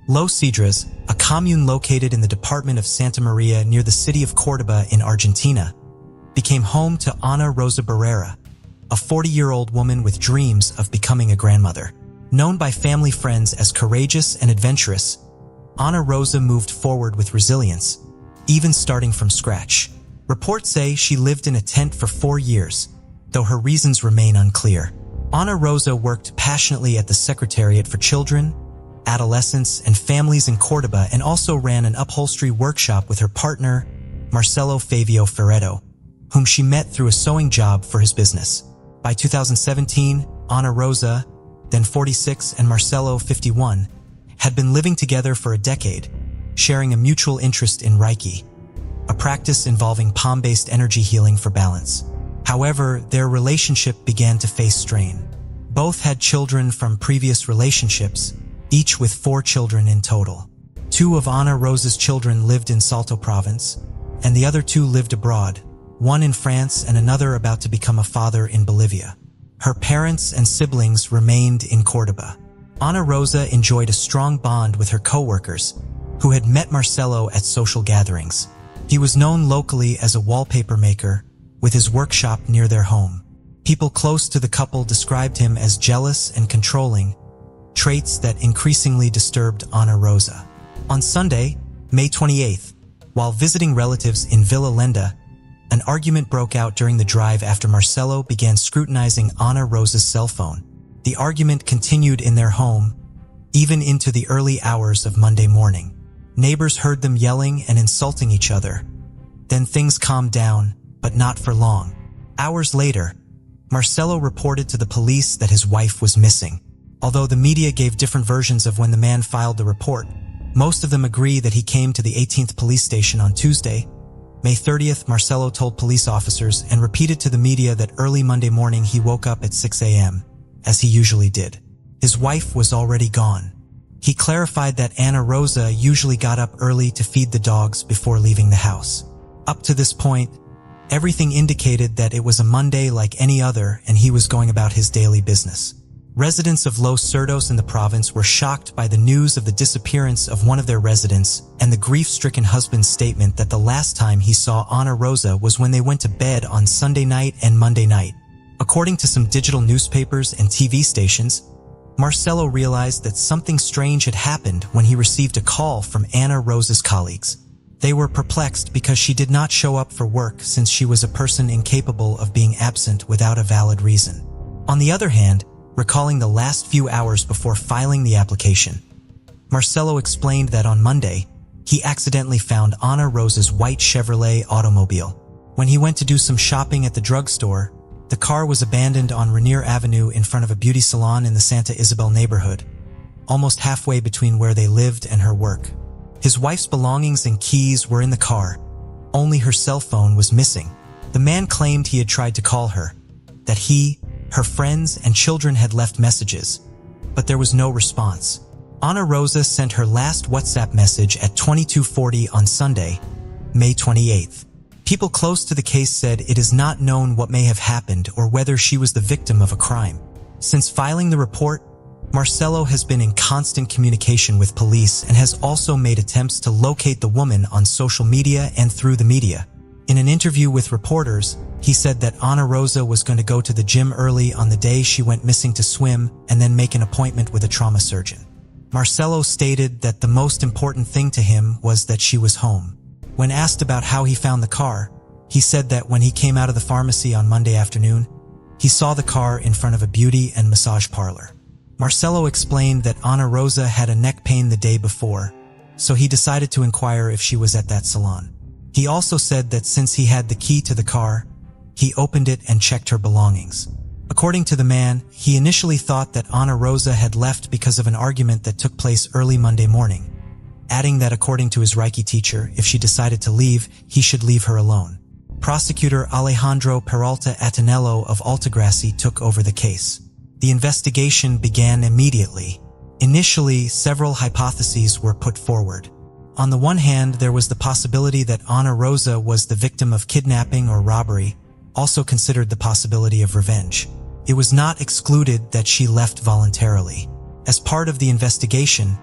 Los Cedros, a commune located in the department of Santa Maria near the city of Córdoba in Argentina, became home to Ana Rosa Barrera, a 40-year-old woman with dreams of becoming a grandmother. Known by family friends as courageous and adventurous, Ana Rosa moved forward with resilience, even starting from scratch. Reports say she lived in a tent for 4 years, though her reasons remain unclear. Ana Rosa worked passionately at the Secretariat for Children, Adolescents, and Families in Córdoba and also ran an upholstery workshop with her partner, Marcelo Favio Ferretto, whom she met through a sewing job for his business. By 2017, Ana Rosa, then 46, and Marcelo, 51, had been living together for a decade, sharing a mutual interest in Reiki, a practice involving palm-based energy healing for balance. However, their relationship began to face strain. Both had children from previous relationships, each with 4 children in total. 2 of Ana Rosa's children lived in Salto province, and the other 2 lived abroad, one in France and another about to become a father in Bolivia. Her parents and siblings remained in Córdoba. Ana Rosa enjoyed a strong bond with her co-workers, who had met Marcelo at social gatherings. He was known locally as a wallpaper maker, with his workshop near their home. People close to the couple described him as jealous and controlling, traits that increasingly disturbed Ana Rosa. On Sunday, May 28th, while visiting relatives in Villa Lenda, an argument broke out during the drive after Marcelo began scrutinizing Ana Rosa's cell phone. The argument continued in their home, even into the early hours of Monday morning. Neighbors heard them yelling and insulting each other. Then things calmed down, but not for long. Hours later, Marcelo reported to the police that his wife was missing. Although the media gave different versions of when the man filed the report, most of them agree that he came to the 18th police station on Tuesday, May 30th. Marcelo told police officers and repeated to the media that early Monday morning he woke up at 6 a.m., as he usually did. His wife was already gone. He clarified that Ana Rosa usually got up early to feed the dogs before leaving the house. Up to this point, everything indicated that it was a Monday like any other and he was going about his daily business. Residents of Los Cedros in the province were shocked by the news of the disappearance of one of their residents and the grief-stricken husband's statement that the last time he saw Ana Rosa was when they went to bed on Sunday night and Monday night. According to some digital newspapers and TV stations, Marcelo realized that something strange had happened when he received a call from Ana Rosa's colleagues. They were perplexed because she did not show up for work since she was a person incapable of being absent without a valid reason. On the other hand, recalling the last few hours before filing the application, Marcelo explained that on Monday, he accidentally found Ana Rosa's white Chevrolet automobile. When he went to do some shopping at the drugstore, the car was abandoned on Rainier Avenue in front of a beauty salon in the Santa Isabel neighborhood, almost halfway between where they lived and her work. His wife's belongings and keys were in the car. Only her cell phone was missing. The man claimed he had tried to call her, that he, her friends, and children had left messages, but there was no response. Ana Rosa sent her last WhatsApp message at 22:40 on Sunday, May 28th. People close to the case said it is not known what may have happened or whether she was the victim of a crime. Since filing the report, Marcelo has been in constant communication with police and has also made attempts to locate the woman on social media and through the media. In an interview with reporters, he said that Ana Rosa was going to go to the gym early on the day she went missing to swim and then make an appointment with a trauma surgeon. Marcelo stated that the most important thing to him was that she was home. When asked about how he found the car, he said that when he came out of the pharmacy on Monday afternoon, he saw the car in front of a beauty and massage parlor. Marcelo explained that Ana Rosa had a neck pain the day before, so he decided to inquire if she was at that salon. He also said that since he had the key to the car, he opened it and checked her belongings. According to the man, he initially thought that Ana Rosa had left because of an argument that took place early Monday morning, adding that according to his Reiki teacher, if she decided to leave, he should leave her alone. Prosecutor Alejandro Peralta Atenello of Altagracia took over the case. The investigation began immediately. Initially, several hypotheses were put forward. On the one hand, there was the possibility that Ana Rosa was the victim of kidnapping or robbery, also considered the possibility of revenge. It was not excluded that she left voluntarily. As part of the investigation,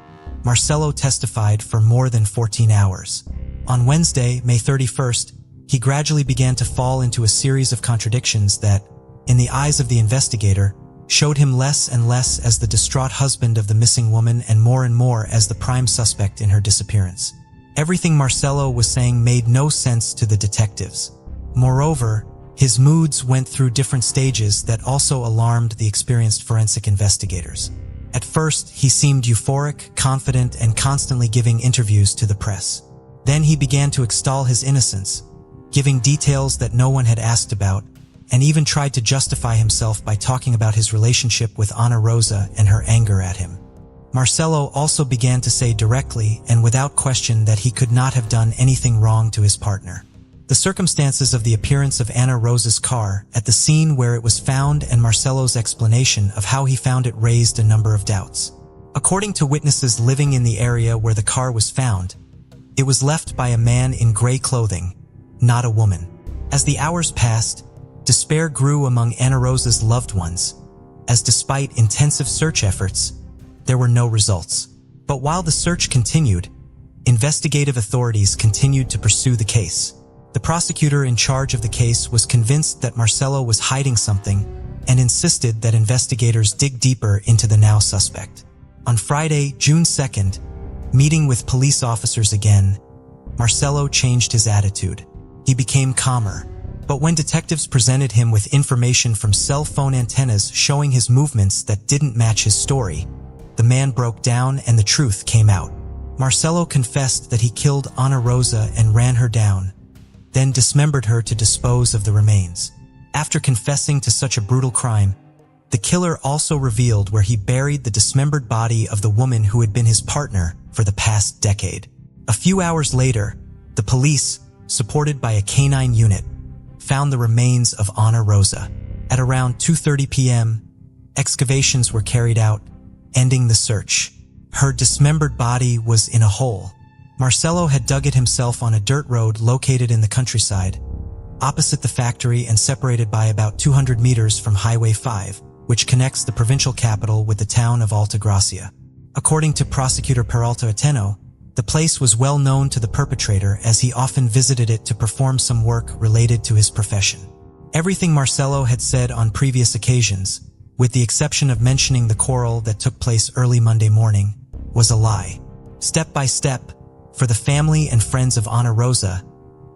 Marcelo testified for more than 14 hours. On Wednesday, May 31st, he gradually began to fall into a series of contradictions that, in the eyes of the investigator, showed him less and less as the distraught husband of the missing woman and more as the prime suspect in her disappearance. Everything Marcelo was saying made no sense to the detectives. Moreover, his moods went through different stages that also alarmed the experienced forensic investigators. At first, he seemed euphoric, confident, and constantly giving interviews to the press. Then he began to extol his innocence, giving details that no one had asked about, and even tried to justify himself by talking about his relationship with Ana Rosa and her anger at him. Marcelo also began to say directly and without question that he could not have done anything wrong to his partner. The circumstances of the appearance of Ana Rosa's car at the scene where it was found and Marcelo's explanation of how he found it raised a number of doubts. According to witnesses living in the area where the car was found, it was left by a man in gray clothing, not a woman. As the hours passed, despair grew among Ana Rosa's loved ones, as despite intensive search efforts, there were no results. But while the search continued, investigative authorities continued to pursue the case. The prosecutor in charge of the case was convinced that Marcelo was hiding something and insisted that investigators dig deeper into the now suspect. On Friday, June 2nd, meeting with police officers again, Marcelo changed his attitude. He became calmer. But when detectives presented him with information from cell phone antennas showing his movements that didn't match his story, the man broke down and the truth came out. Marcelo confessed that he killed Ana Rosa and ran her down, then dismembered her to dispose of the remains. After confessing to such a brutal crime, the killer also revealed where he buried the dismembered body of the woman who had been his partner for the past decade. A few hours later, the police, supported by a canine unit, found the remains of Ana Rosa. At around 2:30 p.m., excavations were carried out, ending the search. Her dismembered body was in a hole. Marcelo had dug it himself on a dirt road located in the countryside, opposite the factory and separated by about 200 meters from Highway 5, which connects the provincial capital with the town of Altagracia. According to Prosecutor Peralta Ateno, the place was well known to the perpetrator as he often visited it to perform some work related to his profession. Everything Marcelo had said on previous occasions, with the exception of mentioning the quarrel that took place early Monday morning, was a lie. Step by step, for the family and friends of Ana Rosa,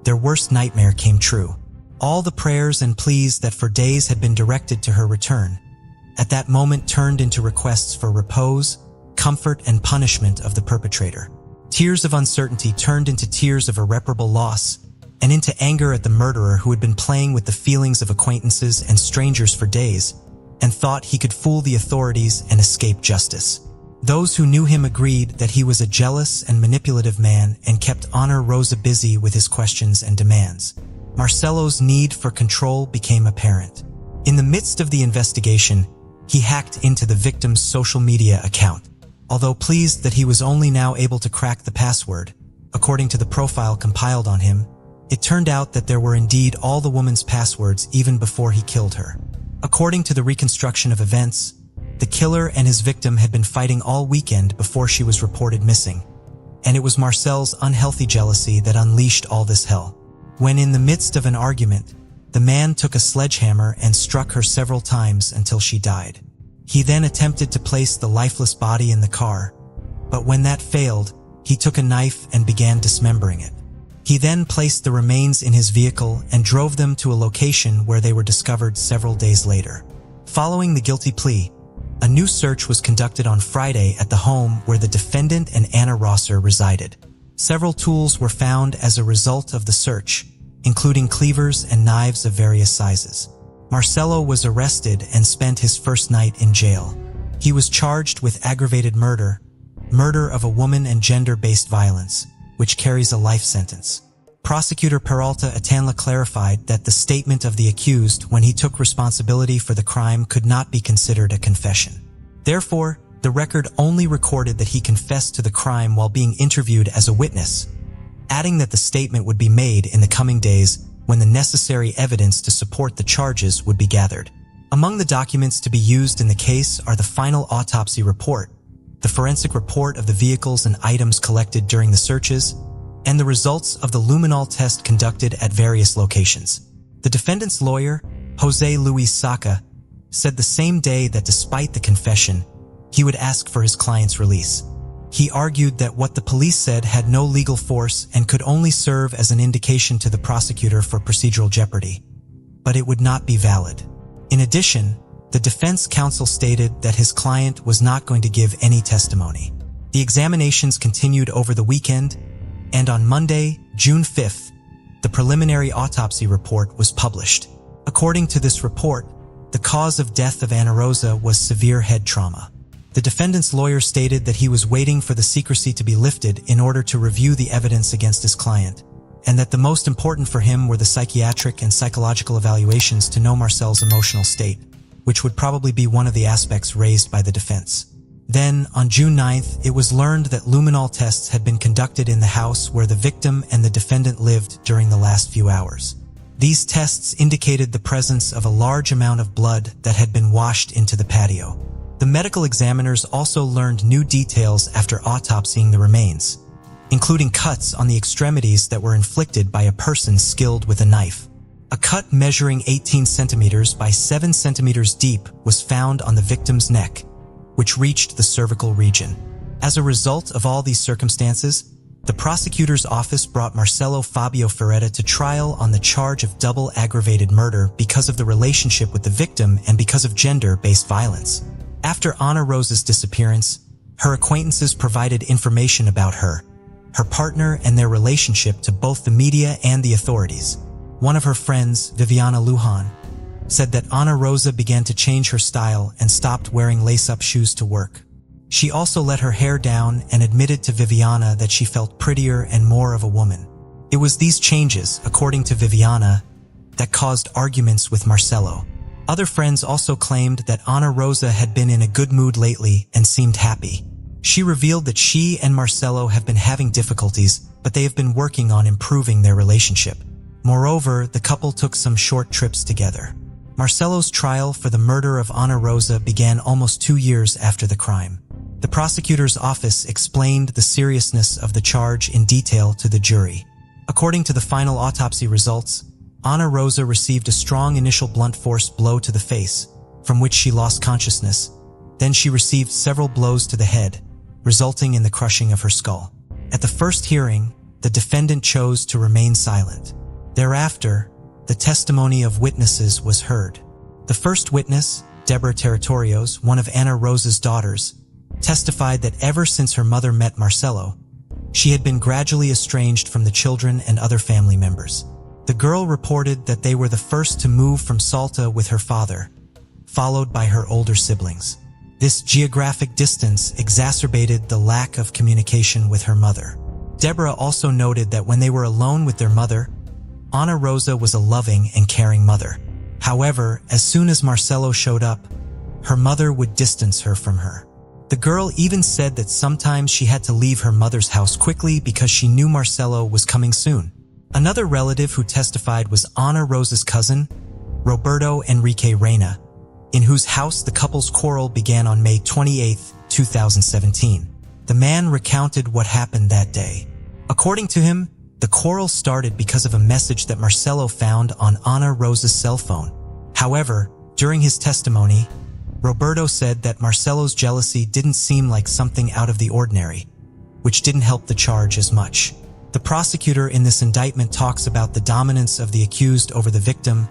their worst nightmare came true. All the prayers and pleas that for days had been directed to her return, at that moment turned into requests for repose, comfort, and punishment of the perpetrator. Tears of uncertainty turned into tears of irreparable loss, and into anger at the murderer who had been playing with the feelings of acquaintances and strangers for days, and thought he could fool the authorities and escape justice. Those who knew him agreed that he was a jealous and manipulative man and kept Ana Rosa busy with his questions and demands. Marcelo's need for control became apparent. In the midst of the investigation, he hacked into the victim's social media account. Although pleased that he was only now able to crack the password, according to the profile compiled on him, it turned out that there were indeed all the woman's passwords even before he killed her. According to the reconstruction of events, the killer and his victim had been fighting all weekend before she was reported missing, and it was Marcel's unhealthy jealousy that unleashed all this hell. When in the midst of an argument, the man took a sledgehammer and struck her several times until she died. He then attempted to place the lifeless body in the car, but when that failed, he took a knife and began dismembering it. He then placed the remains in his vehicle and drove them to a location where they were discovered several days later. Following the guilty plea, a new search was conducted on Friday at the home where the defendant and Ana Rosa resided. Several tools were found as a result of the search, including cleavers and knives of various sizes. Marcelo was arrested and spent his first night in jail. He was charged with aggravated murder, murder of a woman, and gender-based violence, which carries a life sentence. Prosecutor Peralta Atanla clarified that the statement of the accused when he took responsibility for the crime could not be considered a confession. Therefore, the record only recorded that he confessed to the crime while being interviewed as a witness, adding that the statement would be made in the coming days when the necessary evidence to support the charges would be gathered. Among the documents to be used in the case are the final autopsy report, the forensic report of the vehicles and items collected during the searches, and the results of the luminol test conducted at various locations. The defendant's lawyer, Jose Luis Saca, said the same day that despite the confession, he would ask for his client's release. He argued that what the police said had no legal force and could only serve as an indication to the prosecutor for procedural jeopardy, but it would not be valid. In addition, the defense counsel stated that his client was not going to give any testimony. The examinations continued over the weekend, and on Monday, June 5th, the preliminary autopsy report was published. According to this report, the cause of death of Ana Rosa was severe head trauma. The defendant's lawyer stated that he was waiting for the secrecy to be lifted in order to review the evidence against his client, and that the most important for him were the psychiatric and psychological evaluations to know Marcel's emotional state, which would probably be one of the aspects raised by the defense. Then, on June 9th, it was learned that luminol tests had been conducted in the house where the victim and the defendant lived during the last few hours. These tests indicated the presence of a large amount of blood that had been washed into the patio. The medical examiners also learned new details after autopsying the remains, including cuts on the extremities that were inflicted by a person skilled with a knife. A cut measuring 18 centimeters by 7 centimeters deep was found on the victim's neck, which reached the cervical region. As a result of all these circumstances, the prosecutor's office brought Marcelo Fabio Ferreira to trial on the charge of double aggravated murder because of the relationship with the victim and because of gender-based violence. After Ana Rosa's disappearance, her acquaintances provided information about her partner and their relationship to both the media and the authorities. One of her friends, Viviana Lujan, said that Ana Rosa began to change her style and stopped wearing lace-up shoes to work. She also let her hair down and admitted to Viviana that she felt prettier and more of a woman. It was these changes, according to Viviana, that caused arguments with Marcelo. Other friends also claimed that Ana Rosa had been in a good mood lately and seemed happy. She revealed that she and Marcelo have been having difficulties, but they have been working on improving their relationship. Moreover, the couple took some short trips together. Marcelo's trial for the murder of Ana Rosa began almost 2 years after the crime. The prosecutor's office explained the seriousness of the charge in detail to the jury. According to the final autopsy results, Ana Rosa received a strong initial blunt force blow to the face, from which she lost consciousness. Then she received several blows to the head, resulting in the crushing of her skull. At the first hearing, the defendant chose to remain silent. Thereafter, the testimony of witnesses was heard. The first witness, Deborah Territorios, one of Ana Rosa's daughters, testified that ever since her mother met Marcelo, she had been gradually estranged from the children and other family members. The girl reported that they were the first to move from Salta with her father, followed by her older siblings. This geographic distance exacerbated the lack of communication with her mother. Deborah also noted that when they were alone with their mother, Ana Rosa was a loving and caring mother. However, as soon as Marcelo showed up, her mother would distance her from her. The girl even said that sometimes she had to leave her mother's house quickly because she knew Marcelo was coming soon. Another relative who testified was Ana Rosa's cousin, Roberto Enrique Reina, in whose house the couple's quarrel began on May 28, 2017. The man recounted what happened that day. According to him, the quarrel started because of a message that Marcelo found on Ana Rosa's cell phone. However, during his testimony, Roberto said that Marcelo's jealousy didn't seem like something out of the ordinary, which didn't help the charge as much. The prosecutor in this indictment talks about the dominance of the accused over the victim,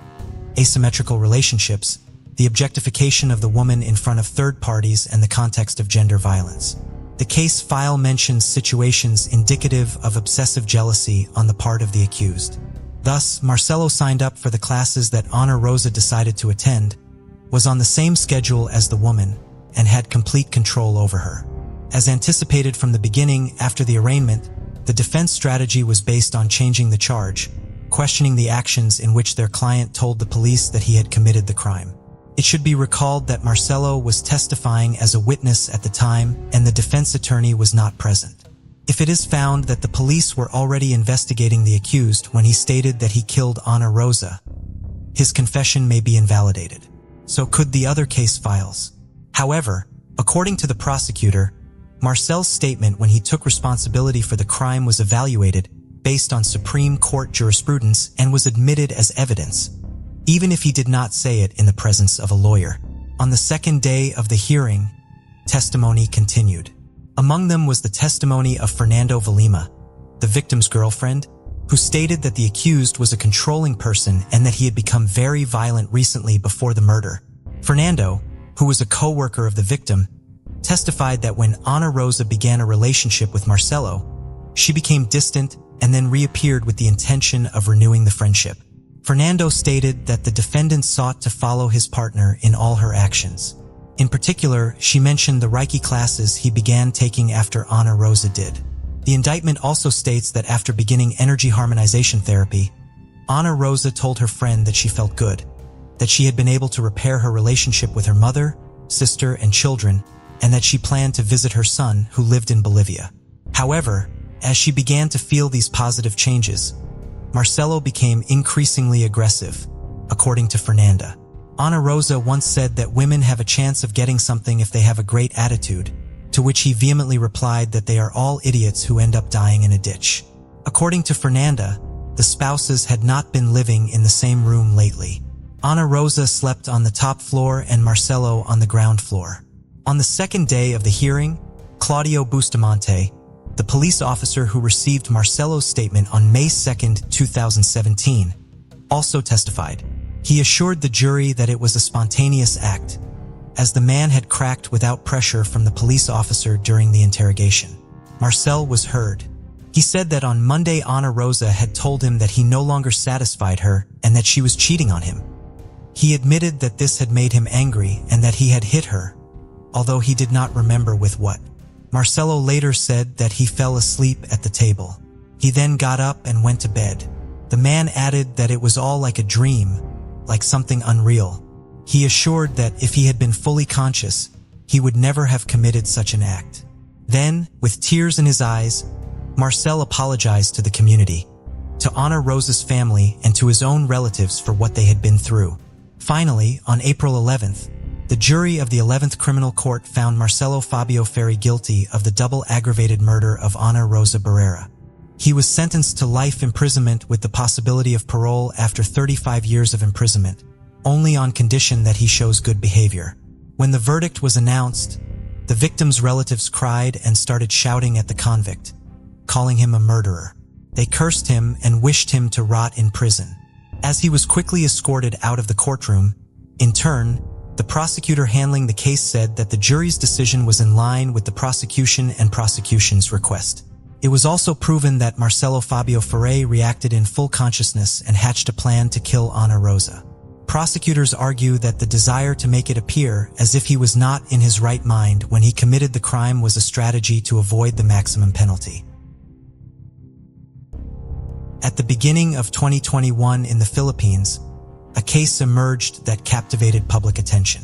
asymmetrical relationships, the objectification of the woman in front of third parties, and the context of gender violence. The case file mentions situations indicative of obsessive jealousy on the part of the accused. Thus, Marcelo signed up for the classes that Ana Rosa decided to attend, was on the same schedule as the woman, and had complete control over her. As anticipated from the beginning, after the arraignment, the defense strategy was based on changing the charge, questioning the actions in which their client told the police that he had committed the crime. It should be recalled that Marcelo was testifying as a witness at the time, and the defense attorney was not present. If it is found that the police were already investigating the accused when he stated that he killed Ana Rosa, his confession may be invalidated. So could the other case files. However, according to the prosecutor, Marcel's statement when he took responsibility for the crime was evaluated based on Supreme Court jurisprudence and was admitted as evidence, even if he did not say it in the presence of a lawyer. On the second day of the hearing, testimony continued. Among them was the testimony of Fernando Valima, the victim's girlfriend, who stated that the accused was a controlling person and that he had become very violent recently before the murder. Fernando, who was a co-worker of the victim, testified that when Ana Rosa began a relationship with Marcelo, she became distant and then reappeared with the intention of renewing the friendship. Fernando stated that the defendant sought to follow his partner in all her actions. In particular, she mentioned the Reiki classes he began taking after Ana Rosa did. The indictment also states that after beginning energy harmonization therapy, Ana Rosa told her friend that she felt good, that she had been able to repair her relationship with her mother, sister, and children, and that she planned to visit her son who lived in Bolivia. However, as she began to feel these positive changes, Marcelo became increasingly aggressive, according to Fernanda. Ana Rosa once said that women have a chance of getting something if they have a great attitude, to which he vehemently replied that they are all idiots who end up dying in a ditch. According to Fernanda, the spouses had not been living in the same room lately. Ana Rosa slept on the top floor and Marcelo on the ground floor. On the second day of the hearing, Claudio Bustamante, the police officer who received Marcelo's statement on May 2, 2017, also testified. He assured the jury that it was a spontaneous act, as the man had cracked without pressure from the police officer during the interrogation. Marcel was heard. He said that on Monday Ana Rosa had told him that he no longer satisfied her and that she was cheating on him. He admitted that this had made him angry and that he had hit her, although he did not remember with what. Marcelo later said that he fell asleep at the table. He then got up and went to bed. The man added that it was all like a dream, like something unreal. He assured that if he had been fully conscious, he would never have committed such an act. Then, with tears in his eyes, Marcel apologized to the community, to Ana Rosa's family, and to his own relatives for what they had been through. Finally, on April 11th, the jury of the 11th Criminal Court found Marcelo Fabio Ferri guilty of the double aggravated murder of Ana Rosa Barrera. He was sentenced to life imprisonment with the possibility of parole after 35 years of imprisonment, only on condition that he shows good behavior. When the verdict was announced, the victim's relatives cried and started shouting at the convict, calling him a murderer. They cursed him and wished him to rot in prison. As he was quickly escorted out of the courtroom, in turn, the prosecutor handling the case said that the jury's decision was in line with the prosecution and prosecution's request. It was also proven that Marcelo Fabio Ferri reacted in full consciousness and hatched a plan to kill Ana Rosa. Prosecutors argue that the desire to make it appear as if he was not in his right mind when he committed the crime was a strategy to avoid the maximum penalty. At the beginning of 2021 in the Philippines, a case emerged that captivated public attention.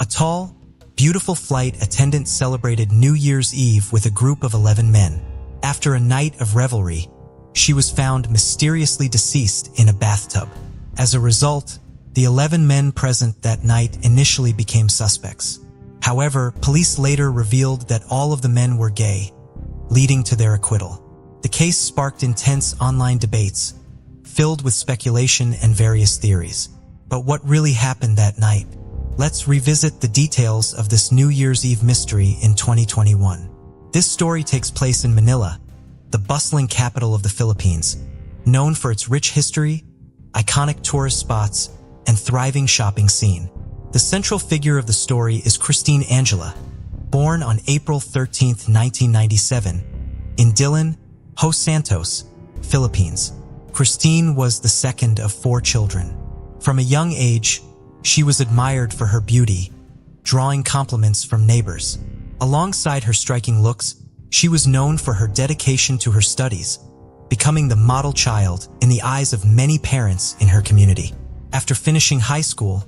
A tall, beautiful flight attendant celebrated New Year's Eve with a group of 11 men. After a night of revelry, she was found mysteriously deceased in a bathtub. As a result, the 11 men present that night initially became suspects. However, police later revealed that all of the men were gay, leading to their acquittal. The case sparked intense online debates, filled with speculation and various theories. But what really happened that night? Let's revisit the details of this New Year's Eve mystery in 2021. This story takes place in Manila, the bustling capital of the Philippines, known for its rich history, iconic tourist spots, and thriving shopping scene. The central figure of the story is Christine Angela, born on April 13, 1997, in Dillon, Los Santos, Philippines. Christine was the second of 4 children. From a young age, she was admired for her beauty, drawing compliments from neighbors. Alongside her striking looks, she was known for her dedication to her studies, becoming the model child in the eyes of many parents in her community. After finishing high school,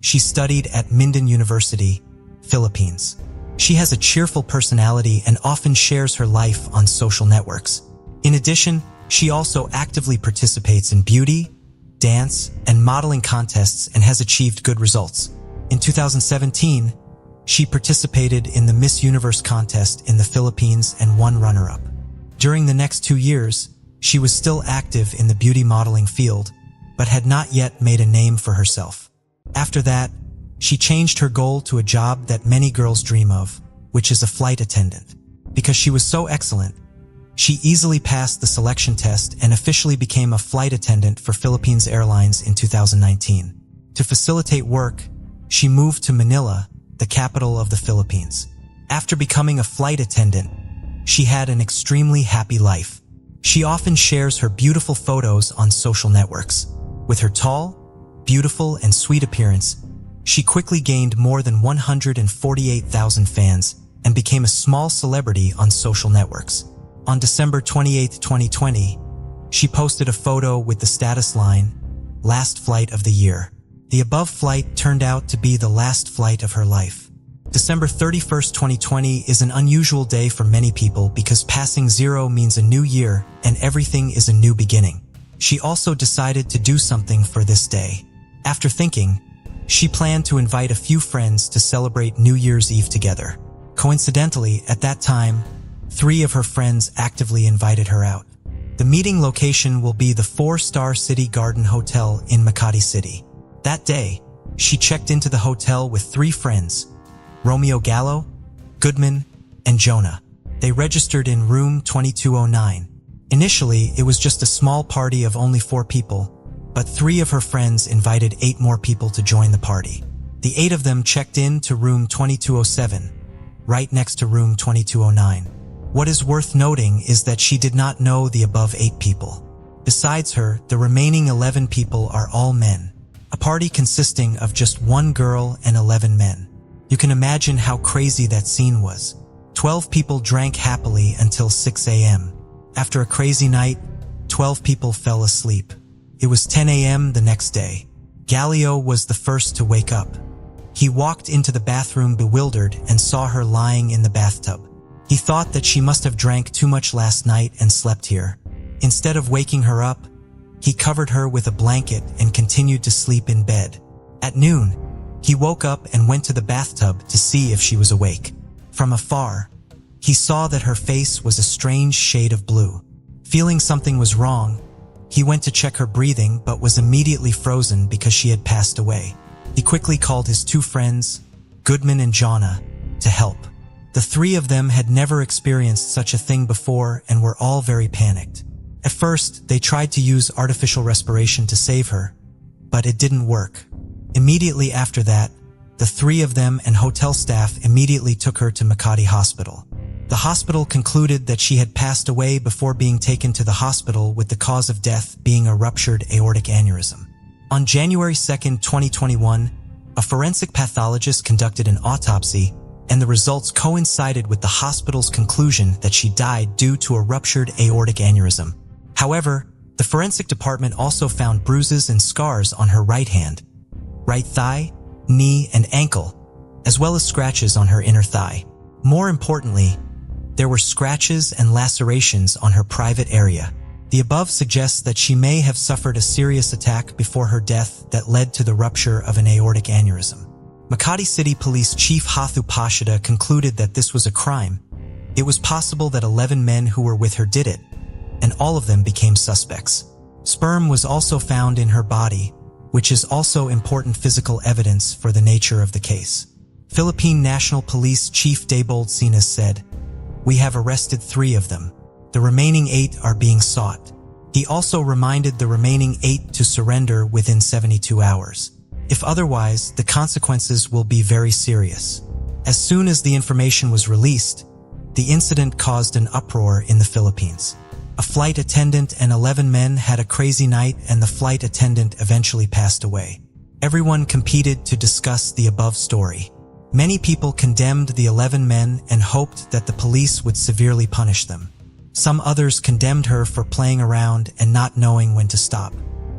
she studied at Minden University, Philippines. She has a cheerful personality and often shares her life on social networks. In addition, she also actively participates in beauty, dance, and modeling contests and has achieved good results. In 2017, She participated in the Miss Universe contest in the Philippines and won runner-up. During the next 2 years, she was still active in the beauty modeling field, but had not yet made a name for herself. After that, she changed her goal to a job that many girls dream of, which is a flight attendant. Because she was so excellent, she easily passed the selection test and officially became a flight attendant for Philippines Airlines in 2019. To facilitate work, she moved to Manila, the capital of the Philippines. After becoming a flight attendant, she had an extremely happy life. She often shares her beautiful photos on social networks. With her tall, beautiful, and sweet appearance, she quickly gained more than 148,000 fans and became a small celebrity on social networks. On December 28, 2020, she posted a photo with the status line, "Last flight of the year." The above flight turned out to be the last flight of her life. December 31st, 2020 is an unusual day for many people because passing zero means a new year and everything is a new beginning. She also decided to do something for this day. After thinking, she planned to invite a few friends to celebrate New Year's Eve together. Coincidentally, at that time, 3 of her friends actively invited her out. The meeting location will be the 4-star City Garden Hotel in Makati City. That day, she checked into the hotel with 3 friends, Romeo Gallo, Goodman, and Jonah. They registered in room 2209. Initially, it was just a small party of only 4 people, but 3 of her friends invited 8 more people to join the party. The 8 of them checked in to room 2207, right next to room 2209. What is worth noting is that she did not know the above 8 people. Besides her, the remaining 11 people are all men. A party consisting of just 1 girl and 11 men. You can imagine how crazy that scene was. 12 people drank happily until 6 a.m. After a crazy night, 12 people fell asleep. It was 10 a.m. the next day. Galileo was the first to wake up. He walked into the bathroom bewildered and saw her lying in the bathtub. He thought that she must have drank too much last night and slept here. Instead of waking her up, he covered her with a blanket and continued to sleep in bed. At noon, he woke up and went to the bathtub to see if she was awake. From afar, he saw that her face was a strange shade of blue. Feeling something was wrong, he went to check her breathing but was immediately frozen because she had passed away. He quickly called his 2 friends, Goodman and Jonah, to help. The 3 of them had never experienced such a thing before and were all very panicked. At first, they tried to use artificial respiration to save her, but it didn't work. Immediately after that, the 3 of them and hotel staff immediately took her to Makati Hospital. The hospital concluded that she had passed away before being taken to the hospital, with the cause of death being a ruptured aortic aneurysm. On January 2, 2021, a forensic pathologist conducted an autopsy, and the results coincided with the hospital's conclusion that she died due to a ruptured aortic aneurysm. However, the forensic department also found bruises and scars on her right hand, right thigh, knee, and ankle, as well as scratches on her inner thigh. More importantly, there were scratches and lacerations on her private area. The above suggests that she may have suffered a serious attack before her death that led to the rupture of an aortic aneurysm. Makati City Police Chief Hathu Pashida concluded that this was a crime. It was possible that 11 men who were with her did it, and all of them became suspects. Sperm was also found in her body, which is also important physical evidence for the nature of the case. Philippine National Police Chief Daybold Sinas said, "We have arrested 3 of them. The remaining 8 are being sought." He also reminded the remaining 8 to surrender within 72 hours. If otherwise, the consequences will be very serious. As soon as the information was released, the incident caused an uproar in the Philippines. A flight attendant and 11 men had a crazy night, and the flight attendant eventually passed away. Everyone competed to discuss the above story. Many people condemned the 11 men and hoped that the police would severely punish them. Some others condemned her for playing around and not knowing when to stop.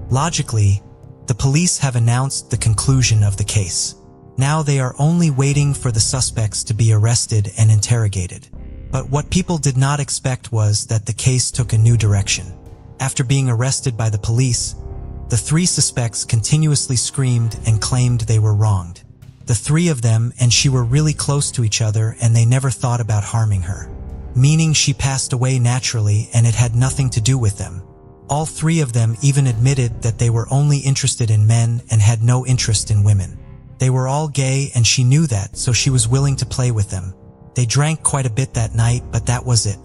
Logically, the police have announced the conclusion of the case. Now they are only waiting for the suspects to be arrested and interrogated. But what people did not expect was that the case took a new direction. After being arrested by the police, the 3 suspects continuously screamed and claimed they were wronged. The three of them and she were really close to each other and they never thought about harming her. Meaning she passed away naturally and it had nothing to do with them. All three of them even admitted that they were only interested in men and had no interest in women. They were all gay and she knew that, so she was willing to play with them. They drank quite a bit that night, but that was it.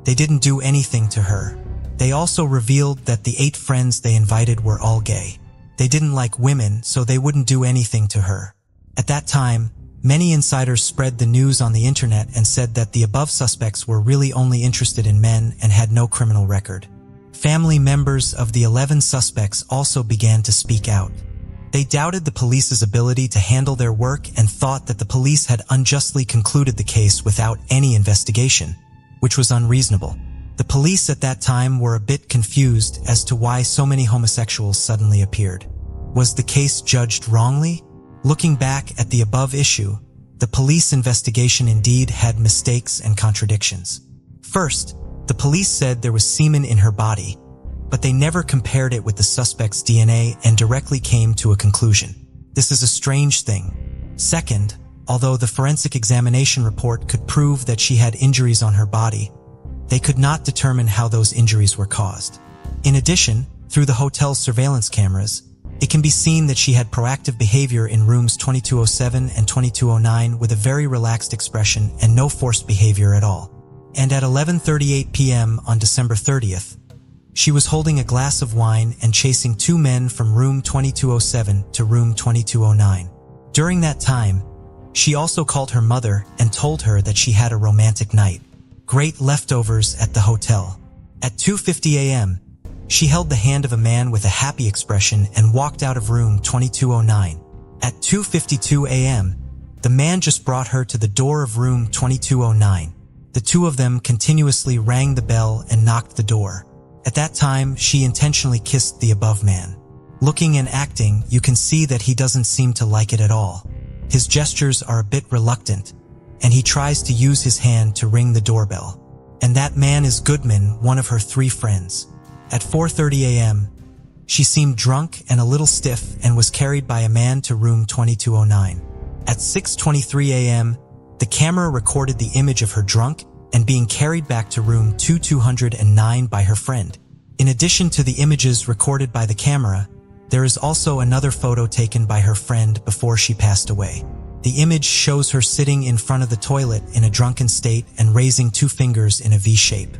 They didn't do anything to her. They also revealed that the 8 friends they invited were all gay. They didn't like women, so they wouldn't do anything to her. At that time, many insiders spread the news on the internet and said that the above suspects were really only interested in men and had no criminal record. Family members of the 11 suspects also began to speak out. They doubted the police's ability to handle their work and thought that the police had unjustly concluded the case without any investigation, which was unreasonable. The police at that time were a bit confused as to why so many homosexuals suddenly appeared. Was the case judged wrongly? Looking back at the above issue, the police investigation indeed had mistakes and contradictions. First, the police said there was semen in her body, but they never compared it with the suspect's DNA and directly came to a conclusion. This is a strange thing. Second, although the forensic examination report could prove that she had injuries on her body, they could not determine how those injuries were caused. In addition, through the hotel's surveillance cameras, it can be seen that she had proactive behavior in rooms 2207 and 2209 with a very relaxed expression and no forced behavior at all. And at 11:38 p.m. on December 30th, she was holding a glass of wine and chasing 2 men from room 2207 to room 2209. During that time, she also called her mother and told her that she had a romantic night. Great leftovers at the hotel. At 2:50 a.m., she held the hand of a man with a happy expression and walked out of room 2209. At 2:52 a.m., the man just brought her to the door of room 2209. The two of them continuously rang the bell and knocked the door. At that time, she intentionally kissed the above man. Looking and acting, you can see that he doesn't seem to like it at all. His gestures are a bit reluctant, and he tries to use his hand to ring the doorbell. And that man is Goodman, one of her 3 friends. At 4:30 a.m., she seemed drunk and a little stiff and was carried by a man to room 2209. At 6:23 a.m., the camera recorded the image of her drunk and being carried back to room 2209 by her friend. In addition to the images recorded by the camera, there is also another photo taken by her friend before she passed away. The image shows her sitting in front of the toilet in a drunken state and raising 2 fingers in a V shape.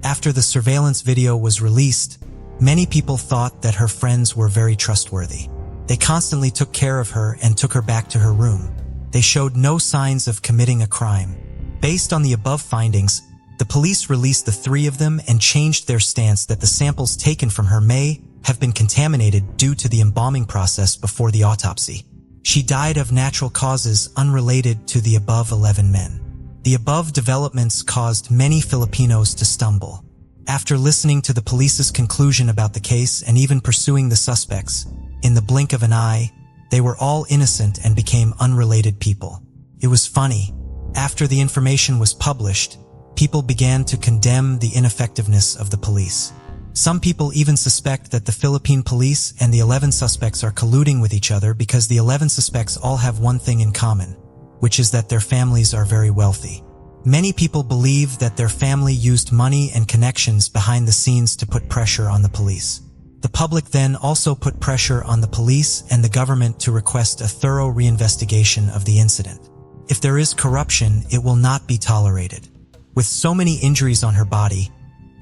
After the surveillance video was released, many people thought that her friends were very trustworthy. They constantly took care of her and took her back to her room. They showed no signs of committing a crime. Based on the above findings, the police released the 3 of them and changed their stance that the samples taken from her may have been contaminated due to the embalming process before the autopsy. She died of natural causes unrelated to the above 11 men. The above developments caused many Filipinos to stumble. After listening to the police's conclusion about the case and even pursuing the suspects, in the blink of an eye, they were all innocent and became unrelated people. It was funny. After the information was published, people began to condemn the ineffectiveness of the police. Some people even suspect that the Philippine police and the 11 suspects are colluding with each other because the 11 suspects all have one thing in common, which is that their families are very wealthy. Many people believe that their family used money and connections behind the scenes to put pressure on the police. The public then also put pressure on the police and the government to request a thorough reinvestigation of the incident. If there is corruption, it will not be tolerated. With so many injuries on her body,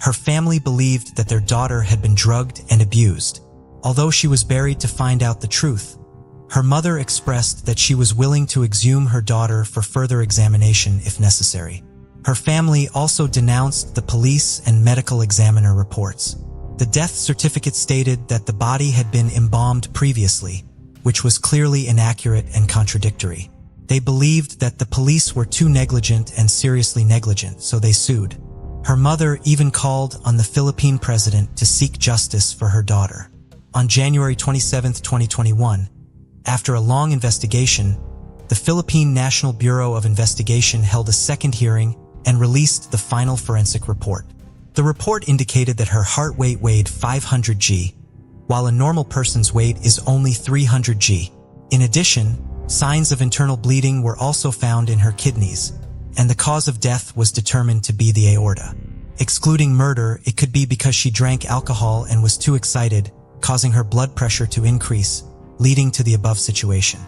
her family believed that their daughter had been drugged and abused. Although she was buried to find out the truth, her mother expressed that she was willing to exhume her daughter for further examination if necessary. Her family also denounced the police and medical examiner reports. The death certificate stated that the body had been embalmed previously, which was clearly inaccurate and contradictory. They believed that the police were too negligent and seriously negligent, so they sued. Her mother even called on the Philippine president to seek justice for her daughter. On January 27, 2021, after a long investigation, the Philippine National Bureau of Investigation held a second hearing and released the final forensic report. The report indicated that her heart rate weighed 500 g, while a normal person's weight is only 300 g. In addition, Signs of internal bleeding were also found in her kidneys, and the cause of death was determined to be the aorta. Excluding murder, it could be because she drank alcohol and was too excited, causing her blood pressure to increase, leading to the above situation.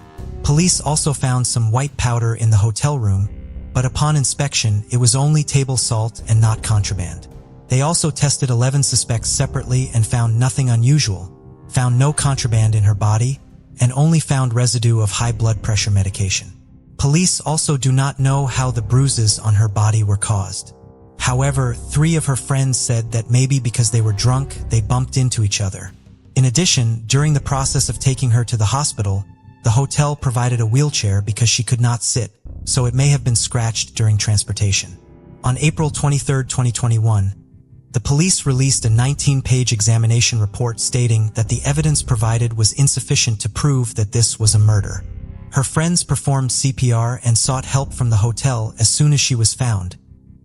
Police also found some white powder in the hotel room, but upon inspection, it was only table salt and not contraband. They also tested 11 suspects separately and found nothing unusual, found no contraband in her body, and only found residue of high blood pressure medication. Police also do not know how the bruises on her body were caused. However, 3 of her friends said that maybe because they were drunk, they bumped into each other. In addition, during the process of taking her to the hospital, the hotel provided a wheelchair because she could not sit, so it may have been scratched during transportation. On April 23, 2021, the police released a 19-page examination report stating that the evidence provided was insufficient to prove that this was a murder. Her friends performed CPR and sought help from the hotel as soon as she was found,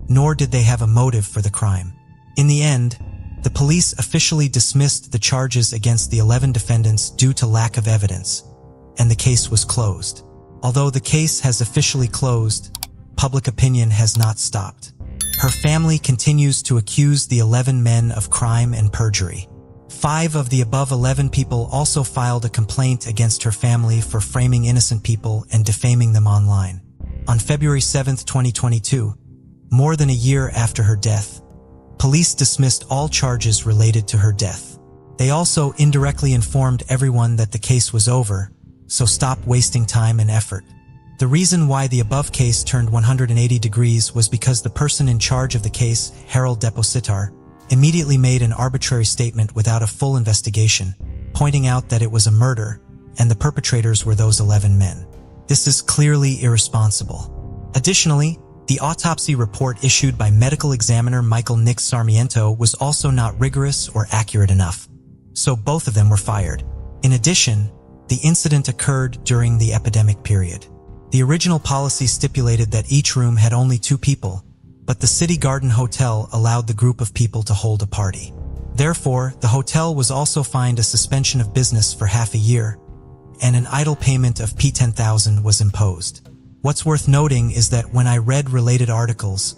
nor did they have a motive for the crime. In the end, the police officially dismissed the charges against the 11 defendants due to lack of evidence, and the case was closed. Although the case has officially closed, public opinion has not stopped. Her family continues to accuse the 11 men of crime and perjury. 5 of the above 11 people also filed a complaint against her family for framing innocent people and defaming them online. On February 7, 2022, more than a year after her death, police dismissed all charges related to her death. They also indirectly informed everyone that the case was over, so stop wasting time and effort. The reason why the above case turned 180 degrees was because the person in charge of the case, Harold Depositar, immediately made an arbitrary statement without a full investigation, pointing out that it was a murder and the perpetrators were those 11 men. This is clearly irresponsible. Additionally, the autopsy report issued by medical examiner Michael Nick Sarmiento was also not rigorous or accurate enough, so both of them were fired. In addition, the incident occurred during the epidemic period. The original policy stipulated that each room had only 2 people, but the City Garden Hotel allowed the group of people to hold a party. Therefore, the hotel was also fined a suspension of business for half a year, and an idle payment of $10,000 was imposed. What's worth noting is that when I read related articles,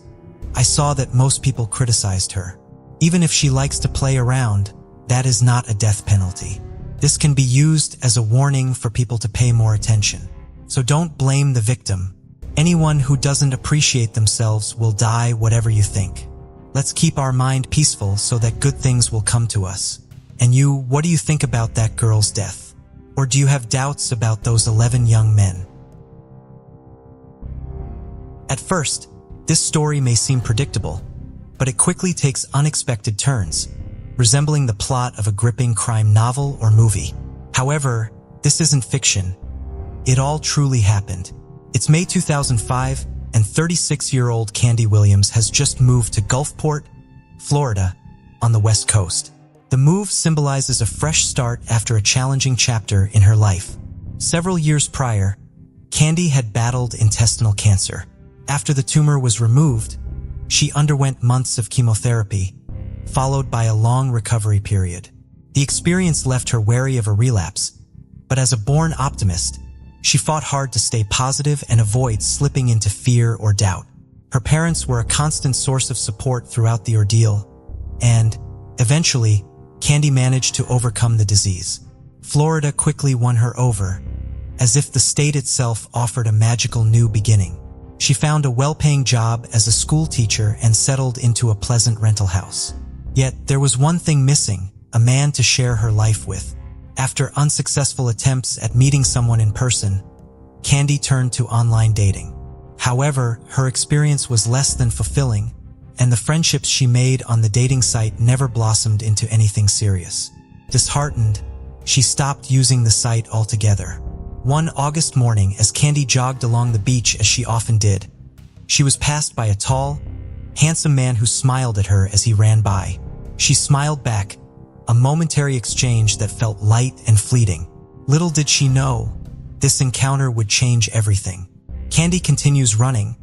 I saw that most people criticized her. Even if she likes to play around, that is not a death penalty. This can be used as a warning for people to pay more attention. So don't blame the victim. Anyone who doesn't appreciate themselves will die, whatever you think. Let's keep our mind peaceful so that good things will come to us. And you, what do you think about that girl's death? Or do you have doubts about those 11 young men? At first, this story may seem predictable, but it quickly takes unexpected turns, resembling the plot of a gripping crime novel or movie. However, this isn't fiction. It all truly happened. It's May 2005, and 36-year-old Candy Williams has just moved to Gulfport, Florida, on the West Coast. The move symbolizes a fresh start after a challenging chapter in her life. Several years prior, Candy had battled intestinal cancer. After the tumor was removed, she underwent months of chemotherapy, followed by a long recovery period. The experience left her wary of a relapse, but as a born optimist, she fought hard to stay positive and avoid slipping into fear or doubt. Her parents were a constant source of support throughout the ordeal, and, eventually, Candy managed to overcome the disease. Florida quickly won her over, as if the state itself offered a magical new beginning. She found a well-paying job as a school teacher and settled into a pleasant rental house. Yet, there was one thing missing, a man to share her life with. After unsuccessful attempts at meeting someone in person, Candy turned to online dating. However, her experience was less than fulfilling, and the friendships she made on the dating site never blossomed into anything serious. Disheartened, she stopped using the site altogether. One August morning, as Candy jogged along the beach as she often did, she was passed by a tall, handsome man who smiled at her as he ran by. She smiled back, a momentary exchange that felt light and fleeting. Little did she know, this encounter would change everything. Candy continues running,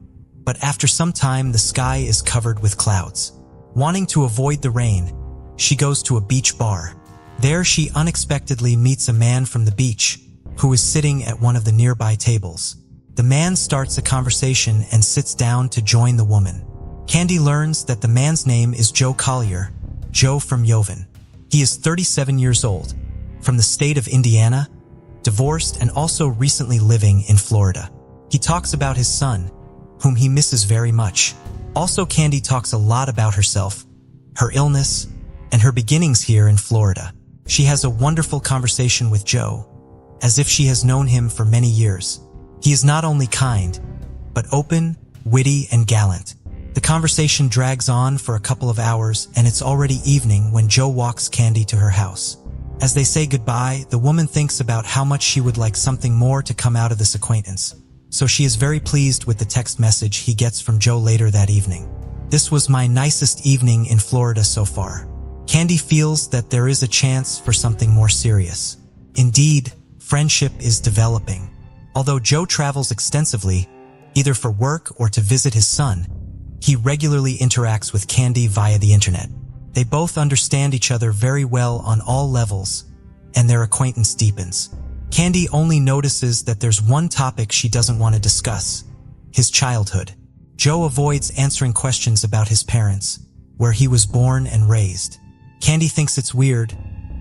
but after some time the sky is covered with clouds. Wanting to avoid the rain, she goes to a beach bar. There she unexpectedly meets a man from the beach, who is sitting at one of the nearby tables. The man starts a conversation and sits down to join the woman. Candy learns that the man's name is Joe Collier, Joe from Yovan. He is 37 years old, from the state of Indiana, divorced and also recently living in Florida. He talks about his son, whom he misses very much. Also, Candy talks a lot about herself, her illness, and her beginnings here in Florida. She has a wonderful conversation with Joe, as if she has known him for many years. He is not only kind, but open, witty, and gallant. The conversation drags on for a couple of hours, and it's already evening when Joe walks Candy to her house. As they say goodbye, the woman thinks about how much she would like something more to come out of this acquaintance. So she is very pleased with the text message he gets from Joe later that evening. "This was my nicest evening in Florida so far." Candy feels that there is a chance for something more serious. Indeed, friendship is developing. Although Joe travels extensively, either for work or to visit his son, he regularly interacts with Candy via the internet. They both understand each other very well on all levels, and their acquaintance deepens. Candy only notices that there's one topic she doesn't want to discuss: his childhood. Joe avoids answering questions about his parents, where he was born and raised. Candy thinks it's weird,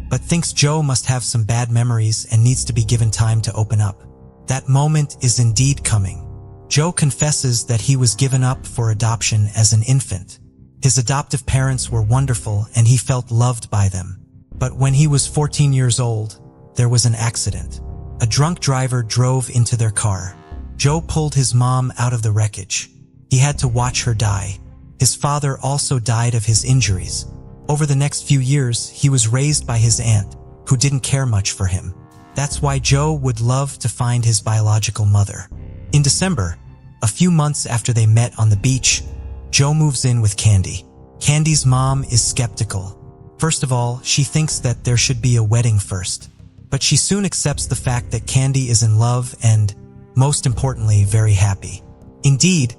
but thinks Joe must have some bad memories and needs to be given time to open up. That moment is indeed coming. Joe confesses that he was given up for adoption as an infant. His adoptive parents were wonderful and he felt loved by them. But when he was 14 years old, there was an accident. A drunk driver drove into their car. Joe pulled his mom out of the wreckage. He had to watch her die. His father also died of his injuries. Over the next few years, he was raised by his aunt, who didn't care much for him. That's why Joe would love to find his biological mother. In December, a few months after they met on the beach, Joe moves in with Candy. Candy's mom is skeptical. First of all, she thinks that there should be a wedding first. But she soon accepts the fact that Candy is in love and, most importantly, very happy. Indeed,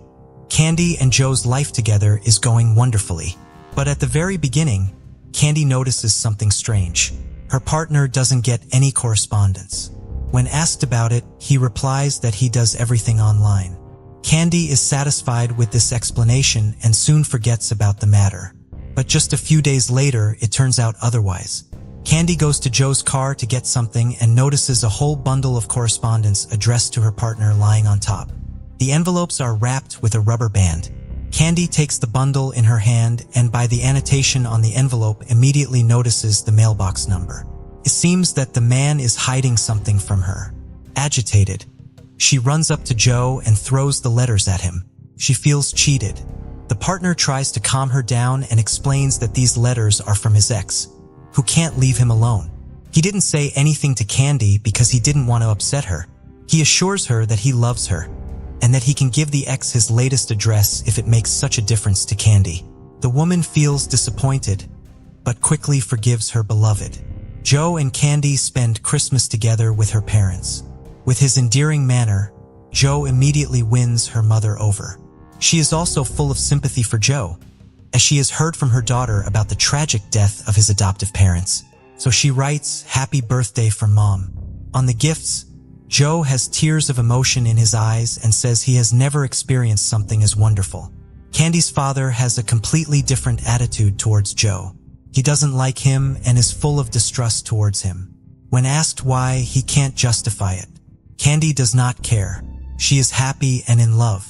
Candy and Joe's life together is going wonderfully. But at the very beginning, Candy notices something strange. Her partner doesn't get any correspondence. When asked about it, he replies that he does everything online. Candy is satisfied with this explanation and soon forgets about the matter. But just a few days later, it turns out otherwise. Candy goes to Joe's car to get something and notices a whole bundle of correspondence addressed to her partner lying on top. The envelopes are wrapped with a rubber band. Candy takes the bundle in her hand and by the annotation on the envelope immediately notices the mailbox number. It seems that the man is hiding something from her. Agitated, she runs up to Joe and throws the letters at him. She feels cheated. The partner tries to calm her down and explains that these letters are from his ex, who can't leave him alone. He didn't say anything to Candy because he didn't want to upset her. He assures her that he loves her, and that he can give the ex his latest address if it makes such a difference to Candy. The woman feels disappointed, but quickly forgives her beloved. Joe and Candy spend Christmas together with her parents. With his endearing manner, Joe immediately wins her mother over. She is also full of sympathy for Joe, as she has heard from her daughter about the tragic death of his adoptive parents. So she writes, "Happy birthday from Mom." On the gifts, Joe has tears of emotion in his eyes and says he has never experienced something as wonderful. Candy's father has a completely different attitude towards Joe. He doesn't like him and is full of distrust towards him. When asked why, he can't justify it. Candy does not care. She is happy and in love.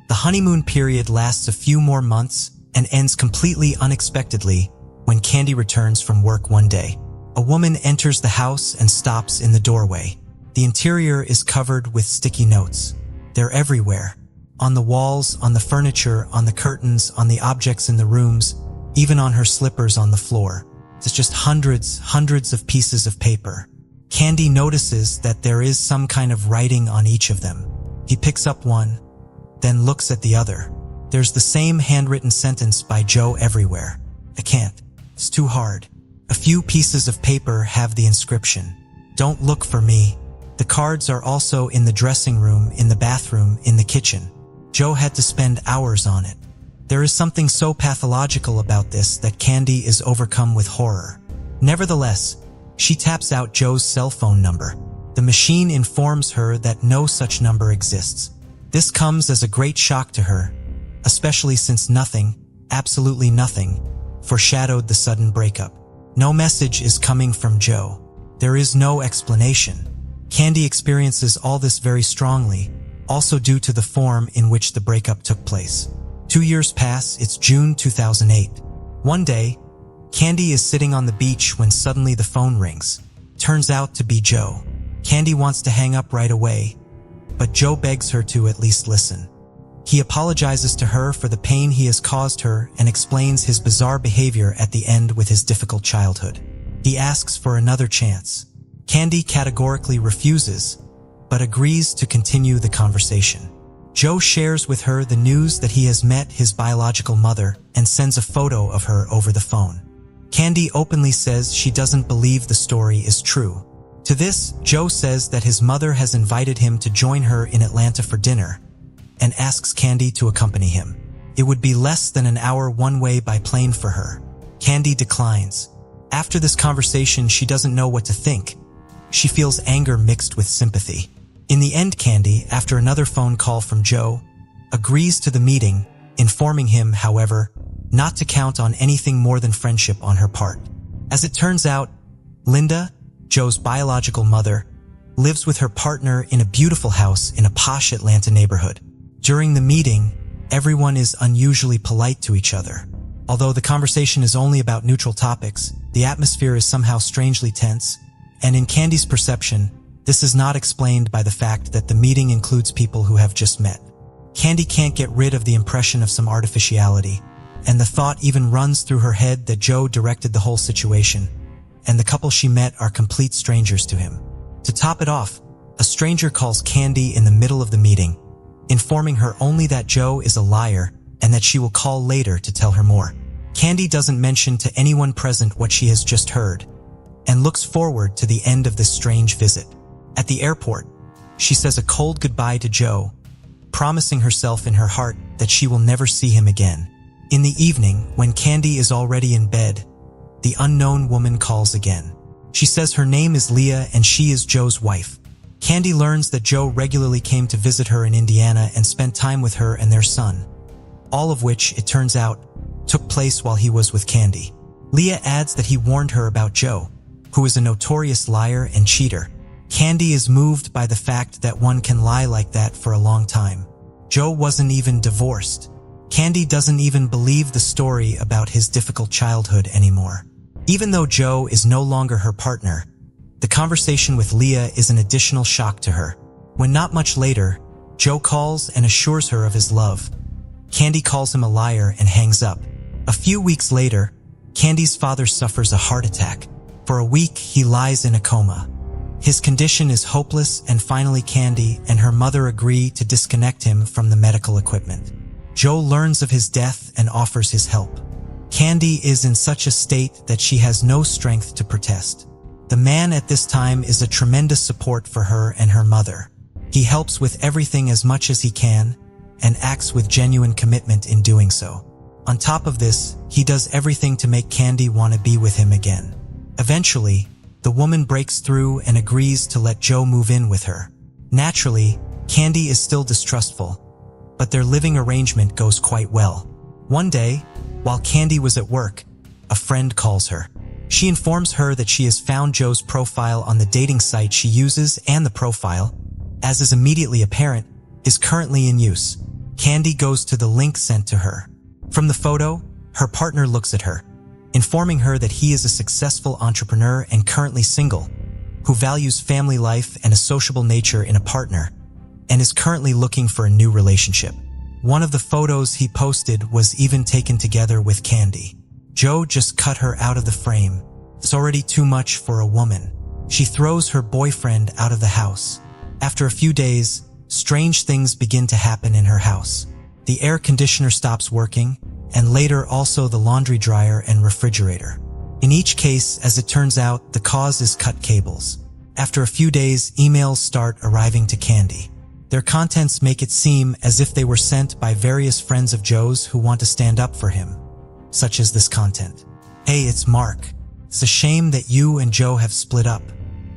The honeymoon period lasts a few more months and ends completely unexpectedly when Candy returns from work one day. A woman enters the house and stops in the doorway. The interior is covered with sticky notes. They're everywhere. On the walls, on the furniture, on the curtains, on the objects in the rooms, even on her slippers on the floor. It's just hundreds of pieces of paper. Candy notices that there is some kind of writing on each of them. He picks up one, then looks at the other. There's the same handwritten sentence by Joe everywhere. "I can't. It's too hard." A few pieces of paper have the inscription, "Don't look for me." The cards are also in the dressing room, in the bathroom, in the kitchen. Joe had to spend hours on it. There is something so pathological about this that Candy is overcome with horror. Nevertheless, she taps out Joe's cell phone number. The machine informs her that no such number exists. This comes as a great shock to her, especially since nothing, absolutely nothing, foreshadowed the sudden breakup. No message is coming from Joe. There is no explanation. Candy experiences all this very strongly, also due to the form in which the breakup took place. 2 years pass, it's June 2008. One day, Candy is sitting on the beach when suddenly the phone rings. Turns out to be Joe. Candy wants to hang up right away, but Joe begs her to at least listen. He apologizes to her for the pain he has caused her and explains his bizarre behavior at the end with his difficult childhood. He asks for another chance. Candy categorically refuses, but agrees to continue the conversation. Joe shares with her the news that he has met his biological mother and sends a photo of her over the phone. Candy openly says she doesn't believe the story is true. To this, Joe says that his mother has invited him to join her in Atlanta for dinner and asks Candy to accompany him. It would be less than an hour one way by plane for her. Candy declines. After this conversation, she doesn't know what to think. She feels anger mixed with sympathy. In the end, Candy, after another phone call from Joe, agrees to the meeting, informing him, however, not to count on anything more than friendship on her part. As it turns out, Linda, Joe's biological mother, lives with her partner in a beautiful house in a posh Atlanta neighborhood. During the meeting, everyone is unusually polite to each other. Although the conversation is only about neutral topics, the atmosphere is somehow strangely tense, and in Candy's perception, this is not explained by the fact that the meeting includes people who have just met. Candy can't get rid of the impression of some artificiality, and the thought even runs through her head that Joe directed the whole situation, and the couple she met are complete strangers to him. To top it off, a stranger calls Candy in the middle of the meeting, informing her only that Joe is a liar and that she will call later to tell her more. Candy doesn't mention to anyone present what she has just heard, and looks forward to the end of this strange visit. At the airport, she says a cold goodbye to Joe, promising herself in her heart that she will never see him again. In the evening, when Candy is already in bed, the unknown woman calls again. She says her name is Leah and she is Joe's wife. Candy learns that Joe regularly came to visit her in Indiana and spent time with her and their son, all of which, it turns out, took place while he was with Candy. Leah adds that he warned her about Joe, who is a notorious liar and cheater. Candy is moved by the fact that one can lie like that for a long time. Joe wasn't even divorced. Candy doesn't even believe the story about his difficult childhood anymore. Even though Joe is no longer her partner, the conversation with Leah is an additional shock to her. When not much later, Joe calls and assures her of his love. Candy calls him a liar and hangs up. A few weeks later, Candy's father suffers a heart attack. For a week, he lies in a coma. His condition is hopeless, and finally Candy and her mother agree to disconnect him from the medical equipment. Joe learns of his death and offers his help. Candy is in such a state that she has no strength to protest. The man at this time is a tremendous support for her and her mother. He helps with everything as much as he can and acts with genuine commitment in doing so. On top of this, he does everything to make Candy want to be with him again. Eventually, the woman breaks through and agrees to let Joe move in with her. Naturally, Candy is still distrustful, but their living arrangement goes quite well. One day, while Candy was at work, a friend calls her. She informs her that she has found Joe's profile on the dating site she uses, and the profile, as is immediately apparent, is currently in use. Candy goes to the link sent to her. From the photo, her partner looks at her, informing her that he is a successful entrepreneur and currently single, who values family life and a sociable nature in a partner, and is currently looking for a new relationship. One of the photos he posted was even taken together with Candy. Joe just cut her out of the frame. It's already too much for a woman. She throws her boyfriend out of the house. After a few days, strange things begin to happen in her house. The air conditioner stops working, and later also the laundry dryer and refrigerator. In each case, as it turns out, the cause is cut cables. After a few days, emails start arriving to Candy. Their contents make it seem as if they were sent by various friends of Joe's who want to stand up for him, such as this content. Hey, it's Mark. It's a shame that you and Joe have split up.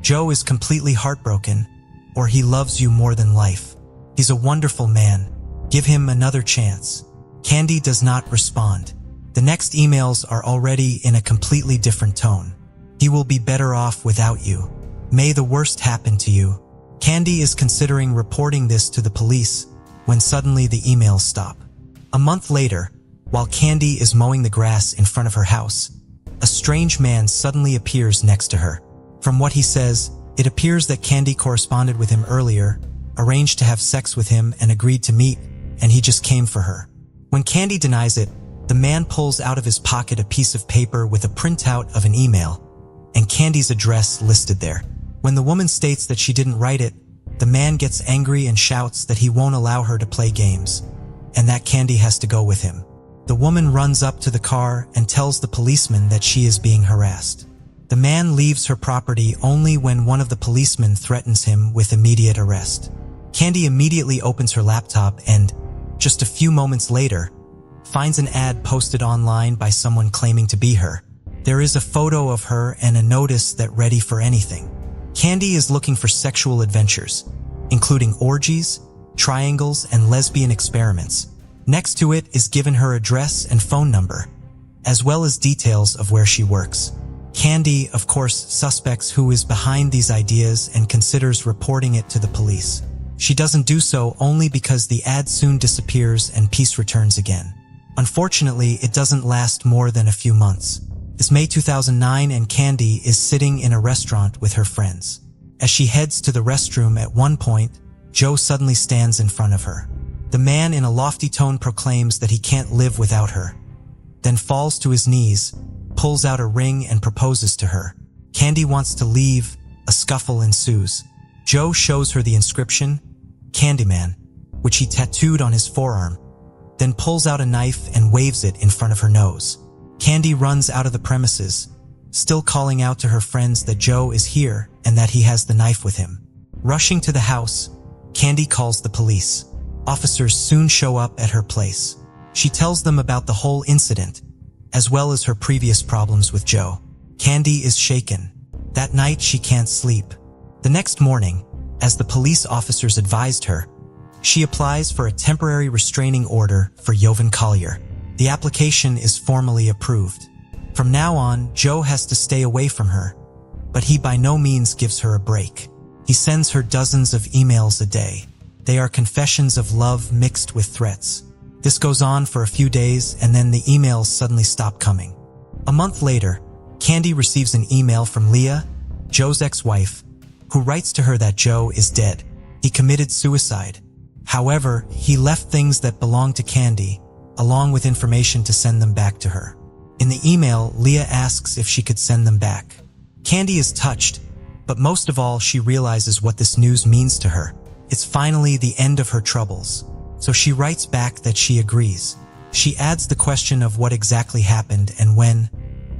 Joe is completely heartbroken, or he loves you more than life. He's a wonderful man. Give him another chance. Candy does not respond. The next emails are already in a completely different tone. He will be better off without you. May the worst happen to you. Candy is considering reporting this to the police when suddenly the emails stop. A month later, while Candy is mowing the grass in front of her house, a strange man suddenly appears next to her. From what he says, it appears that Candy corresponded with him earlier, arranged to have sex with him and agreed to meet, and he just came for her. When Candy denies it, the man pulls out of his pocket a piece of paper with a printout of an email, and Candy's address listed there. When the woman states that she didn't write it, the man gets angry and shouts that he won't allow her to play games, and that Candy has to go with him. The woman runs up to the car and tells the policeman that she is being harassed. The man leaves her property only when one of the policemen threatens him with immediate arrest. Candy immediately opens her laptop and, just a few moments later, finds an ad posted online by someone claiming to be her. There is a photo of her and a notice that ready for anything. Candy is looking for sexual adventures, including orgies, triangles, and lesbian experiments. Next to it is given her address and phone number, as well as details of where she works. Candy, of course, suspects who is behind these ideas and considers reporting it to the police. She doesn't do so only because the ad soon disappears and peace returns again. Unfortunately, it doesn't last more than a few months. It's May 2009 and Candy is sitting in a restaurant with her friends. As she heads to the restroom at one point, Joe suddenly stands in front of her. The man in a lofty tone proclaims that he can't live without her, then falls to his knees, pulls out a ring and proposes to her. Candy wants to leave, a scuffle ensues. Joe shows her the inscription, Candyman, which he tattooed on his forearm, then pulls out a knife and waves it in front of her nose. Candy runs out of the premises, still calling out to her friends that Joe is here and that he has the knife with him. Rushing to the house, Candy calls the police. Officers soon show up at her place. She tells them about the whole incident, as well as her previous problems with Joe. Candy is shaken. That night she can't sleep. The next morning, as the police officers advised her, she applies for a temporary restraining order for Jovan Collier. The application is formally approved. From now on, Joe has to stay away from her, but he by no means gives her a break. He sends her dozens of emails a day. They are confessions of love mixed with threats. This goes on for a few days and then the emails suddenly stop coming. A month later, Candy receives an email from Leah, Joe's ex-wife, who writes to her that Joe is dead. He committed suicide. However, he left things that belong to Candy, along with information to send them back to her. In the email, Leah asks if she could send them back. Candy is touched, but most of all she realizes what this news means to her. It's finally the end of her troubles. So she writes back that she agrees. She adds the question of what exactly happened and when,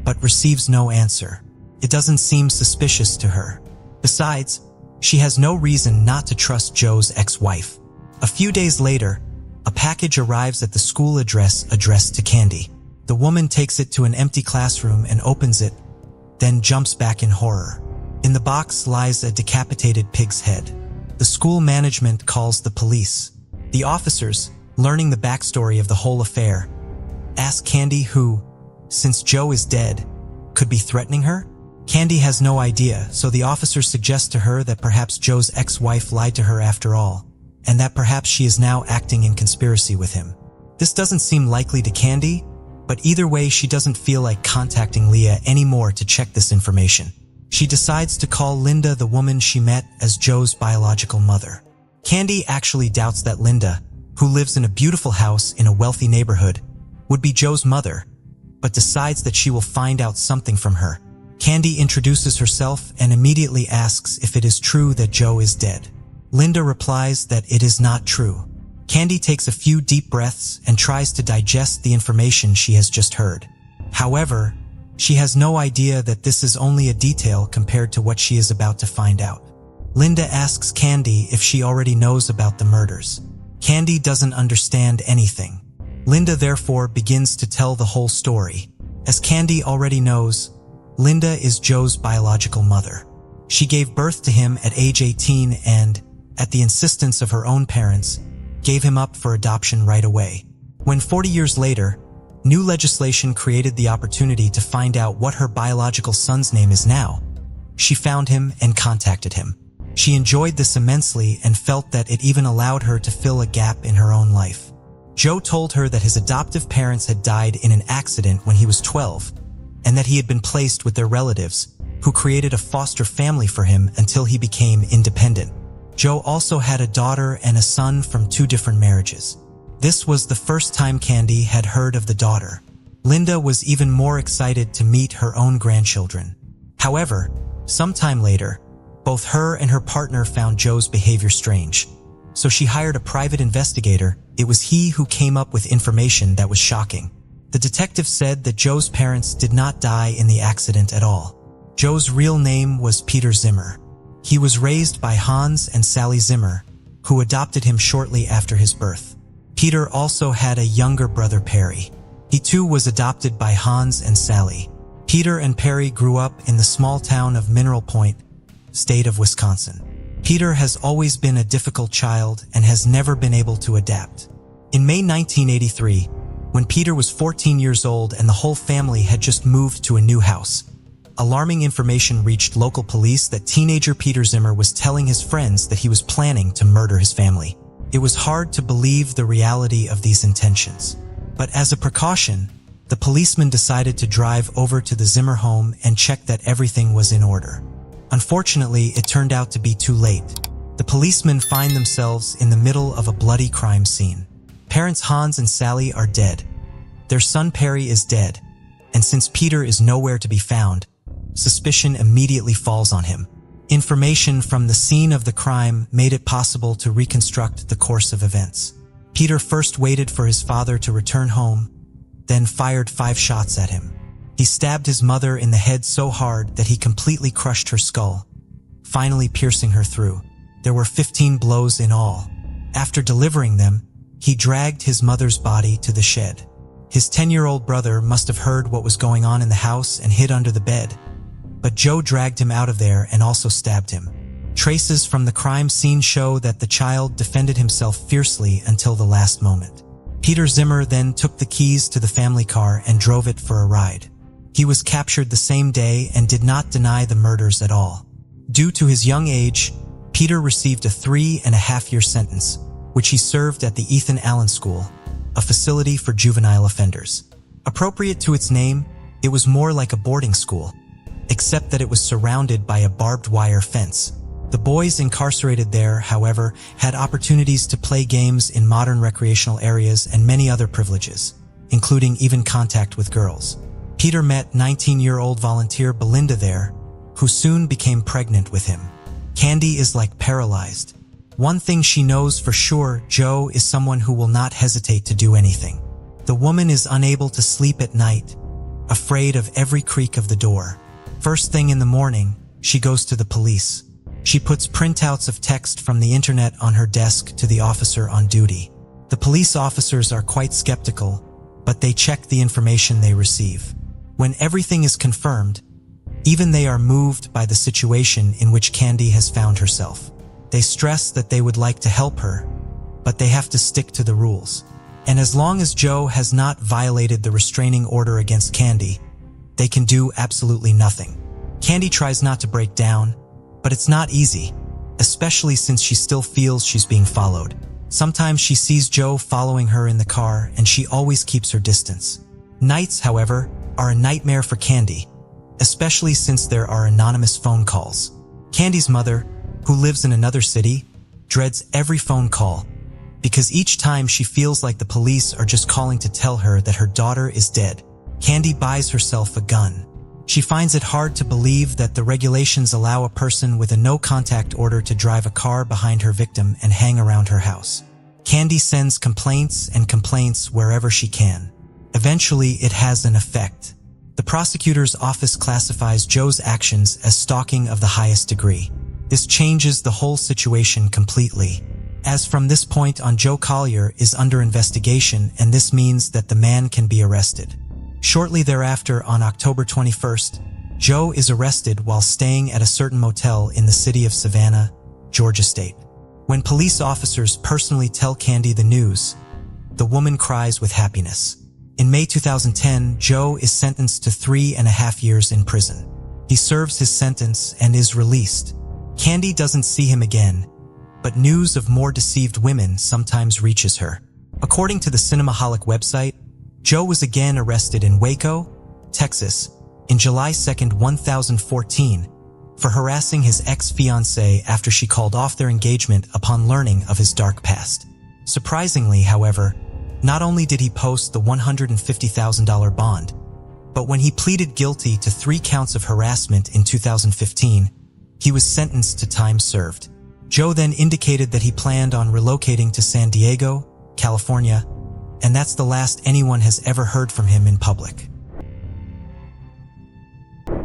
but receives no answer. It doesn't seem suspicious to her. Besides, she has no reason not to trust Joe's ex-wife. A few days later, a package arrives at the school address addressed to Candy. The woman takes it to an empty classroom and opens it, then jumps back in horror. In the box lies a decapitated pig's head. The school management calls the police. The officers, learning the backstory of the whole affair, ask Candy who, since Joe is dead, could be threatening her. Candy has no idea, so the officers suggest to her that perhaps Joe's ex-wife lied to her after all, and that perhaps she is now acting in conspiracy with him. This doesn't seem likely to Candy, but either way she doesn't feel like contacting Leah anymore to check this information. She decides to call Linda, the woman she met as Joe's biological mother. Candy actually doubts that Linda, who lives in a beautiful house in a wealthy neighborhood, would be Joe's mother, but decides that she will find out something from her. Candy introduces herself and immediately asks if it is true that Joe is dead. Linda replies that it is not true. Candy takes a few deep breaths and tries to digest the information she has just heard. However, she has no idea that this is only a detail compared to what she is about to find out. Linda asks Candy if she already knows about the murders. Candy doesn't understand anything. Linda therefore begins to tell the whole story. As Candy already knows, Linda is Joe's biological mother. She gave birth to him at age 18 and, at the insistence of her own parents, gave him up for adoption right away. When 40 years later, new legislation created the opportunity to find out what her biological son's name is now, she found him and contacted him. She enjoyed this immensely and felt that it even allowed her to fill a gap in her own life. Joe told her that his adoptive parents had died in an accident when he was 12, and that he had been placed with their relatives, who created a foster family for him until he became independent. Joe also had a daughter and a son from 2 different marriages. This was the first time Candy had heard of the daughter. Linda was even more excited to meet her own grandchildren. However, sometime later, both her and her partner found Joe's behavior strange. So she hired a private investigator. It was he who came up with information that was shocking. The detective said that Joe's parents did not die in the accident at all. Joe's real name was Peter Zimmer. He was raised by Hans and Sally Zimmer, who adopted him shortly after his birth. Peter also had a younger brother, Perry. He too was adopted by Hans and Sally. Peter and Perry grew up in the small town of Mineral Point, state of Wisconsin. Peter has always been a difficult child and has never been able to adapt. In May 1983, when Peter was 14 years old and the whole family had just moved to a new house, alarming information reached local police that teenager Peter Zimmer was telling his friends that he was planning to murder his family. It was hard to believe the reality of these intentions. But as a precaution, the policeman decided to drive over to the Zimmer home and check that everything was in order. Unfortunately, it turned out to be too late. The policemen find themselves in the middle of a bloody crime scene. Parents Hans and Sally are dead. Their son Perry is dead. And since Peter is nowhere to be found, suspicion immediately falls on him. Information from the scene of the crime made it possible to reconstruct the course of events. Peter first waited for his father to return home, then fired 5 shots at him. He stabbed his mother in the head so hard that he completely crushed her skull, finally piercing her through. There were 15 blows in all. After delivering them, he dragged his mother's body to the shed. His 10-year-old brother must have heard what was going on in the house and hid under the bed, but Joe dragged him out of there and also stabbed him. Traces from the crime scene show that the child defended himself fiercely until the last moment. Peter Zimmer then took the keys to the family car and drove it for a ride. He was captured the same day and did not deny the murders at all. Due to his young age, Peter received a 3.5-year sentence, which he served at the Ethan Allen School, a facility for juvenile offenders. Appropriate to its name, it was more like a boarding school, except that it was surrounded by a barbed wire fence. The boys incarcerated there, however, had opportunities to play games in modern recreational areas and many other privileges, including even contact with girls. Peter met 19-year-old volunteer Belinda there, who soon became pregnant with him. Candy is like paralyzed. One thing she knows for sure, Joe is someone who will not hesitate to do anything. The woman is unable to sleep at night, afraid of every creak of the door. First thing in the morning, she goes to the police. She puts printouts of text from the internet on her desk to the officer on duty. The police officers are quite skeptical, but they check the information they receive. When everything is confirmed, even they are moved by the situation in which Candy has found herself. They stress that they would like to help her, but they have to stick to the rules. And as long as Joe has not violated the restraining order against Candy, they can do absolutely nothing. Candy tries not to break down, but it's not easy, especially since she still feels she's being followed. Sometimes she sees Joe following her in the car and she always keeps her distance. Nights, however, are a nightmare for Candy, especially since there are anonymous phone calls. Candy's mother, who lives in another city, dreads every phone call because each time she feels like the police are just calling to tell her that her daughter is dead. Candy buys herself a gun. She finds it hard to believe that the regulations allow a person with a no-contact order to drive a car behind her victim and hang around her house. Candy sends complaints and complaints wherever she can. Eventually, it has an effect. The prosecutor's office classifies Joe's actions as stalking of the highest degree. This changes the whole situation completely. As from this point on, Joe Collier is under investigation, and this means that the man can be arrested. Shortly thereafter, on October 21st, Joe is arrested while staying at a certain motel in the city of Savannah, Georgia State. When police officers personally tell Candy the news, the woman cries with happiness. In May 2010, Joe is sentenced to 3.5 years in prison. He serves his sentence and is released. Candy doesn't see him again, but news of more deceived women sometimes reaches her. According to the Cinemaholic website, Joe was again arrested in Waco, Texas, in July 2, 2014, for harassing his ex-fiancée after she called off their engagement upon learning of his dark past. Surprisingly, however, not only did he post the $150,000 bond, but when he pleaded guilty to 3 counts of harassment in 2015, he was sentenced to time served. Joe then indicated that he planned on relocating to San Diego, California, and that's the last anyone has ever heard from him in public.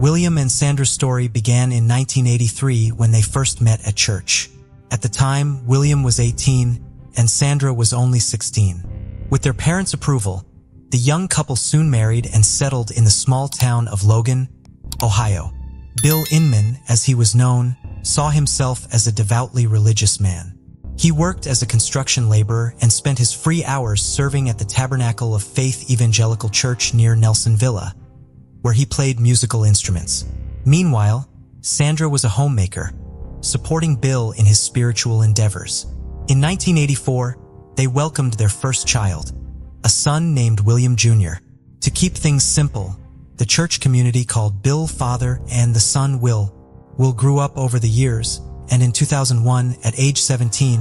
William and Sandra's story began in 1983 when they first met at church. At the time, William was 18 and Sandra was only 16. With their parents' approval, the young couple soon married and settled in the small town of Logan, Ohio. Bill Inman, as he was known, saw himself as a devoutly religious man. He worked as a construction laborer and spent his free hours serving at the Tabernacle of Faith Evangelical Church near Nelson Villa, where he played musical instruments. Meanwhile, Sandra was a homemaker, supporting Bill in his spiritual endeavors. In 1984, they welcomed their first child, a son named William Jr. To keep things simple, the church community called Bill Father and the son Will. Will grew up over the years, and in 2001, at age 17,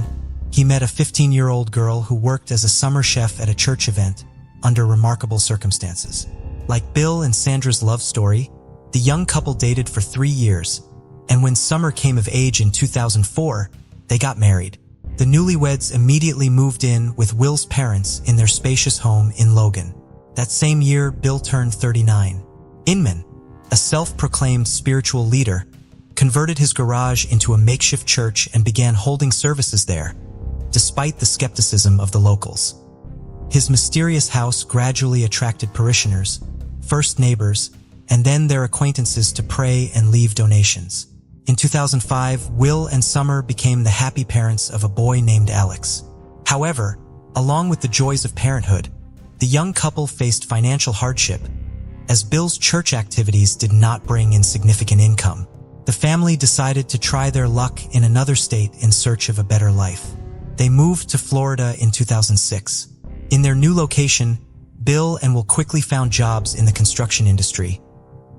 he met a 15-year-old girl who worked as a summer chef at a church event under remarkable circumstances. Like Bill and Sandra's love story, the young couple dated for 3 years, and when Summer came of age in 2004, they got married. The newlyweds immediately moved in with Will's parents in their spacious home in Logan. That same year, Bill turned 39. Inman, a self-proclaimed spiritual leader, converted his garage into a makeshift church and began holding services there, despite the skepticism of the locals. His mysterious house gradually attracted parishioners, first neighbors, and then their acquaintances to pray and leave donations. In 2005, Will and Summer became the happy parents of a boy named Alex. However, along with the joys of parenthood, the young couple faced financial hardship, as Bill's church activities did not bring in significant income. The family decided to try their luck in another state in search of a better life. They moved to Florida in 2006. In their new location, Bill and Will quickly found jobs in the construction industry,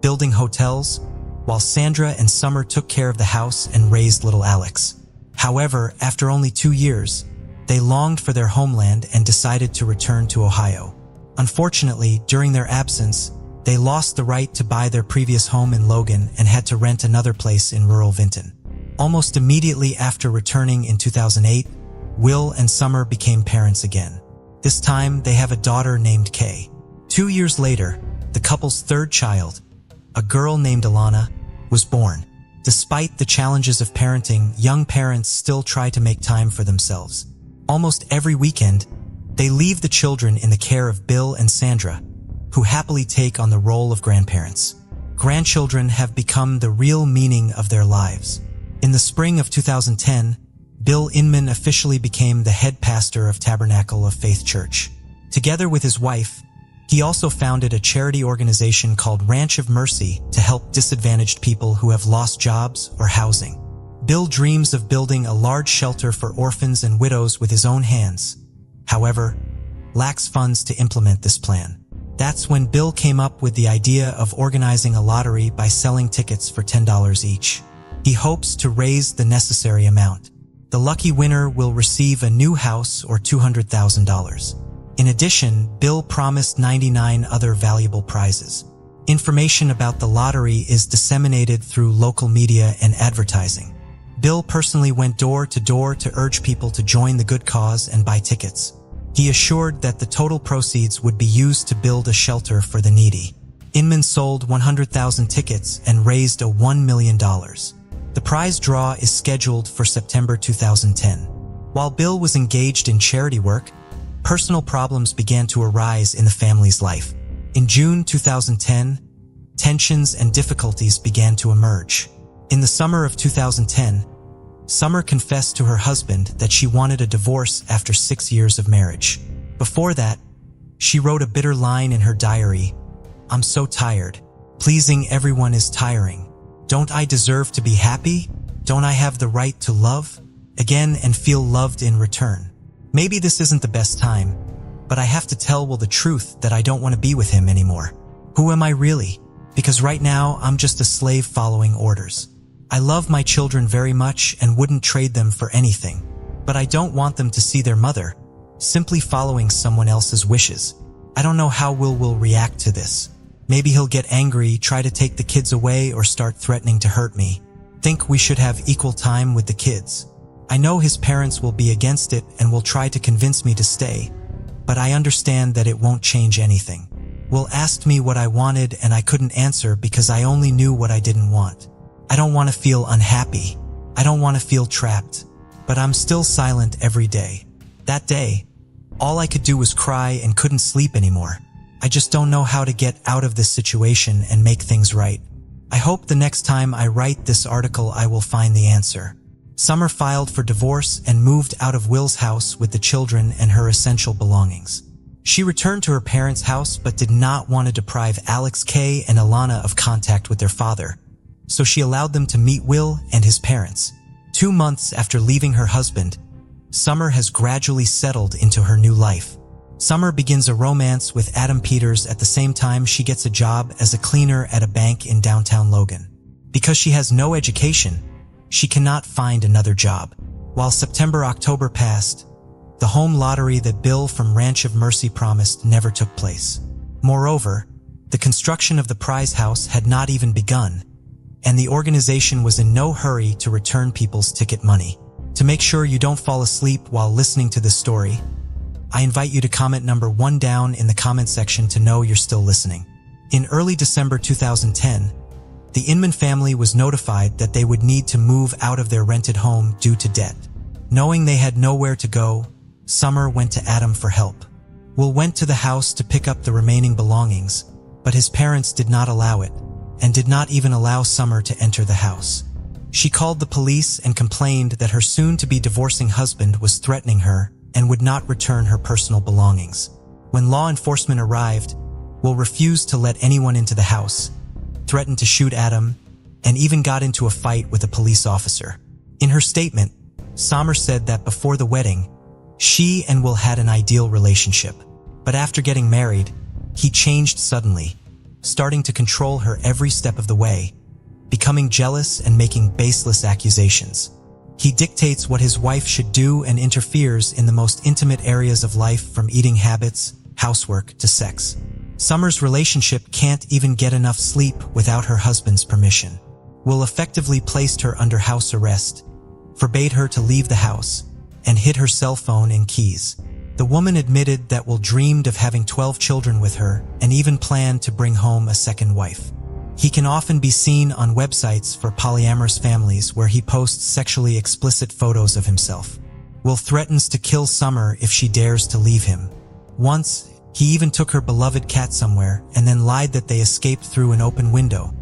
building hotels, while Sandra and Summer took care of the house and raised little Alex. However, after only 2 years, they longed for their homeland and decided to return to Ohio. Unfortunately, during their absence, they lost the right to buy their previous home in Logan and had to rent another place in rural Vinton. Almost immediately after returning in 2008, Will and Summer became parents again. This time, they have a daughter named Kay. 2 years later, the couple's third child, a girl named Alana, was born. Despite the challenges of parenting, young parents still try to make time for themselves. Almost every weekend, they leave the children in the care of Bill and Sandra, who happily take on the role of grandparents. Grandchildren have become the real meaning of their lives. In the spring of 2010, Bill Inman officially became the head pastor of Tabernacle of Faith Church. Together with his wife, he also founded a charity organization called Ranch of Mercy to help disadvantaged people who have lost jobs or housing. Bill dreams of building a large shelter for orphans and widows with his own hands, however, lacks funds to implement this plan. That's when Bill came up with the idea of organizing a lottery by selling tickets for $10 each. He hopes to raise the necessary amount. The lucky winner will receive a new house or $200,000. In addition, Bill promised 99 other valuable prizes. Information about the lottery is disseminated through local media and advertising. Bill personally went door to urge people to join the good cause and buy tickets. He assured that the total proceeds would be used to build a shelter for the needy. Inman sold 100,000 tickets and raised a $1 million. The prize draw is scheduled for September 2010. While Bill was engaged in charity work, personal problems began to arise in the family's life. In June 2010, tensions and difficulties began to emerge. In the summer of 2010, Summer confessed to her husband that she wanted a divorce after 6 years of marriage. Before that, she wrote a bitter line in her diary, "I'm so tired. Pleasing everyone is tiring. Don't I deserve to be happy? Don't I have the right to love again and feel loved in return? Maybe this isn't the best time, but I have to tell Will the truth that I don't want to be with him anymore. Who am I really? Because right now I'm just a slave following orders. I love my children very much and wouldn't trade them for anything, but I don't want them to see their mother simply following someone else's wishes. I don't know how Will react to this. Maybe he'll get angry, try to take the kids away, or start threatening to hurt me. Think we should have equal time with the kids. I know his parents will be against it and will try to convince me to stay, but I understand that it won't change anything. Will asked me what I wanted and I couldn't answer because I only knew what I didn't want. I don't want to feel unhappy. I don't want to feel trapped, but I'm still silent every day. That day, all I could do was cry and couldn't sleep anymore. I just don't know how to get out of this situation and make things right. I hope the next time I write this article I will find the answer." Summer filed for divorce and moved out of Will's house with the children and her essential belongings. She returned to her parents' house but did not want to deprive Alex, Kay, and Alana of contact with their father, so she allowed them to meet Will and his parents. 2 months after leaving her husband, Summer has gradually settled into her new life. Summer begins a romance with Adam Peters at the same time she gets a job as a cleaner at a bank in downtown Logan. Because she has no education, she cannot find another job. While September-October passed, the home lottery that Bill from Ranch of Mercy promised never took place. Moreover, the construction of the prize house had not even begun, and the organization was in no hurry to return people's ticket money. To make sure you don't fall asleep while listening to this story, I invite you to comment number 1 down in the comment section to know you're still listening. In early December 2010, the Inman family was notified that they would need to move out of their rented home due to debt. Knowing they had nowhere to go, Summer went to Adam for help. Will went to the house to pick up the remaining belongings, but his parents did not allow it, and did not even allow Summer to enter the house. She called the police and complained that her soon-to-be divorcing husband was threatening her and would not return her personal belongings. When law enforcement arrived, Will refused to let anyone into the house, threatened to shoot Adam, and even got into a fight with a police officer. In her statement, Summer said that before the wedding, she and Will had an ideal relationship, but after getting married, he changed suddenly, starting to control her every step of the way, becoming jealous and making baseless accusations. He dictates what his wife should do and interferes in the most intimate areas of life, from eating habits, housework, to sex. Summer's relationship can't even get enough sleep without her husband's permission. Will effectively placed her under house arrest, forbade her to leave the house, and hid her cell phone and keys. The woman admitted that Will dreamed of having 12 children with her and even planned to bring home a second wife. He can often be seen on websites for polyamorous families where he posts sexually explicit photos of himself. Will threatens to kill Summer if she dares to leave him. Once, he even took her beloved cat somewhere and then lied that they escaped through an open window,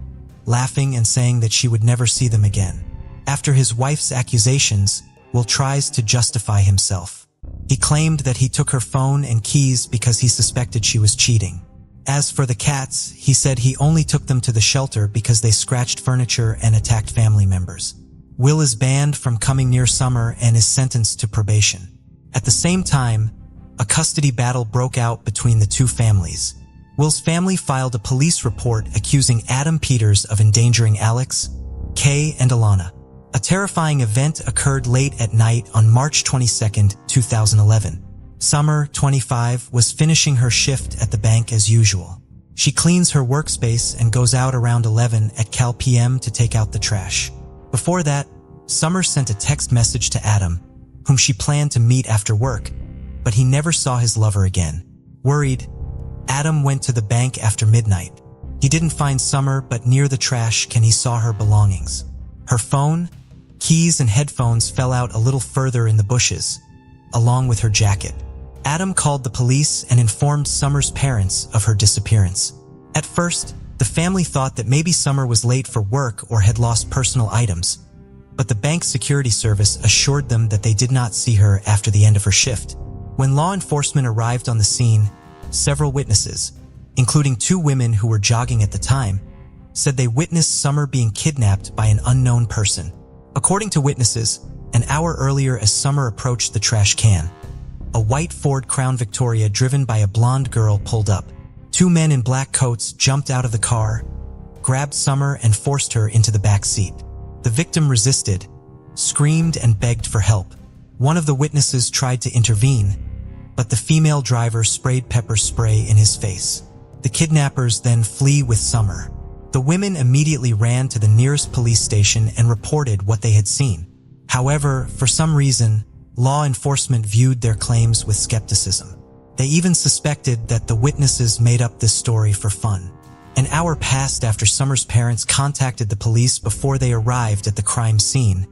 laughing and saying that she would never see them again. After his wife's accusations, Will tries to justify himself. He claimed that he took her phone and keys because he suspected she was cheating. As for the cats, he said he only took them to the shelter because they scratched furniture and attacked family members. Will is banned from coming near Summer and is sentenced to probation. At the same time, a custody battle broke out between the two families. Will's family filed a police report accusing Adam Peters of endangering Alex, Kay, and Alana. A terrifying event occurred late at night on March 22, 2011. Summer, 25, was finishing her shift at the bank as usual. She cleans her workspace and goes out around 11 at Cal PM to take out the trash. Before that, Summer sent a text message to Adam, whom she planned to meet after work, but he never saw his lover again. Worried, Adam went to the bank after midnight. He didn't find Summer, but near the trash can he saw her belongings. Her phone, keys, and headphones fell out a little further in the bushes, along with her jacket. Adam called the police and informed Summer's parents of her disappearance. At first, the The family thought that maybe Summer was late for work or had lost personal items, but the bank's security service assured them that they did not see her after the end of her shift. When law enforcement arrived on the scene, several witnesses, including 2 women who were jogging at the time, said they witnessed Summer being kidnapped by an unknown person. According to witnesses, an hour earlier as Summer approached the trash can, a white Ford Crown Victoria driven by a blonde girl pulled up. 2 men in black coats jumped out of the car, grabbed Summer and forced her into the back seat. The victim resisted, screamed and begged for help. One of the witnesses tried to intervene, but the female driver sprayed pepper spray in his face. The kidnappers then flee with Summer. The women immediately ran to the nearest police station and reported what they had seen. However, for some reason, law enforcement viewed their claims with skepticism. They even suspected that the witnesses made up this story for fun. An hour passed after Summer's parents contacted the police before they arrived at the crime scene,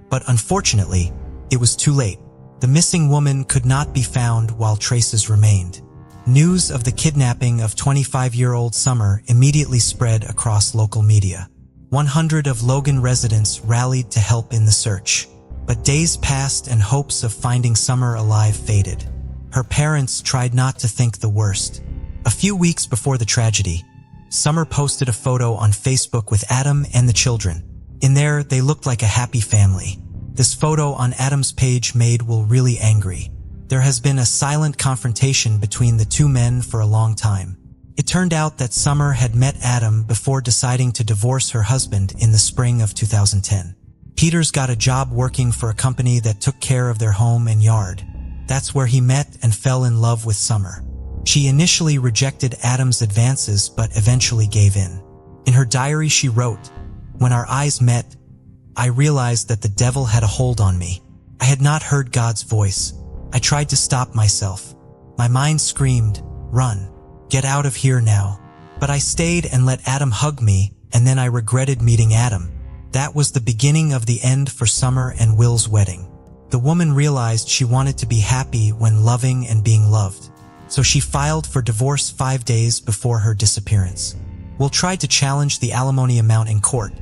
but unfortunately, it was too late. The missing woman could not be found while traces remained. News of the kidnapping of 25-year-old Summer immediately spread across local media. 100 of Logan residents rallied to help in the search, but days passed and hopes of finding Summer alive faded. Her parents tried not to think the worst. A few weeks before the tragedy, Summer posted a photo on Facebook with Adam and the children. In there, they looked like a happy family. This photo on Adam's page made Will really angry. There has been a silent confrontation between the 2 men for a long time. It turned out that Summer had met Adam before deciding to divorce her husband in the spring of 2010. Peters got a job working for a company that took care of their home and yard. That's where he met and fell in love with Summer. She initially rejected Adam's advances but eventually gave in. In her diary she wrote, "When our eyes met, I realized that the devil had a hold on me. I had not heard God's voice. I tried to stop myself. My mind screamed, 'Run. Get out of here now.' But I stayed and let Adam hug me, and then I regretted meeting Adam. That was the beginning of the end for Summer and Will's wedding." The woman realized she wanted to be happy when loving and being loved, so she filed for divorce 5 days before her disappearance. Will tried to challenge the alimony amount in court,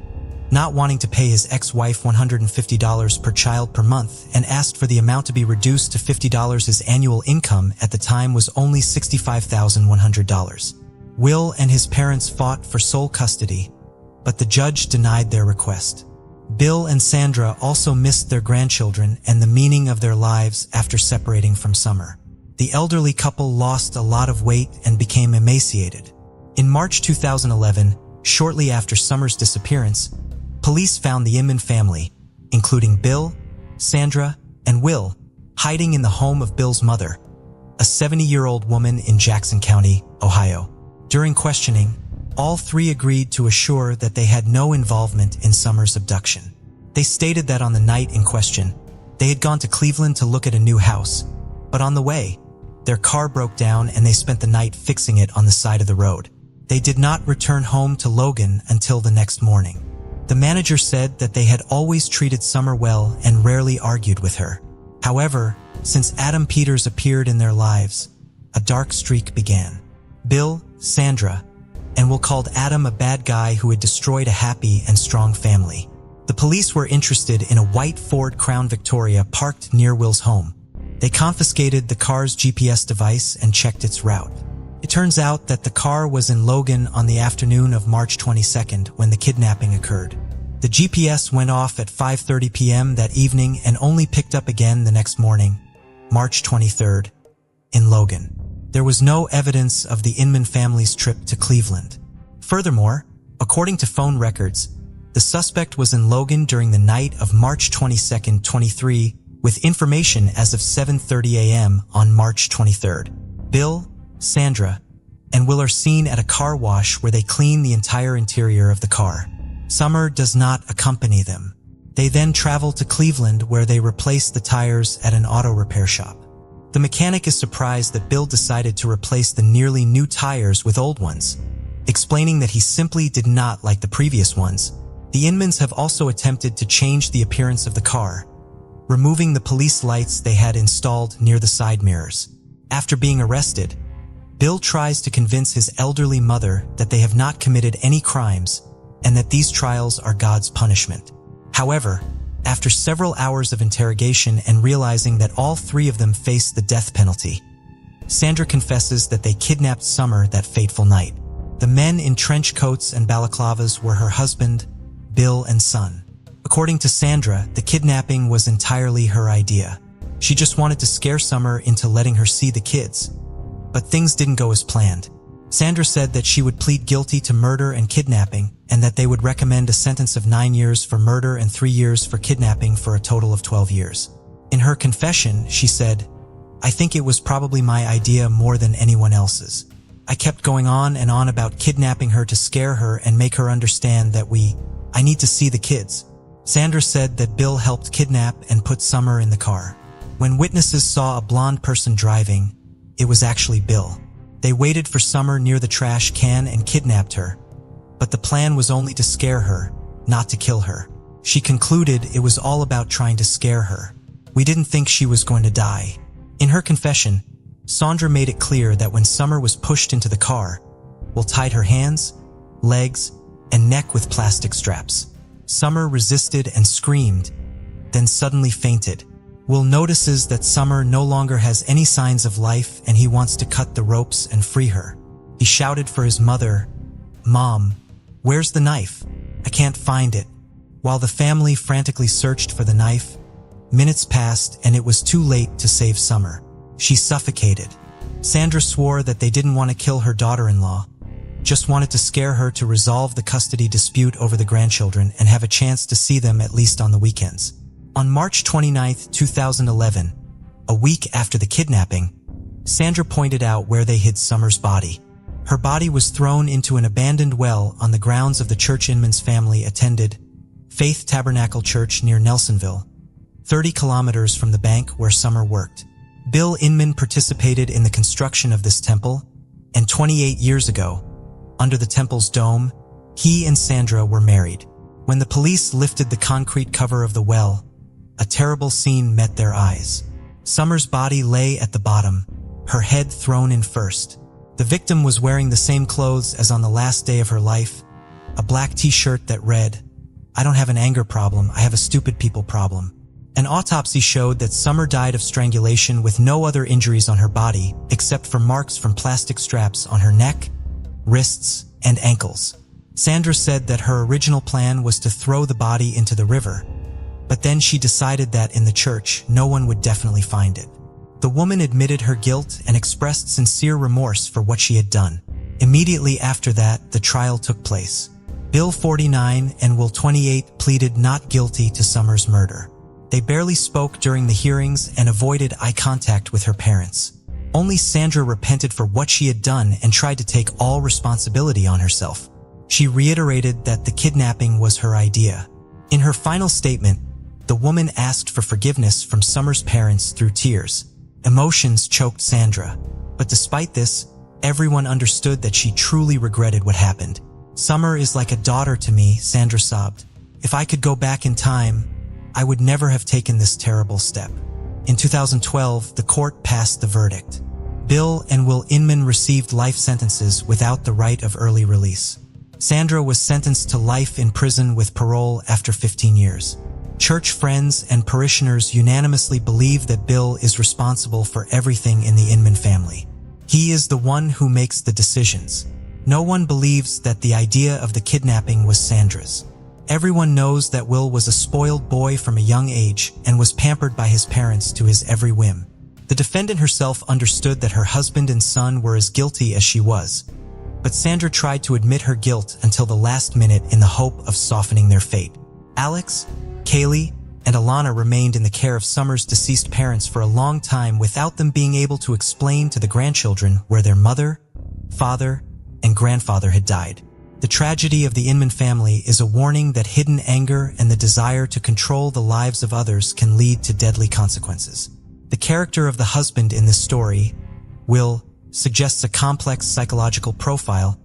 not wanting to pay his ex-wife $150 per child per month, and asked for the amount to be reduced to $50. His annual income at the time was only $65,100. Will and his parents fought for sole custody, but the judge denied their request. Bill and Sandra also missed their grandchildren and the meaning of their lives after separating from Summer. The elderly couple lost a lot of weight and became emaciated. In March 2011, shortly after Summer's disappearance, police found the Inman family, including Bill, Sandra, and Will, hiding in the home of Bill's mother, a 70-year-old woman in Jackson County, Ohio. During questioning, all 3 agreed to assure that they had no involvement in Summer's abduction. They stated that on the night in question, they had gone to Cleveland to look at a new house, but on the way, their car broke down and they spent the night fixing it on the side of the road. They did not return home to Logan until the next morning. The manager said that they had always treated Summer well and rarely argued with her. However, since Adam Peters appeared in their lives, a dark streak began. Bill, Sandra, and Will called Adam a bad guy who had destroyed a happy and strong family. The police were interested in a white Ford Crown Victoria parked near Will's home. They confiscated the car's GPS device and checked its route. It turns out that the car was in Logan on the afternoon of March 22nd when the kidnapping occurred. The GPS went off at 5:30 p.m. that evening and only picked up again the next morning, March 23rd, in Logan. There was no evidence of the Inman family's trip to Cleveland. Furthermore, according to phone records, the suspect was in Logan during the night of March 22nd, 23, with information as of 7:30 a.m. on March 23rd. Bill, Sandra, and Will are seen at a car wash where they clean the entire interior of the car. Summer does not accompany them. They then travel to Cleveland where they replace the tires at an auto repair shop. The mechanic is surprised that Bill decided to replace the nearly new tires with old ones, explaining that he simply did not like the previous ones. The Inmans have also attempted to change the appearance of the car, removing the police lights they had installed near the side mirrors. After being arrested, Bill tries to convince his elderly mother that they have not committed any crimes and that these trials are God's punishment. However, after several hours of interrogation and realizing that all three of them face the death penalty, Sandra confesses that they kidnapped Summer that fateful night. The men in trench coats and balaclavas were her husband, Bill, and son. According to Sandra, the kidnapping was entirely her idea. She just wanted to scare Summer into letting her see the kids. But things didn't go as planned. Sandra said that she would plead guilty to murder and kidnapping, and that they would recommend a sentence of 9 years for murder and 3 years for kidnapping for a total of 12 years. In her confession, she said, "I think it was probably my idea more than anyone else's. I kept going on and on about kidnapping her to scare her and make her understand that I need to see the kids." Sandra said that Bill helped kidnap and put Summer in the car. When witnesses saw a blonde person driving, it was actually Bill. They waited for Summer near the trash can and kidnapped her, but the plan was only to scare her, not to kill her. She concluded it was all about trying to scare her. "We didn't think she was going to die." In her confession, Sandra made it clear that when Summer was pushed into the car, Will tied her hands, legs, and neck with plastic straps. Summer resisted and screamed, then suddenly fainted. Will notices that Summer no longer has any signs of life and he wants to cut the ropes and free her. He shouted for his mother, "Mom, where's the knife? I can't find it." While the family frantically searched for the knife, minutes passed and it was too late to save Summer. She suffocated. Sandra swore that they didn't want to kill her daughter-in-law, just wanted to scare her to resolve the custody dispute over the grandchildren and have a chance to see them at least on the weekends. On March 29, 2011, a week after the kidnapping, Sandra pointed out where they hid Summer's body. Her body was thrown into an abandoned well on the grounds of the church Inman's family attended, Faith Tabernacle Church near Nelsonville, 30 kilometers from the bank where Summer worked. Bill Inman participated in the construction of this temple, and 28 years ago, under the temple's dome, he and Sandra were married. When the police lifted the concrete cover of the well, a terrible scene met their eyes. Summer's body lay at the bottom, her head thrown in first. The victim was wearing the same clothes as on the last day of her life, a black t-shirt that read, "I don't have an anger problem, I have a stupid people problem." An autopsy showed that Summer died of strangulation with no other injuries on her body except for marks from plastic straps on her neck, wrists, and ankles. Sandra said that her original plan was to throw the body into the river, but then she decided that in the church, no one would definitely find it. The woman admitted her guilt and expressed sincere remorse for what she had done. Immediately after that, the trial took place. Bill, 49, and Will, 28, pleaded not guilty to Summer's murder. They barely spoke during the hearings and avoided eye contact with her parents. Only Sandra repented for what she had done and tried to take all responsibility on herself. She reiterated that the kidnapping was her idea. In her final statement, the woman asked for forgiveness from Summer's parents through tears. Emotions choked Sandra, but despite this, everyone understood that she truly regretted what happened. "Summer is like a daughter to me," Sandra sobbed. "If I could go back in time, I would never have taken this terrible step." In 2012, the court passed the verdict. Bill and Will Inman received life sentences without the right of early release. Sandra was sentenced to life in prison with parole after 15 years. Church friends and parishioners unanimously believe that Bill is responsible for everything in the Inman family. He is the one who makes the decisions. No one believes that the idea of the kidnapping was Sandra's. Everyone knows that Will was a spoiled boy from a young age and was pampered by his parents to his every whim. The defendant herself understood that her husband and son were as guilty as she was, but Sandra tried to admit her guilt until the last minute in the hope of softening their fate. Alex, Kaylee, and Alana remained in the care of Summer's deceased parents for a long time without them being able to explain to the grandchildren where their mother, father, and grandfather had died. The tragedy of the Inman family is a warning that hidden anger and the desire to control the lives of others can lead to deadly consequences. The character of the husband in this story, Will, suggests a complex psychological profile,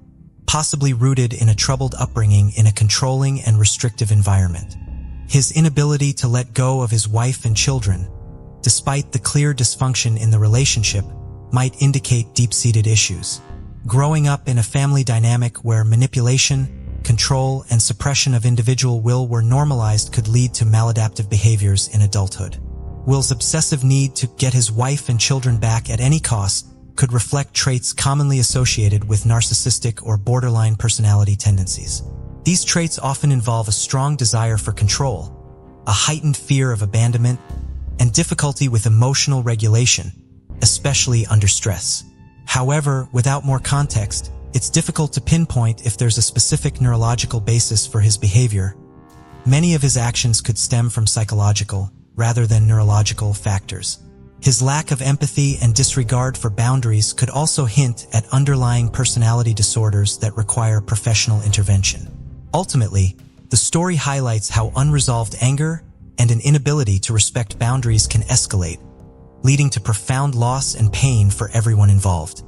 possibly rooted in a troubled upbringing in a controlling and restrictive environment. His inability to let go of his wife and children, despite the clear dysfunction in the relationship, might indicate deep-seated issues. Growing up in a family dynamic where manipulation, control, and suppression of individual will were normalized could lead to maladaptive behaviors in adulthood. Will's obsessive need to get his wife and children back at any cost could reflect traits commonly associated with narcissistic or borderline personality tendencies. These traits often involve a strong desire for control, a heightened fear of abandonment, and difficulty with emotional regulation, especially under stress. However, without more context, it's difficult to pinpoint if there's a specific neurological basis for his behavior. Many of his actions could stem from psychological, rather than neurological factors. His lack of empathy and disregard for boundaries could also hint at underlying personality disorders that require professional intervention. Ultimately, the story highlights how unresolved anger and an inability to respect boundaries can escalate, leading to profound loss and pain for everyone involved.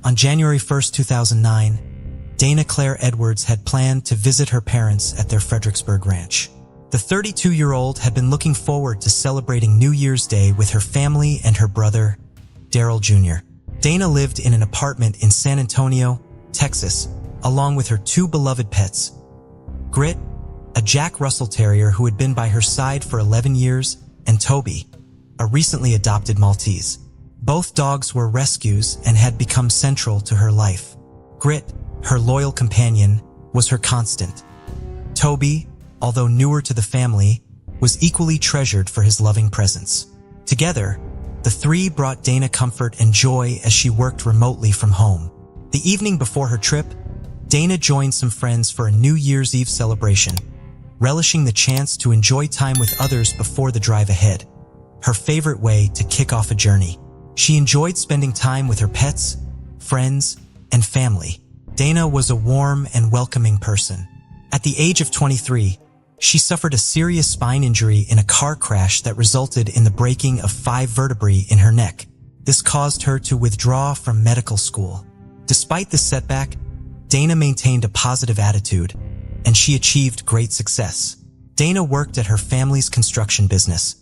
On January 1, 2009, Dana Claire Edwards had planned to visit her parents at their Fredericksburg ranch. The 32-year-old had been looking forward to celebrating New Year's Day with her family and her brother, Daryl Jr. Dana lived in an apartment in San Antonio, Texas, along with her two beloved pets, Grit, a Jack Russell Terrier who had been by her side for 11 years, and Toby, a recently adopted Maltese. Both dogs were rescues and had become central to her life. Grit, her loyal companion, was her constant. Toby, although newer to the family, was equally treasured for his loving presence. Together, the three brought Dana comfort and joy as she worked remotely from home. The evening before her trip, Dana joined some friends for a New Year's Eve celebration, relishing the chance to enjoy time with others before the drive ahead, her favorite way to kick off a journey. She enjoyed spending time with her pets, friends, and family. Dana was a warm and welcoming person. At the age of 23, she suffered a serious spine injury in a car crash that resulted in the breaking of 5 vertebrae in her neck. This caused her to withdraw from medical school. Despite this setback, Dana maintained a positive attitude, and she achieved great success. Dana worked at her family's construction business,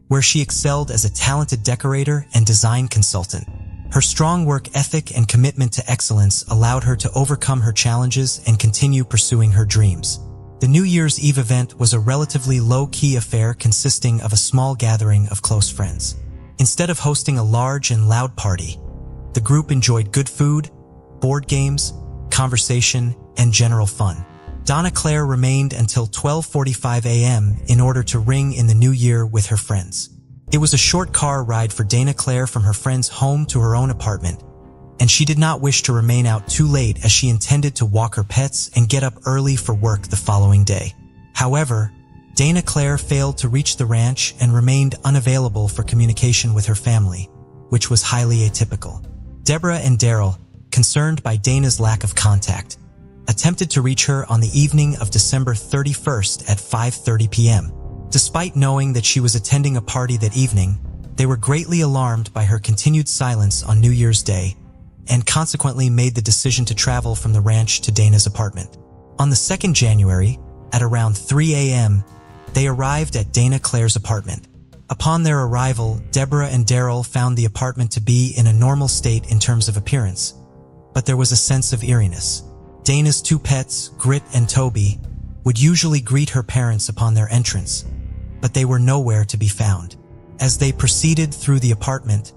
where she excelled as a talented decorator and design consultant. Her strong work ethic and commitment to excellence allowed her to overcome her challenges and continue pursuing her dreams. The New Year's Eve event was a relatively low-key affair consisting of a small gathering of close friends. Instead of hosting a large and loud party, the group enjoyed good food, board games, conversation, and general fun. Dana Claire remained until 12:45 a.m. in order to ring in the new year with her friends. It was a short car ride for Dana Claire from her friend's home to her own apartment, and she did not wish to remain out too late as she intended to walk her pets and get up early for work the following day. However, Dana Claire failed to reach the ranch and remained unavailable for communication with her family, which was highly atypical. Deborah and Daryl, concerned by Dana's lack of contact, attempted to reach her on the evening of December 31st at 5:30 p.m. Despite knowing that she was attending a party that evening, they were greatly alarmed by her continued silence on New Year's Day and consequently made the decision to travel from the ranch to Dana's apartment. On the 2nd January, at around 3 a.m., they arrived at Dana Claire's apartment. Upon their arrival, Deborah and Daryl found the apartment to be in a normal state in terms of appearance, but there was a sense of eeriness. Dana's two pets, Grit and Toby, would usually greet her parents upon their entrance, but they were nowhere to be found. As they proceeded through the apartment,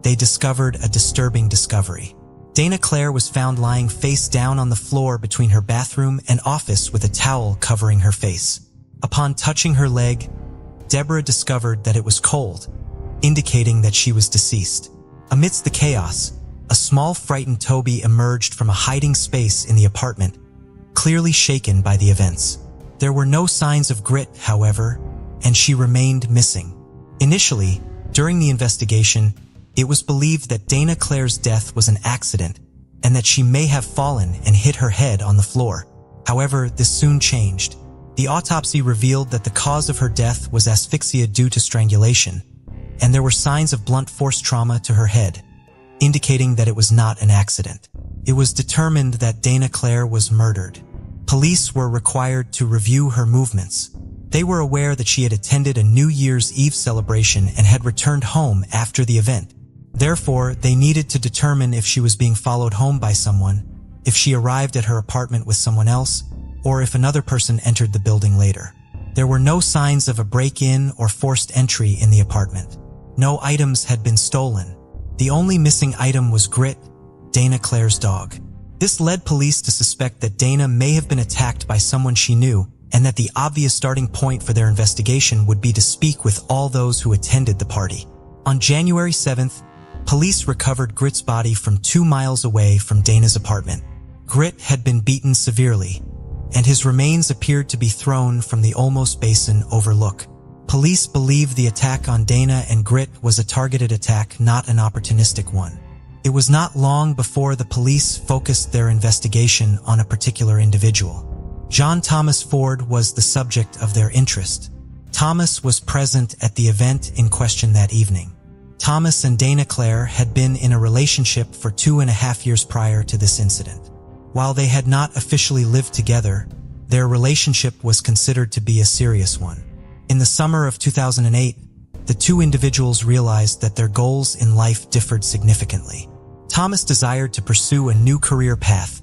they discovered a disturbing discovery. Dana Claire was found lying face down on the floor between her bathroom and office with a towel covering her face. Upon touching her leg, Deborah discovered that it was cold, indicating that she was deceased. Amidst the chaos, a small frightened Toby emerged from a hiding space in the apartment, clearly shaken by the events. There were no signs of Grit, however, and she remained missing. Initially, during the investigation, it was believed that Dana Claire's death was an accident and that she may have fallen and hit her head on the floor. However, this soon changed. The autopsy revealed that the cause of her death was asphyxia due to strangulation, and there were signs of blunt force trauma to her head, indicating that it was not an accident. It was determined that Dana Claire was murdered. Police were required to review her movements, They were aware that she had attended a New Year's Eve celebration and had returned home after the event. Therefore, they needed to determine if she was being followed home by someone, if she arrived at her apartment with someone else, or if another person entered the building later. There were no signs of a break-in or forced entry in the apartment. No items had been stolen. The only missing item was Grit, Dana Clare's dog. This led police to suspect that Dana may have been attacked by someone she knew, and that the obvious starting point for their investigation would be to speak with all those who attended the party. On January 7th, police recovered Grit's body from 2 miles away from Dana's apartment. Grit had been beaten severely, and his remains appeared to be thrown from the Olmos Basin overlook. Police believe the attack on Dana and Grit was a targeted attack, not an opportunistic one. It was not long before the police focused their investigation on a particular individual. John Thomas Ford was the subject of their interest. Thomas was present at the event in question that evening. Thomas and Dana Clare had been in a relationship for 2.5 years prior to this incident. While they had not officially lived together, their relationship was considered to be a serious one. In the summer of 2008, the two individuals realized that their goals in life differed significantly. Thomas desired to pursue a new career path,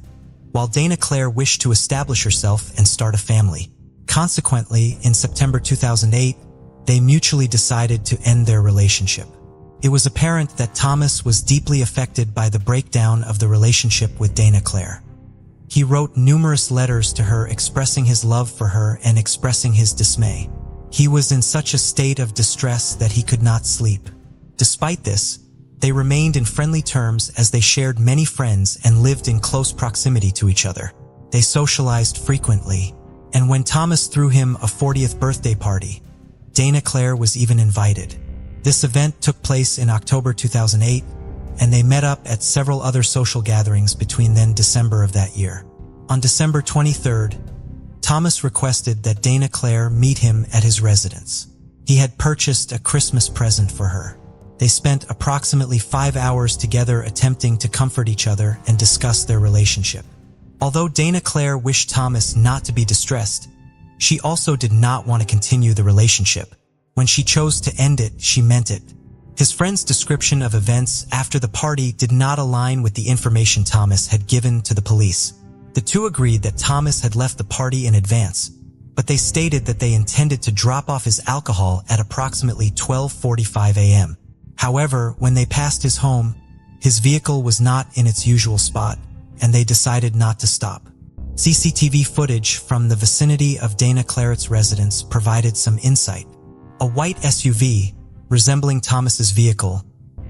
while Dana Clare wished to establish herself and start a family. Consequently, in September 2008, they mutually decided to end their relationship. It was apparent that Thomas was deeply affected by the breakdown of the relationship with Dana Clare. He wrote numerous letters to her expressing his love for her and expressing his dismay. He was in such a state of distress that he could not sleep. Despite this, they remained in friendly terms as they shared many friends and lived in close proximity to each other. They socialized frequently, and when Thomas threw him a 40th birthday party, Dana Clare was even invited. This event took place in October 2008, and they met up at several other social gatherings between then December of that year. On December 23rd, Thomas requested that Dana Clare meet him at his residence. He had purchased a Christmas present for her. They spent approximately 5 hours together attempting to comfort each other and discuss their relationship. Although Dana Clare wished Thomas not to be distressed, she also did not want to continue the relationship. When she chose to end it, she meant it. His friend's description of events after the party did not align with the information Thomas had given to the police. The two agreed that Thomas had left the party in advance, but they stated that they intended to drop off his alcohol at approximately 12:45 a.m. However, when they passed his home, his vehicle was not in its usual spot, and they decided not to stop. CCTV footage from the vicinity of Dana Clare's residence provided some insight. A white SUV, resembling Thomas's vehicle,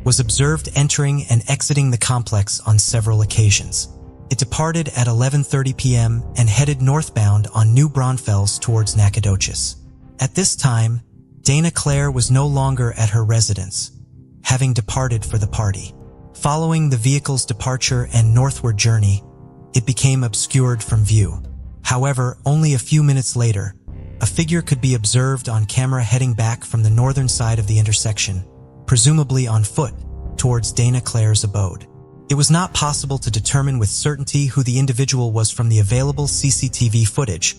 was observed entering and exiting the complex on several occasions. It departed at 11:30 p.m. and headed northbound on New Braunfels towards Nacogdoches. At this time, Dana Clare was no longer at her residence, having departed for the party. Following the vehicle's departure and northward journey, it became obscured from view. However, only a few minutes later, a figure could be observed on camera heading back from the northern side of the intersection, presumably on foot, towards Dana Clare's abode. It was not possible to determine with certainty who the individual was from the available CCTV footage,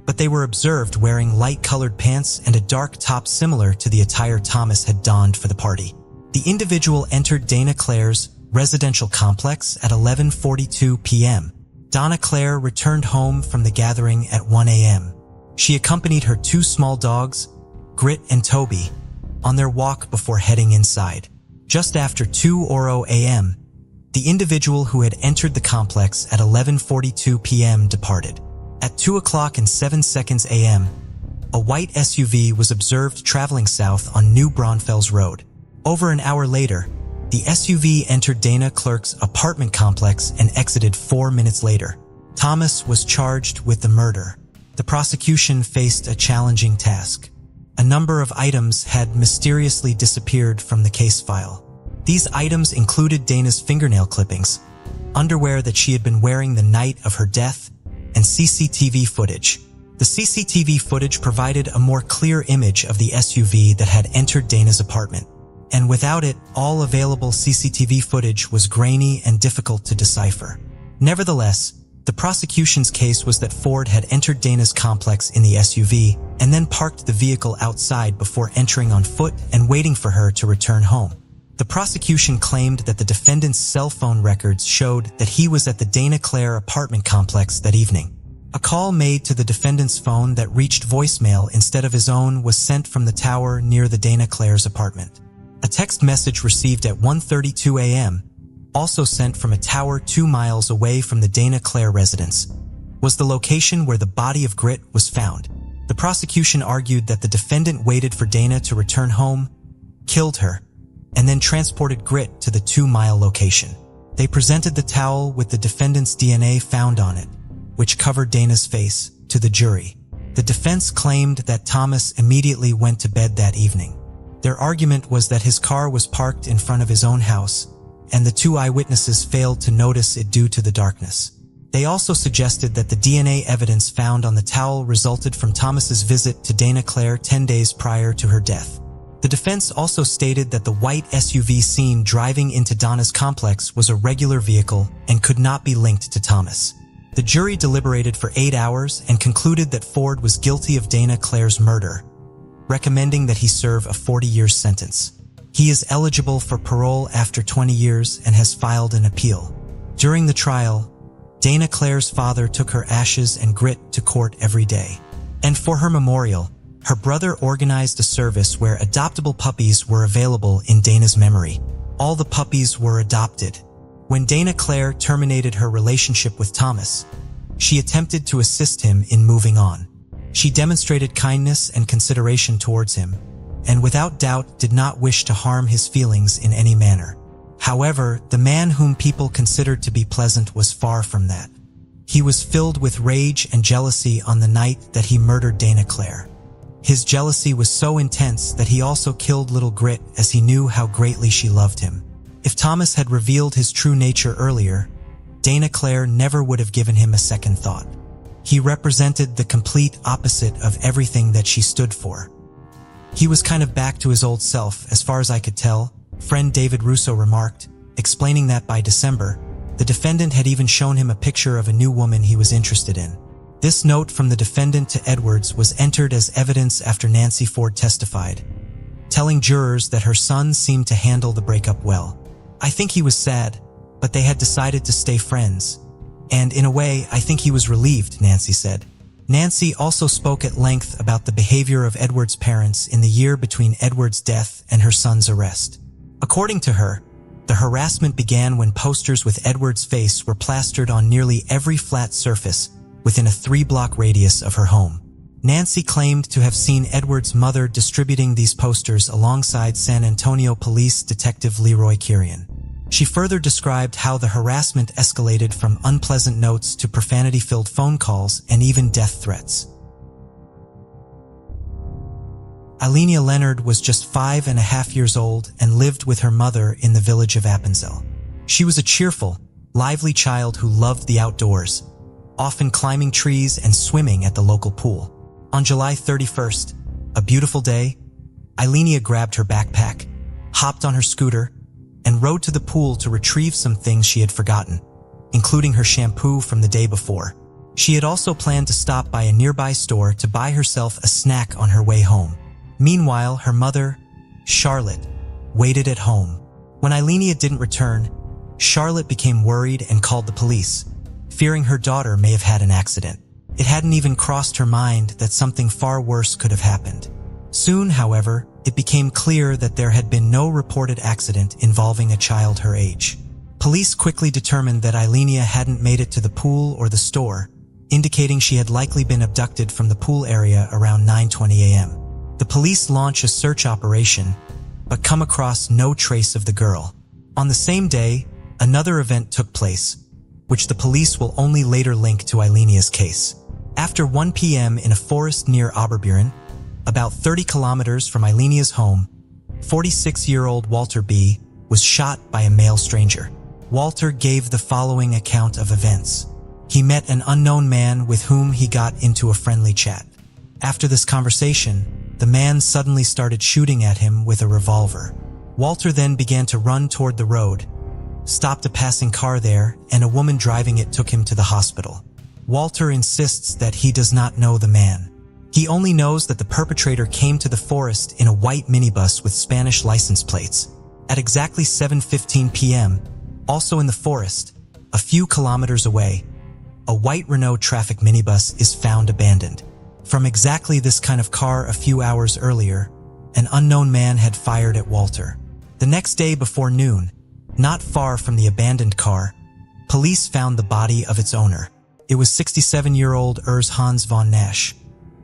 but they were observed wearing light-colored pants and a dark top similar to the attire Thomas had donned for the party. The individual entered Dana Clare's residential complex at 11:42 p.m. Dana Clare returned home from the gathering at 1 a.m. She accompanied her two small dogs, Grit and Toby, on their walk before heading inside. Just after 2:00 a.m., the individual who had entered the complex at 11:42 p.m. departed. At 2:07 a.m., a white SUV was observed traveling south on New Braunfels Road. Over an hour later, the SUV entered Dana Clare's apartment complex and exited 4 minutes later. Thomas was charged with the murder. The prosecution faced a challenging task. A number of items had mysteriously disappeared from the case file. These items included Dana's fingernail clippings, underwear that she had been wearing the night of her death, and CCTV footage. The CCTV footage provided a more clear image of the SUV that had entered Dana's apartment, and without it, all available CCTV footage was grainy and difficult to decipher. Nevertheless, The prosecution's case was that Ford had entered Dana's complex in the SUV and then parked the vehicle outside before entering on foot and waiting for her to return home. The prosecution claimed that the defendant's cell phone records showed that he was at the Dana Claire apartment complex that evening. A call made to the defendant's phone that reached voicemail instead of his own was sent from the tower near the Dana Claire's apartment. A text message received at 1:32 a.m., also sent from a tower 2 miles away from the Dana Claire residence, was the location where the body of Grit was found. The prosecution argued that the defendant waited for Dana to return home, killed her, and then transported Grit to the 2-mile location. They presented the towel with the defendant's DNA found on it, which covered Dana's face, to the jury. The defense claimed that Thomas immediately went to bed that evening. Their argument was that his car was parked in front of his own house, and the 2 eyewitnesses failed to notice it due to the darkness. They also suggested that the DNA evidence found on the towel resulted from Thomas's visit to Dana Claire 10 days prior to her death. The defense also stated that the white SUV seen driving into Dana's complex was a regular vehicle and could not be linked to Thomas. The jury deliberated for 8 hours and concluded that Ford was guilty of Dana Claire's murder, recommending that he serve a 40-year sentence. He is eligible for parole after 20 years and has filed an appeal. During the trial, Dana Claire's father took her ashes and Grit to court every day. And for her memorial, her brother organized a service where adoptable puppies were available in Dana's memory. All the puppies were adopted. When Dana Claire terminated her relationship with Thomas, she attempted to assist him in moving on. She demonstrated kindness and consideration towards him, and without doubt did not wish to harm his feelings in any manner. However, the man whom people considered to be pleasant was far from that. He was filled with rage and jealousy on the night that he murdered Dana Claire. His jealousy was so intense that he also killed little Grit as he knew how greatly she loved him. If Thomas had revealed his true nature earlier, Dana Claire never would have given him a second thought. He represented the complete opposite of everything that she stood for. He was kind of back to his old self, as far as I could tell, friend David Russo remarked, explaining that by December, the defendant had even shown him a picture of a new woman he was interested in. This note from the defendant to Edwards was entered as evidence after Nancy Ford testified, telling jurors that her son seemed to handle the breakup well. I think he was sad, but they had decided to stay friends. And in a way, I think he was relieved, Nancy said. Nancy also spoke at length about the behavior of Edwards' parents in the year between Edwards' death and her son's arrest. According to her, the harassment began when posters with Edwards' face were plastered on nearly every flat surface within a 3-block radius of her home. Nancy claimed to have seen Edwards' mother distributing these posters alongside San Antonio Police Detective Leroy Kirian. She further described how the harassment escalated from unpleasant notes to profanity-filled phone calls and even death threats. Alenia Leonard was just 5.5 years old and lived with her mother in the village of Appenzell. She was a cheerful, lively child who loved the outdoors, often climbing trees and swimming at the local pool. On July 31st, a beautiful day, Alenia grabbed her backpack, hopped on her scooter, and rode to the pool to retrieve some things she had forgotten, including her shampoo from the day before. She had also planned to stop by a nearby store to buy herself a snack on her way home. Meanwhile, her mother, Charlotte, waited at home. When Alenia didn't return, Charlotte became worried and called the police, fearing her daughter may have had an accident. It hadn't even crossed her mind that something far worse could have happened. Soon, however, it became clear that there had been no reported accident involving a child her age. Police quickly determined that Alenia hadn't made it to the pool or the store, indicating she had likely been abducted from the pool area around 9:20 a.m. The police launch a search operation, but come across no trace of the girl. On the same day, another event took place, which the police will only later link to Alenia's case. After 1 p.m. in a forest near Oberburen, about 30 kilometers from Alenia's home, 46-year-old Walter B. was shot by a male stranger. Walter gave the following account of events. He met an unknown man with whom he got into a friendly chat. After this conversation, the man suddenly started shooting at him with a revolver. Walter then began to run toward the road, stopped a passing car there, and a woman driving it took him to the hospital. Walter insists that he does not know the man. He only knows that the perpetrator came to the forest in a white minibus with Spanish license plates. At exactly 7:15 p.m., also in the forest, a few kilometers away, a white Renault traffic minibus is found abandoned. From exactly this kind of car a few hours earlier, an unknown man had fired at Walter. The next day before noon, not far from the abandoned car, police found the body of its owner. It was 67-year-old Urs Hans von Nash,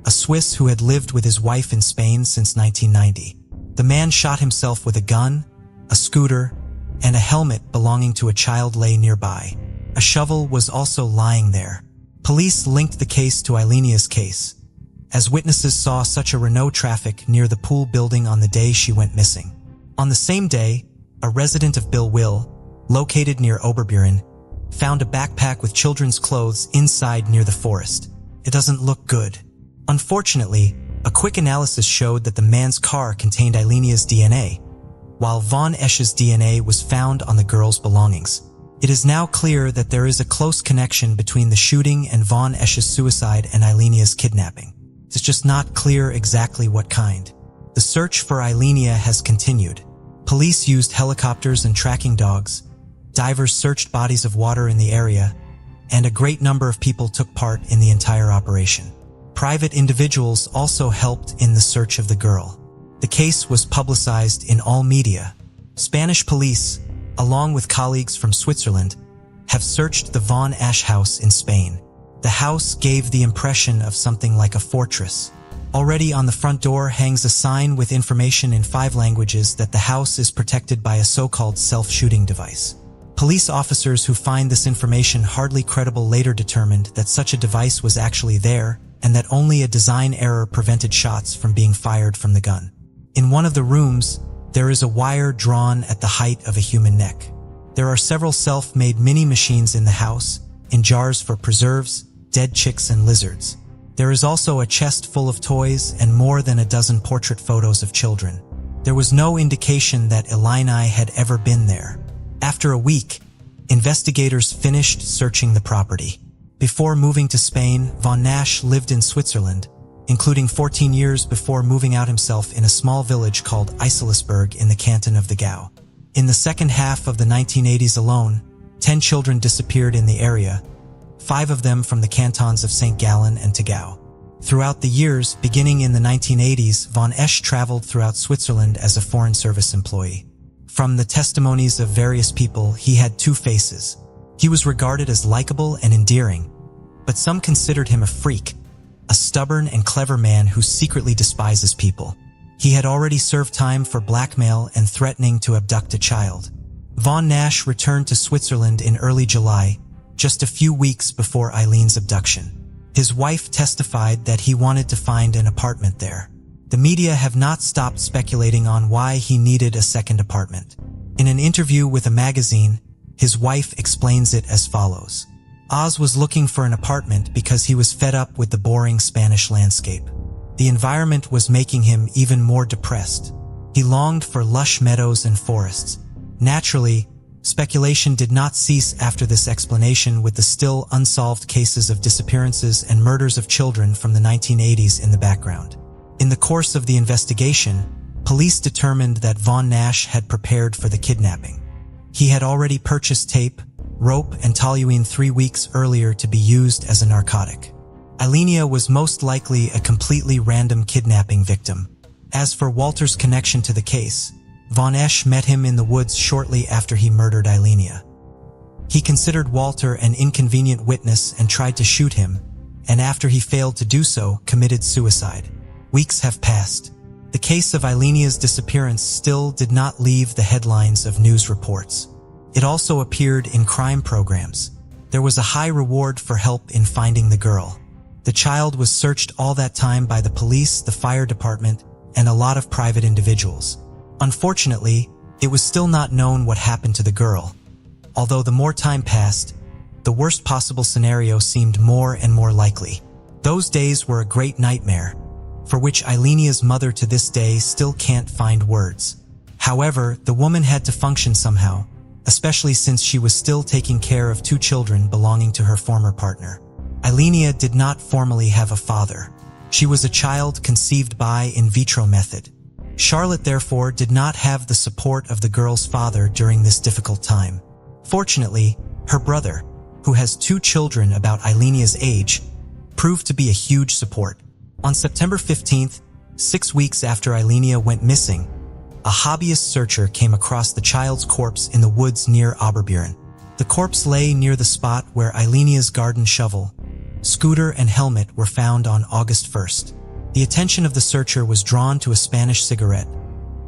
a Swiss who had lived with his wife in Spain since 1990. The man shot himself with a gun, a scooter, and a helmet belonging to a child lay nearby. A shovel was also lying there. Police linked the case to Eilenia's case, as witnesses saw such a Renault traffic near the pool building on the day she went missing. On the same day, a resident of Billwill, located near Oberburen, found a backpack with children's clothes inside near the forest. It doesn't look good. Unfortunately, a quick analysis showed that the man's car contained Eilenia's DNA, while Von Esch's DNA was found on the girl's belongings. It is now clear that there is a close connection between the shooting and Von Esch's suicide and Eilenia's kidnapping. It's just not clear exactly what kind. The search for Eilenia has continued. Police used helicopters and tracking dogs. Divers searched bodies of water in the area, and a great number of people took part in the entire operation. Private individuals also helped in the search of the girl. The case was publicized in all media. Spanish police, along with colleagues from Switzerland, have searched the Von Esch house in Spain. The house gave the impression of something like a fortress. Already on the front door hangs a sign with information in 5 languages that the house is protected by a so-called self-shooting device. Police officers who find this information hardly credible later determined that such a device was actually there and that only a design error prevented shots from being fired from the gun. In one of the rooms, there is a wire drawn at the height of a human neck. There are several self-made mini-machines in the house, in jars for preserves, dead chicks and lizards. There is also a chest full of toys and more than a dozen portrait photos of children. There was no indication that Eilenia had ever been there. After a week, investigators finished searching the property. Before moving to Spain, Von Nash lived in Switzerland, including 14 years before moving out himself in a small village called Eiselisberg in the canton of the Gau. In the second half of the 1980s alone, 10 children disappeared in the area, 5 of them from the cantons of St. Gallen and Tegau. Throughout the years, beginning in the 1980s, Von Esch traveled throughout Switzerland as a Foreign Service employee. From the testimonies of various people, he had 2 faces. He was regarded as likable and endearing, but some considered him a freak, a stubborn and clever man who secretly despises people. He had already served time for blackmail and threatening to abduct a child. Von Nash returned to Switzerland in early July, just a few weeks before Eileen's abduction. His wife testified that he wanted to find an apartment there. The media have not stopped speculating on why he needed a second apartment. In an interview with a magazine, his wife explains it as follows. Oz was looking for an apartment because he was fed up with the boring Spanish landscape. The environment was making him even more depressed. He longed for lush meadows and forests. Naturally, speculation did not cease after this explanation with the still unsolved cases of disappearances and murders of children from the 1980s in the background. In the course of the investigation, police determined that Von Nash had prepared for the kidnapping. He had already purchased tape, rope, and toluene 3 weeks earlier to be used as a narcotic. Eilenia was most likely a completely random kidnapping victim. As for Walter's connection to the case, Von Esch met him in the woods shortly after he murdered Eilenia. He considered Walter an inconvenient witness and tried to shoot him, and after he failed to do so, committed suicide. Weeks have passed. The case of Eilenia's disappearance still did not leave the headlines of news reports. It also appeared in crime programs. There was a high reward for help in finding the girl. The child was searched all that time by the police, the fire department, and a lot of private individuals. Unfortunately, it was still not known what happened to the girl. Although the more time passed, the worst possible scenario seemed more and more likely. Those days were a great nightmare, for which Eilenia's mother to this day still can't find words. However, the woman had to function somehow, especially since she was still taking care of 2 children belonging to her former partner. Eilenia did not formally have a father. She was a child conceived by in vitro method. Charlotte, therefore, did not have the support of the girl's father during this difficult time. Fortunately, her brother, who has 2 children about Eilenia's age, proved to be a huge support. On September 15th, 6 weeks after Eilenia went missing, a hobbyist searcher came across the child's corpse in the woods near Oberburen. The corpse lay near the spot where Eilenia's garden shovel, scooter, and helmet were found on August 1st. The attention of the searcher was drawn to a Spanish cigarette,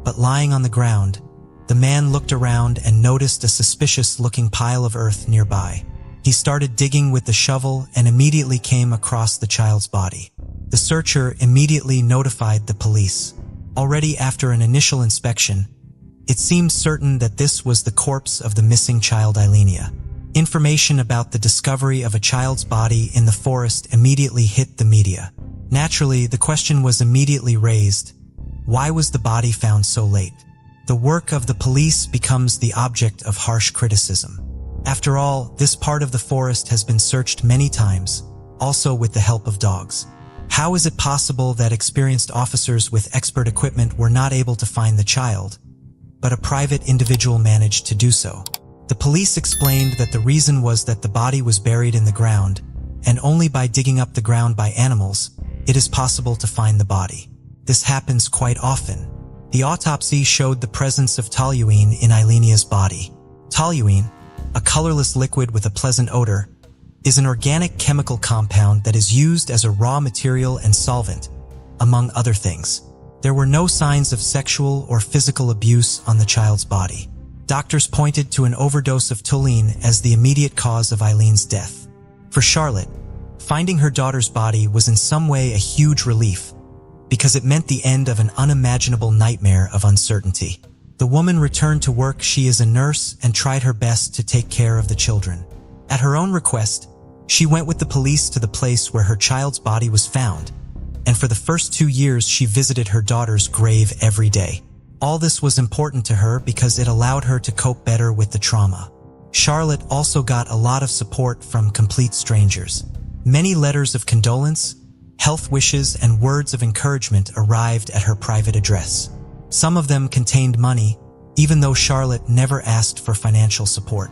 but lying on the ground, the man looked around and noticed a suspicious-looking pile of earth nearby. He started digging with the shovel and immediately came across the child's body. The searcher immediately notified the police. Already after an initial inspection, it seemed certain that this was the corpse of the missing child Eilenia. Information about the discovery of a child's body in the forest immediately hit the media. Naturally, the question was immediately raised: why was the body found so late? The work of the police becomes the object of harsh criticism. After all, this part of the forest has been searched many times, also with the help of dogs. How is it possible that experienced officers with expert equipment were not able to find the child, but a private individual managed to do so? The police explained that the reason was that the body was buried in the ground, and only by digging up the ground by animals, it is possible to find the body. This happens quite often. The autopsy showed the presence of toluene in Eilenia's body. Toluene, a colorless liquid with a pleasant odor, is an organic chemical compound that is used as a raw material and solvent, among other things. There were no signs of sexual or physical abuse on the child's body. Doctors pointed to an overdose of toluene as the immediate cause of Eileen's death. For Charlotte, finding her daughter's body was in some way a huge relief, because it meant the end of an unimaginable nightmare of uncertainty. The woman returned to work. She is a nurse and tried her best to take care of the children. At her own request, she went with the police to the place where her child's body was found, and for the first 2 years she visited her daughter's grave every day. All this was important to her because it allowed her to cope better with the trauma. Charlotte also got a lot of support from complete strangers. Many letters of condolence, health wishes, and words of encouragement arrived at her private address. Some of them contained money, even though Charlotte never asked for financial support.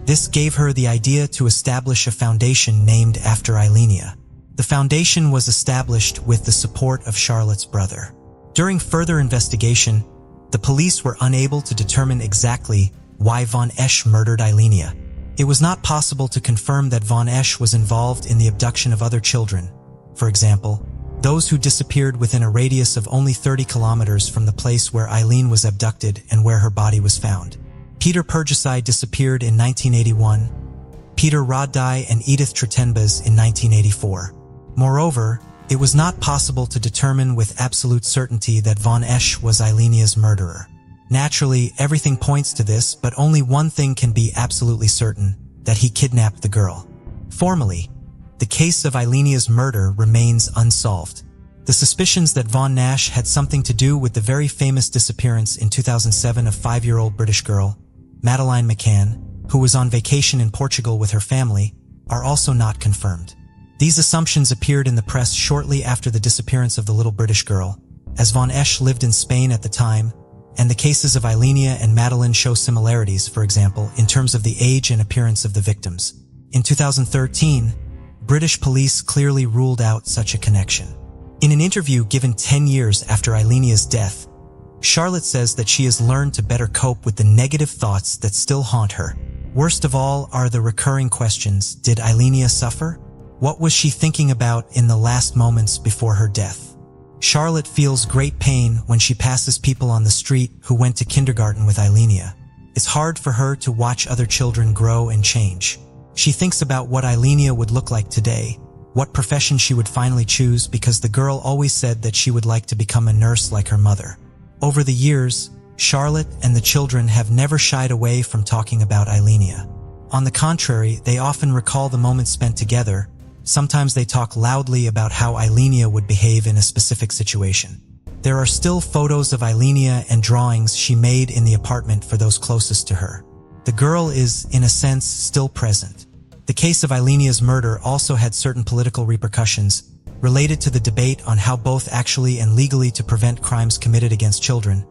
This gave her the idea to establish a foundation named after Eilenia. The foundation was established with the support of Charlotte's brother. During further investigation, the police were unable to determine exactly why von Esch murdered Eilenia. It was not possible to confirm that von Esch was involved in the abduction of other children. For example, those who disappeared within a radius of only 30 kilometers from the place where Eileen was abducted and where her body was found. Peter Pergesai disappeared in 1981, Peter Roddai and Edith Tretenbas in 1984. Moreover, it was not possible to determine with absolute certainty that von Esch was Eilenia's murderer. Naturally, everything points to this, but only one thing can be absolutely certain: that he kidnapped the girl. Formally, the case of Eilenia's murder remains unsolved. The suspicions that von Nash had something to do with the very famous disappearance in 2007 of 5-year-old British girl, Madeleine McCann, who was on vacation in Portugal with her family, are also not confirmed. These assumptions appeared in the press shortly after the disappearance of the little British girl, as von Esch lived in Spain at the time, and the cases of Eilenia and Madeleine show similarities, for example, in terms of the age and appearance of the victims. In 2013, British police clearly ruled out such a connection. In an interview given 10 years after Eilenia's death, Charlotte says that she has learned to better cope with the negative thoughts that still haunt her. Worst of all are the recurring questions: did Eilenia suffer? What was she thinking about in the last moments before her death? Charlotte feels great pain when she passes people on the street who went to kindergarten with Eilenia. It's hard for her to watch other children grow and change. She thinks about what Eilenia would look like today, what profession she would finally choose, because the girl always said that she would like to become a nurse like her mother. Over the years, Charlotte and the children have never shied away from talking about Eilenia. On the contrary, they often recall the moments spent together. Sometimes they talk loudly about how Eilenia would behave in a specific situation. There are still photos of Eilenia and drawings she made in the apartment for those closest to her. the girl is, in a sense, still present. The case of Eilenia's murder also had certain political repercussions related to the debate on how both actually and legally to prevent crimes committed against children,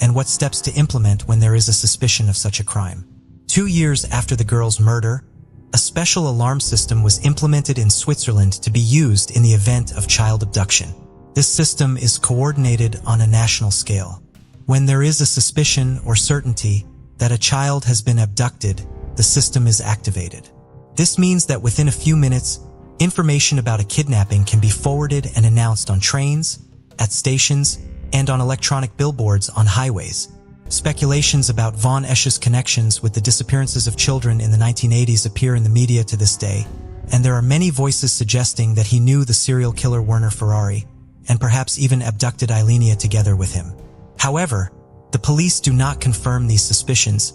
and what steps to implement when there is a suspicion of such a crime. 2 years after the girl's murder, a special alarm system was implemented in Switzerland to be used in the event of child abduction. This system is coordinated on a national scale. When there is a suspicion or certainty that a child has been abducted, the system is activated. This means that within a few minutes, information about a kidnapping can be forwarded and announced on trains, at stations, and on electronic billboards on highways. Speculations about von Esch's connections with the disappearances of children in the 1980s appear in the media to this day, and there are many voices suggesting that he knew the serial killer Werner Ferrari, and perhaps even abducted Eilenia together with him. However, the police do not confirm these suspicions,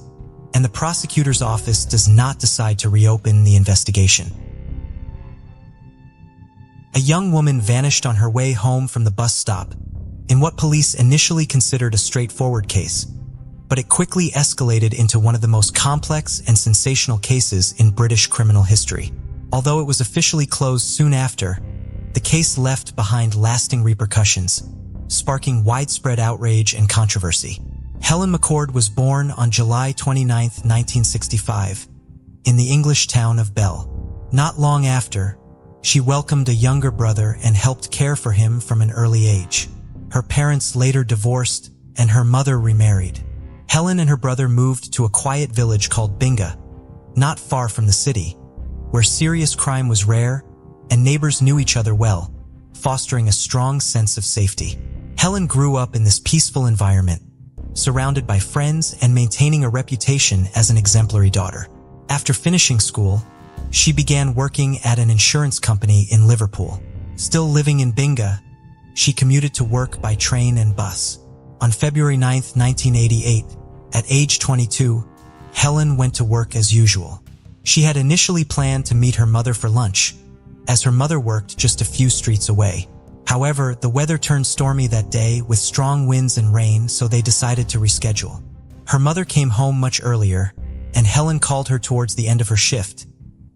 and the prosecutor's office does not decide to reopen the investigation. A young woman vanished on her way home from the bus stop, in what police initially considered a straightforward case, but it quickly escalated into one of the most complex and sensational cases in British criminal history. Although it was officially closed soon after, the case left behind lasting repercussions, sparking widespread outrage and controversy. Helen McCord was born on July 29, 1965, in the English town of Bell. Not long after, she welcomed a younger brother and helped care for him from an early age. Her parents later divorced, and her mother remarried. Helen and her brother moved to a quiet village called Binga, not far from the city, where serious crime was rare and neighbors knew each other well, fostering a strong sense of safety. Helen grew up in this peaceful environment, surrounded by friends and maintaining a reputation as an exemplary daughter. After finishing school, she began working at an insurance company in Liverpool. Still living in Binga, she commuted to work by train and bus. On February 9, 1988, at age 22, Helen went to work as usual. She had initially planned to meet her mother for lunch, as her mother worked just a few streets away. However, the weather turned stormy that day with strong winds and rain, so they decided to reschedule. Her mother came home much earlier, and Helen called her towards the end of her shift,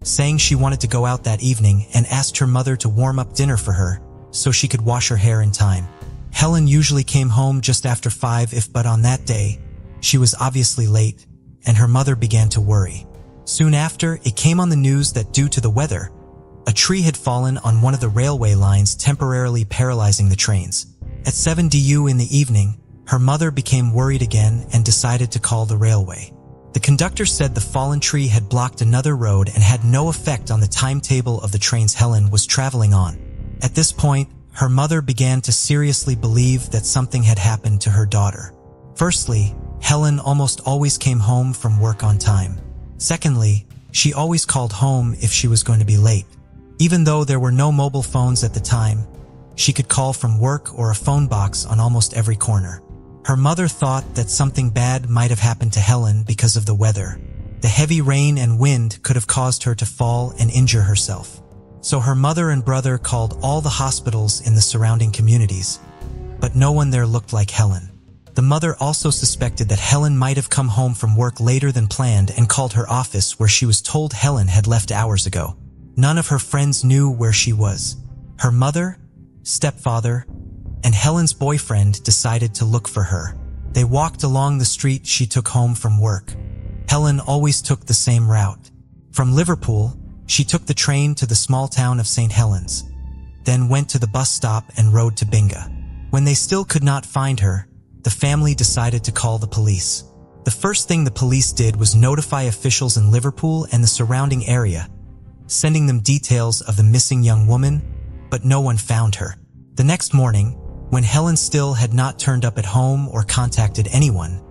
saying she wanted to go out that evening and asked her mother to warm up dinner for her so she could wash her hair in time. Helen usually came home just after 5, but on that day, she was obviously late, and her mother began to worry. Soon after, it came on the news that due to the weather, a tree had fallen on one of the railway lines, temporarily paralyzing the trains. At 7 DU in the evening, her mother became worried again and decided to call the railway. The conductor said the fallen tree had blocked another road and had no effect on the timetable of the trains Helen was traveling on. At this point, her mother began to seriously believe that something had happened to her daughter. Firstly, Helen almost always came home from work on time. Secondly, she always called home if she was going to be late. Even though there were no mobile phones at the time, she could call from work or a phone box on almost every corner. Her mother thought that something bad might have happened to Helen because of the weather. The heavy rain and wind could have caused her to fall and injure herself. So her mother and brother called all the hospitals in the surrounding communities, but no one there looked like Helen. The mother also suspected that Helen might have come home from work later than planned and called her office, where she was told Helen had left hours ago. None of her friends knew where she was. Her mother, stepfather, and Helen's boyfriend decided to look for her. They walked along the street she took home from work. Helen always took the same route. From Liverpool, she took the train to the small town of St. Helens, then went to the bus stop and rode to Binga. When they still could not find her, the family decided to call the police. The first thing the police did was notify officials in Liverpool and the surrounding area, sending them details of the missing young woman, but no one found her. The next morning, when Helen still had not turned up at home or contacted anyone,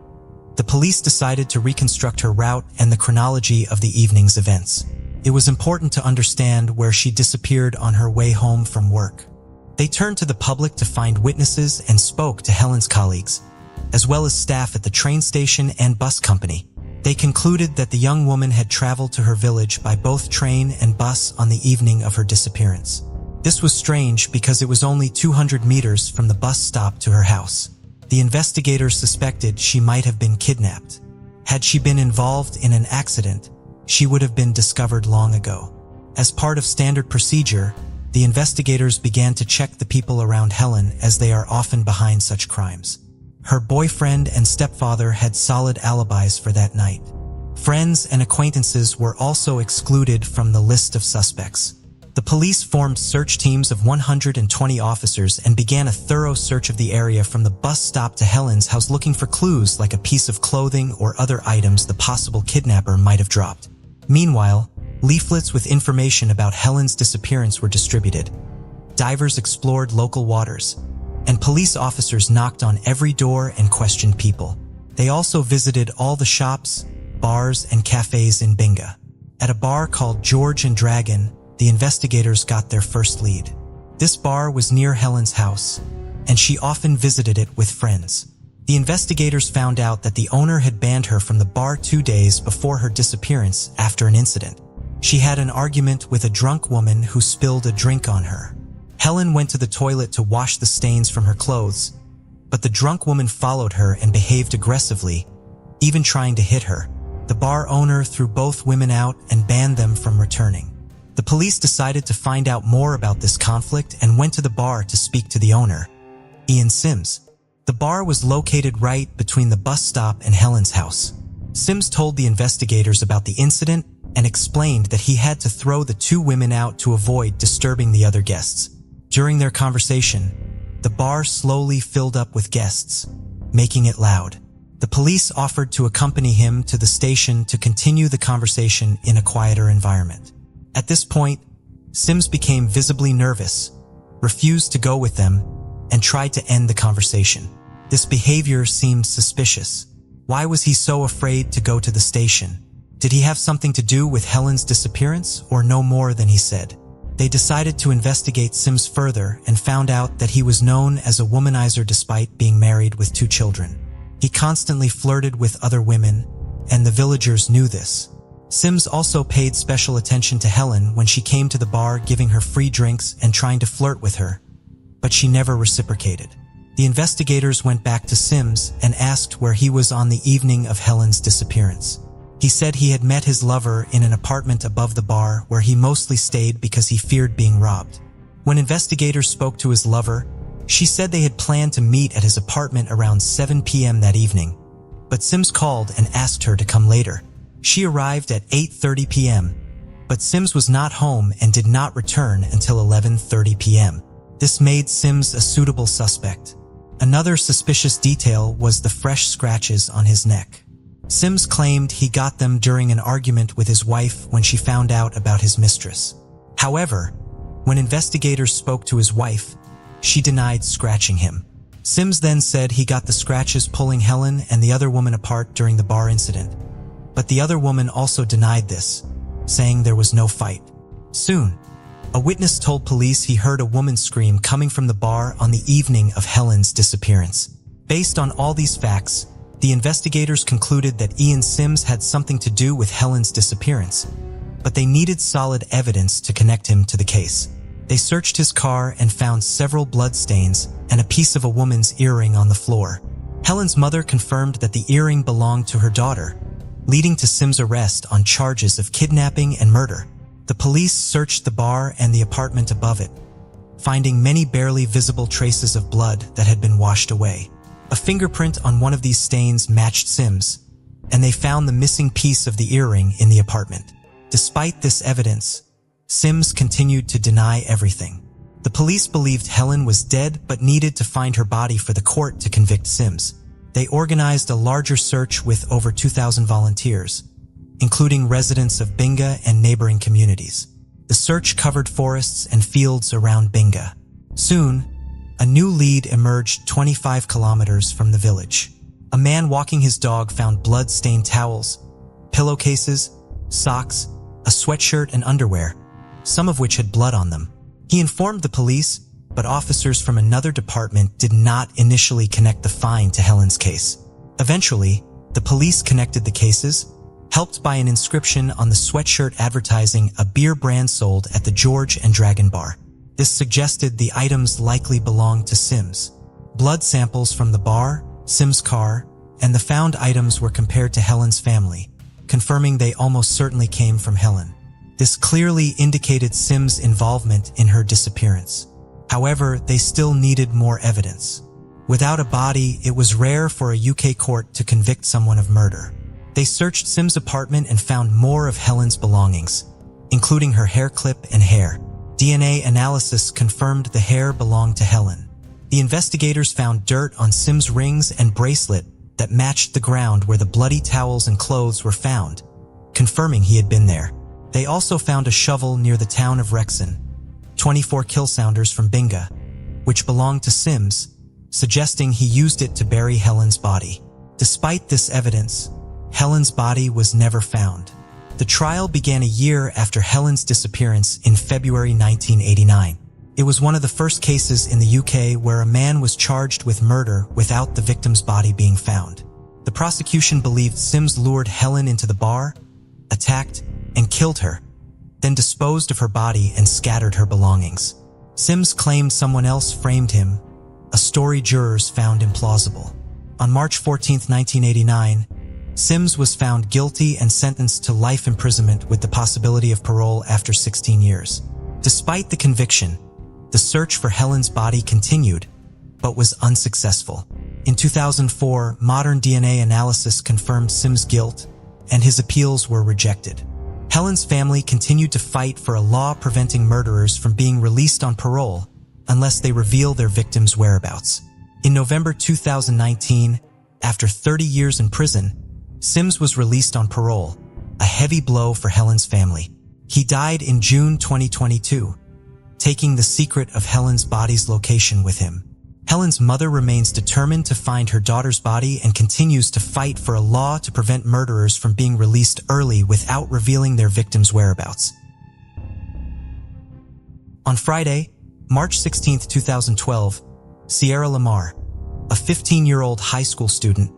the police decided to reconstruct her route and the chronology of the evening's events. It was important to understand where she disappeared on her way home from work. They turned to the public to find witnesses and spoke to Helen's colleagues, as well as staff at the train station and bus company. They concluded that the young woman had traveled to her village by both train and bus on the evening of her disappearance. This was strange because it was only 200 meters from the bus stop to her house. The investigators suspected she might have been kidnapped. Had she been involved in an accident, she would have been discovered long ago. As part of standard procedure, the investigators began to check the people around Helen, as they are often behind such crimes. Her boyfriend and stepfather had solid alibis for that night. Friends and acquaintances were also excluded from the list of suspects. The police formed search teams of 120 officers and began a thorough search of the area from the bus stop to Helen's house, looking for clues like a piece of clothing or other items the possible kidnapper might have dropped. Meanwhile, leaflets with information about Helen's disappearance were distributed. Divers explored local waters, and police officers knocked on every door and questioned people. They also visited all the shops, bars, and cafes in Binga. At a bar called George and Dragon, the investigators got their first lead. This bar was near Helen's house, and she often visited it with friends. The investigators found out that the owner had banned her from the bar 2 days before her disappearance after an incident. She had an argument with a drunk woman who spilled a drink on her. Helen went to the toilet to wash the stains from her clothes, but the drunk woman followed her and behaved aggressively, even trying to hit her. The bar owner threw both women out and banned them from returning. The police decided to find out more about this conflict and went to the bar to speak to the owner, Ian Sims. The bar was located right between the bus stop and Helen's house. Sims told the investigators about the incident and explained that he had to throw the 2 women out to avoid disturbing the other guests. During their conversation, the bar slowly filled up with guests, making it loud. The police offered to accompany him to the station to continue the conversation in a quieter environment. At this point, Sims became visibly nervous, refused to go with them, and tried to end the conversation. This behavior seemed suspicious. Why was he so afraid to go to the station? Did he have something to do with Helen's disappearance, or no more than he said? They decided to investigate Sims further and found out that he was known as a womanizer despite being married with 2 children. He constantly flirted with other women, and the villagers knew this. Sims also paid special attention to Helen when she came to the bar, giving her free drinks and trying to flirt with her, but she never reciprocated. The investigators went back to Sims and asked where he was on the evening of Helen's disappearance. He said he had met his lover in an apartment above the bar, where he mostly stayed because he feared being robbed. When investigators spoke to his lover, she said they had planned to meet at his apartment around 7 p.m. that evening, but Sims called and asked her to come later. She arrived at 8:30 p.m., but Sims was not home and did not return until 11:30 p.m. This made Sims a suitable suspect. Another suspicious detail was the fresh scratches on his neck. Sims claimed he got them during an argument with his wife when she found out about his mistress. However, when investigators spoke to his wife, she denied scratching him. Sims then said he got the scratches pulling Helen and the other woman apart during the bar incident, but the other woman also denied this, saying there was no fight. Soon, a witness told police he heard a woman scream coming from the bar on the evening of Helen's disappearance. Based on all these facts, the investigators concluded that Ian Sims had something to do with Helen's disappearance, but they needed solid evidence to connect him to the case. They searched his car and found several bloodstains and a piece of a woman's earring on the floor. Helen's mother confirmed that the earring belonged to her daughter, leading to Sims' arrest on charges of kidnapping and murder. The police searched the bar and the apartment above it, finding many barely visible traces of blood that had been washed away. A fingerprint on one of these stains matched Sims, and they found the missing piece of the earring in the apartment. Despite this evidence, Sims continued to deny everything. The police believed Helen was dead but needed to find her body for the court to convict Sims. They organized a larger search with over 2,000 volunteers, including residents of Binga and neighboring communities. The search covered forests and fields around Binga. Soon, a new lead emerged 25 kilometers from the village. A man walking his dog found blood-stained towels, pillowcases, socks, a sweatshirt and underwear, some of which had blood on them. He informed the police, but officers from another department did not initially connect the find to Helen's case. Eventually, the police connected the cases, helped by an inscription on the sweatshirt advertising a beer brand sold at the George and Dragon bar. This suggested the items likely belonged to Sims. Blood samples from the bar, Sims' car, and the found items were compared to Helen's family, confirming they almost certainly came from Helen. This clearly indicated Sims' involvement in her disappearance. However, they still needed more evidence. Without a body, it was rare for a UK court to convict someone of murder. They searched Sims' apartment and found more of Helen's belongings, including her hair clip and hair. DNA analysis confirmed the hair belonged to Helen. The investigators found dirt on Sims' rings and bracelet that matched the ground where the bloody towels and clothes were found, confirming he had been there. They also found a shovel near the town of Wrexham, 24 kill sounders from Binga, which belonged to Sims, suggesting he used it to bury Helen's body. Despite this evidence, Helen's body was never found. The trial began a year after Helen's disappearance in February 1989. It was one of the first cases in the UK where a man was charged with murder without the victim's body being found. The prosecution believed Sims lured Helen into the bar, attacked, and killed her, then disposed of her body and scattered her belongings. Sims claimed someone else framed him, a story jurors found implausible. On March 14, 1989, Sims was found guilty and sentenced to life imprisonment with the possibility of parole after 16 years. Despite the conviction, the search for Helen's body continued, but was unsuccessful. In 2004, modern DNA analysis confirmed Sims' guilt, and his appeals were rejected. Helen's family continued to fight for a law preventing murderers from being released on parole unless they reveal their victims' whereabouts. In November 2019, after 30 years in prison, Sims was released on parole, a heavy blow for Helen's family. He died in June 2022, taking the secret of Helen's body's location with him. Helen's mother remains determined to find her daughter's body and continues to fight for a law to prevent murderers from being released early without revealing their victims' whereabouts. On Friday, March 16, 2012, Sierra Lamar, a 15-year-old high school student,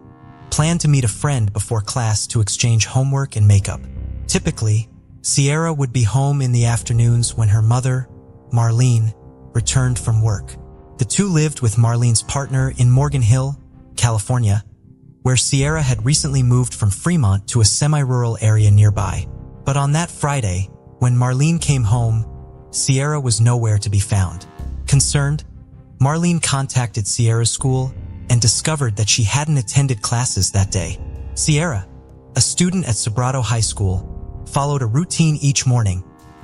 planned to meet a friend before class to exchange homework and makeup. Typically, Sierra would be home in the afternoons when her mother, Marlene, returned from work. The two lived with Marlene's partner in Morgan Hill, California, where Sierra had recently moved from Fremont to a semi-rural area nearby. But on that Friday, when Marlene came home, Sierra was nowhere to be found. Concerned, Marlene contacted Sierra's school and discovered that she hadn't attended classes that day. Sierra, a student at Sobrato High School, followed a routine each morning,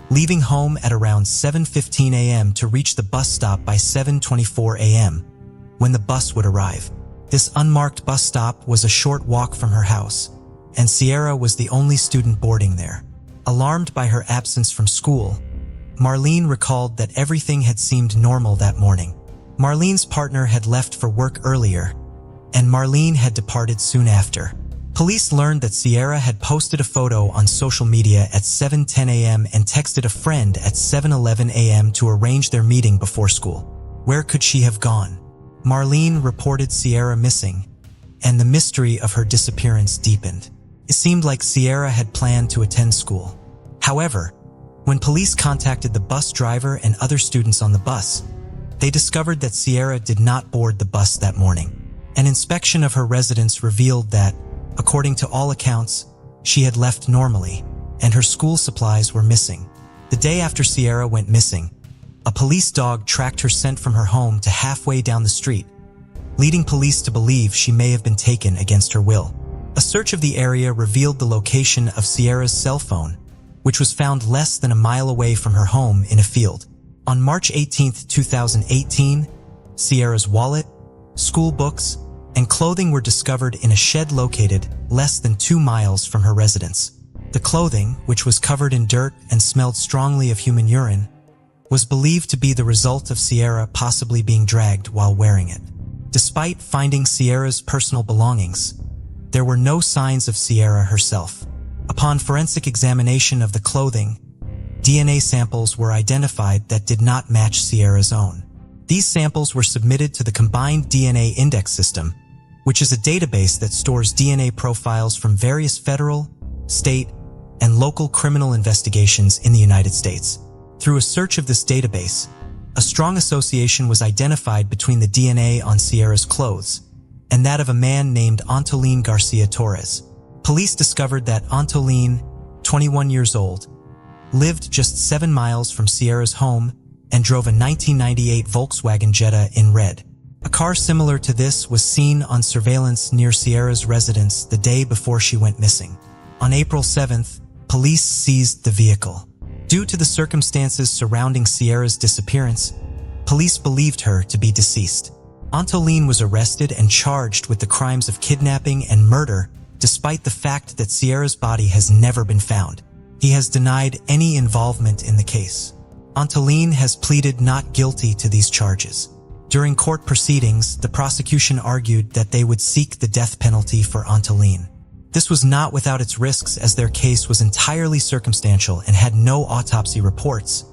leaving home at around 7:15 a.m. to reach the bus stop by 7:24 a.m., when the bus would arrive. This unmarked bus stop was a short walk from her house, and Sierra was the only student boarding there. Alarmed by her absence from school, Marlene recalled that everything had seemed normal that morning. Marlene's partner had left for work earlier, and Marlene had departed soon after. Police learned that Sierra had posted a photo on social media at 7:10 a.m. and texted a friend at 7:11 a.m. to arrange their meeting before school. Where could she have gone? Marlene reported Sierra missing, and the mystery of her disappearance deepened. It seemed like Sierra had planned to attend school. However, when police contacted the bus driver and other students on the bus, they discovered that Sierra did not board the bus that morning. An inspection of her residence revealed that, according to all accounts, she had left normally, and her school supplies were missing. The day after Sierra went missing, a police dog tracked her scent from her home to halfway down the street, leading police to believe she may have been taken against her will. A search of the area revealed the location of Sierra's cell phone, which was found less than a mile away from her home in a field. On March 18, 2018, Sierra's wallet, school books, and clothing were discovered in a shed located less than 2 miles from her residence. The clothing, which was covered in dirt and smelled strongly of human urine, was believed to be the result of Sierra possibly being dragged while wearing it. Despite finding Sierra's personal belongings, there were no signs of Sierra herself. Upon forensic examination of the clothing, DNA samples were identified that did not match Sierra's own. These samples were submitted to the Combined DNA Index System, which is a database that stores DNA profiles from various federal, state, and local criminal investigations in the United States. Through a search of this database, a strong association was identified between the DNA on Sierra's clothes and that of a man named Antolin Garcia Torres. Police discovered that Antolin, 21 years old, lived just 7 miles from Sierra's home and drove a 1998 Volkswagen Jetta in red. A car similar to this was seen on surveillance near Sierra's residence the day before she went missing. On April 7th, police seized the vehicle. Due to the circumstances surrounding Sierra's disappearance, police believed her to be deceased. Antolin was arrested and charged with the crimes of kidnapping and murder, despite the fact that Sierra's body has never been found. He has denied any involvement in the case. Antolin has pleaded not guilty to these charges. During court proceedings, the prosecution argued that they would seek the death penalty for Antolin. This was not without its risks, as their case was entirely circumstantial and had no autopsy reports,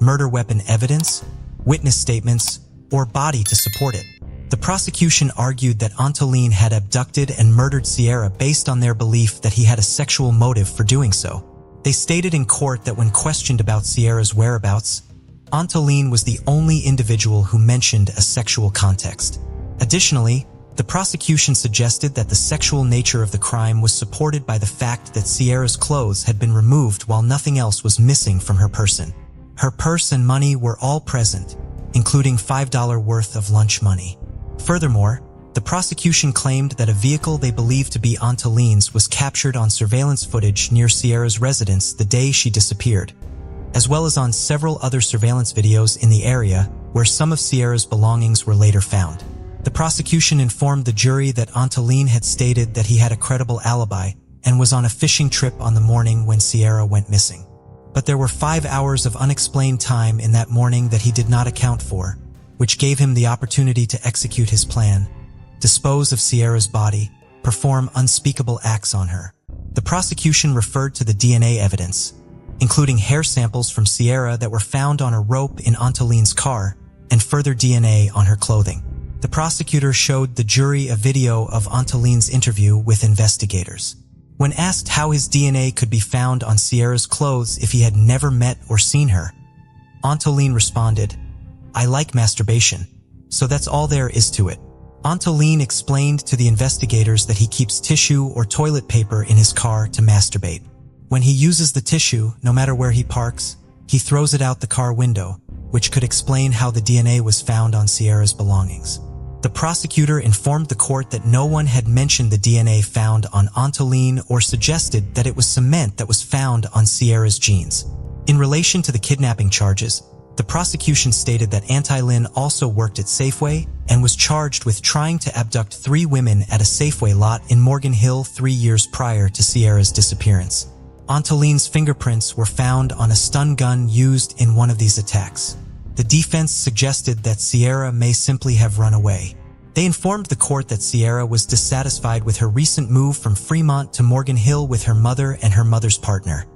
murder weapon evidence, witness statements, or body to support it. The prosecution argued that Antolin had abducted and murdered Sierra based on their belief that he had a sexual motive for doing so. They stated in court that when questioned about Sierra's whereabouts, Antolin was the only individual who mentioned a sexual context. Additionally, the prosecution suggested that the sexual nature of the crime was supported by the fact that Sierra's clothes had been removed while nothing else was missing from her person. Her purse and money were all present, including $5 worth of lunch money. Furthermore, the prosecution claimed that a vehicle they believed to be Antolin's was captured on surveillance footage near Sierra's residence the day she disappeared, as well as on several other surveillance videos in the area where some of Sierra's belongings were later found. The prosecution informed the jury that Antolin had stated that he had a credible alibi and was on a fishing trip on the morning when Sierra went missing. But there were 5 hours of unexplained time in that morning that he did not account for, which gave him the opportunity to execute his plan, dispose of Sierra's body, perform unspeakable acts on her. The prosecution referred to the DNA evidence, including hair samples from Sierra that were found on a rope in Antolin's car, and further DNA on her clothing. The prosecutor showed the jury a video of Antolin's interview with investigators. When asked how his DNA could be found on Sierra's clothes if he had never met or seen her, Antolin responded, "I like masturbation, so that's all there is to it." Antolin explained to the investigators that he keeps tissue or toilet paper in his car to masturbate. When he uses the tissue, no matter where he parks, he throws it out the car window, which could explain how the DNA was found on Sierra's belongings. The prosecutor informed the court that no one had mentioned the DNA found on Antolin or suggested that it was cement that was found on Sierra's jeans. In relation to the kidnapping charges, the prosecution stated that Antolin also worked at Safeway and was charged with trying to abduct 3 women at a Safeway lot in Morgan Hill 3 years prior to Sierra's disappearance. Antolin's fingerprints were found on a stun gun used in one of these attacks. The defense suggested that Sierra may simply have run away. They informed the court that Sierra was dissatisfied with her recent move from Fremont to Morgan Hill with her mother and her mother's partner,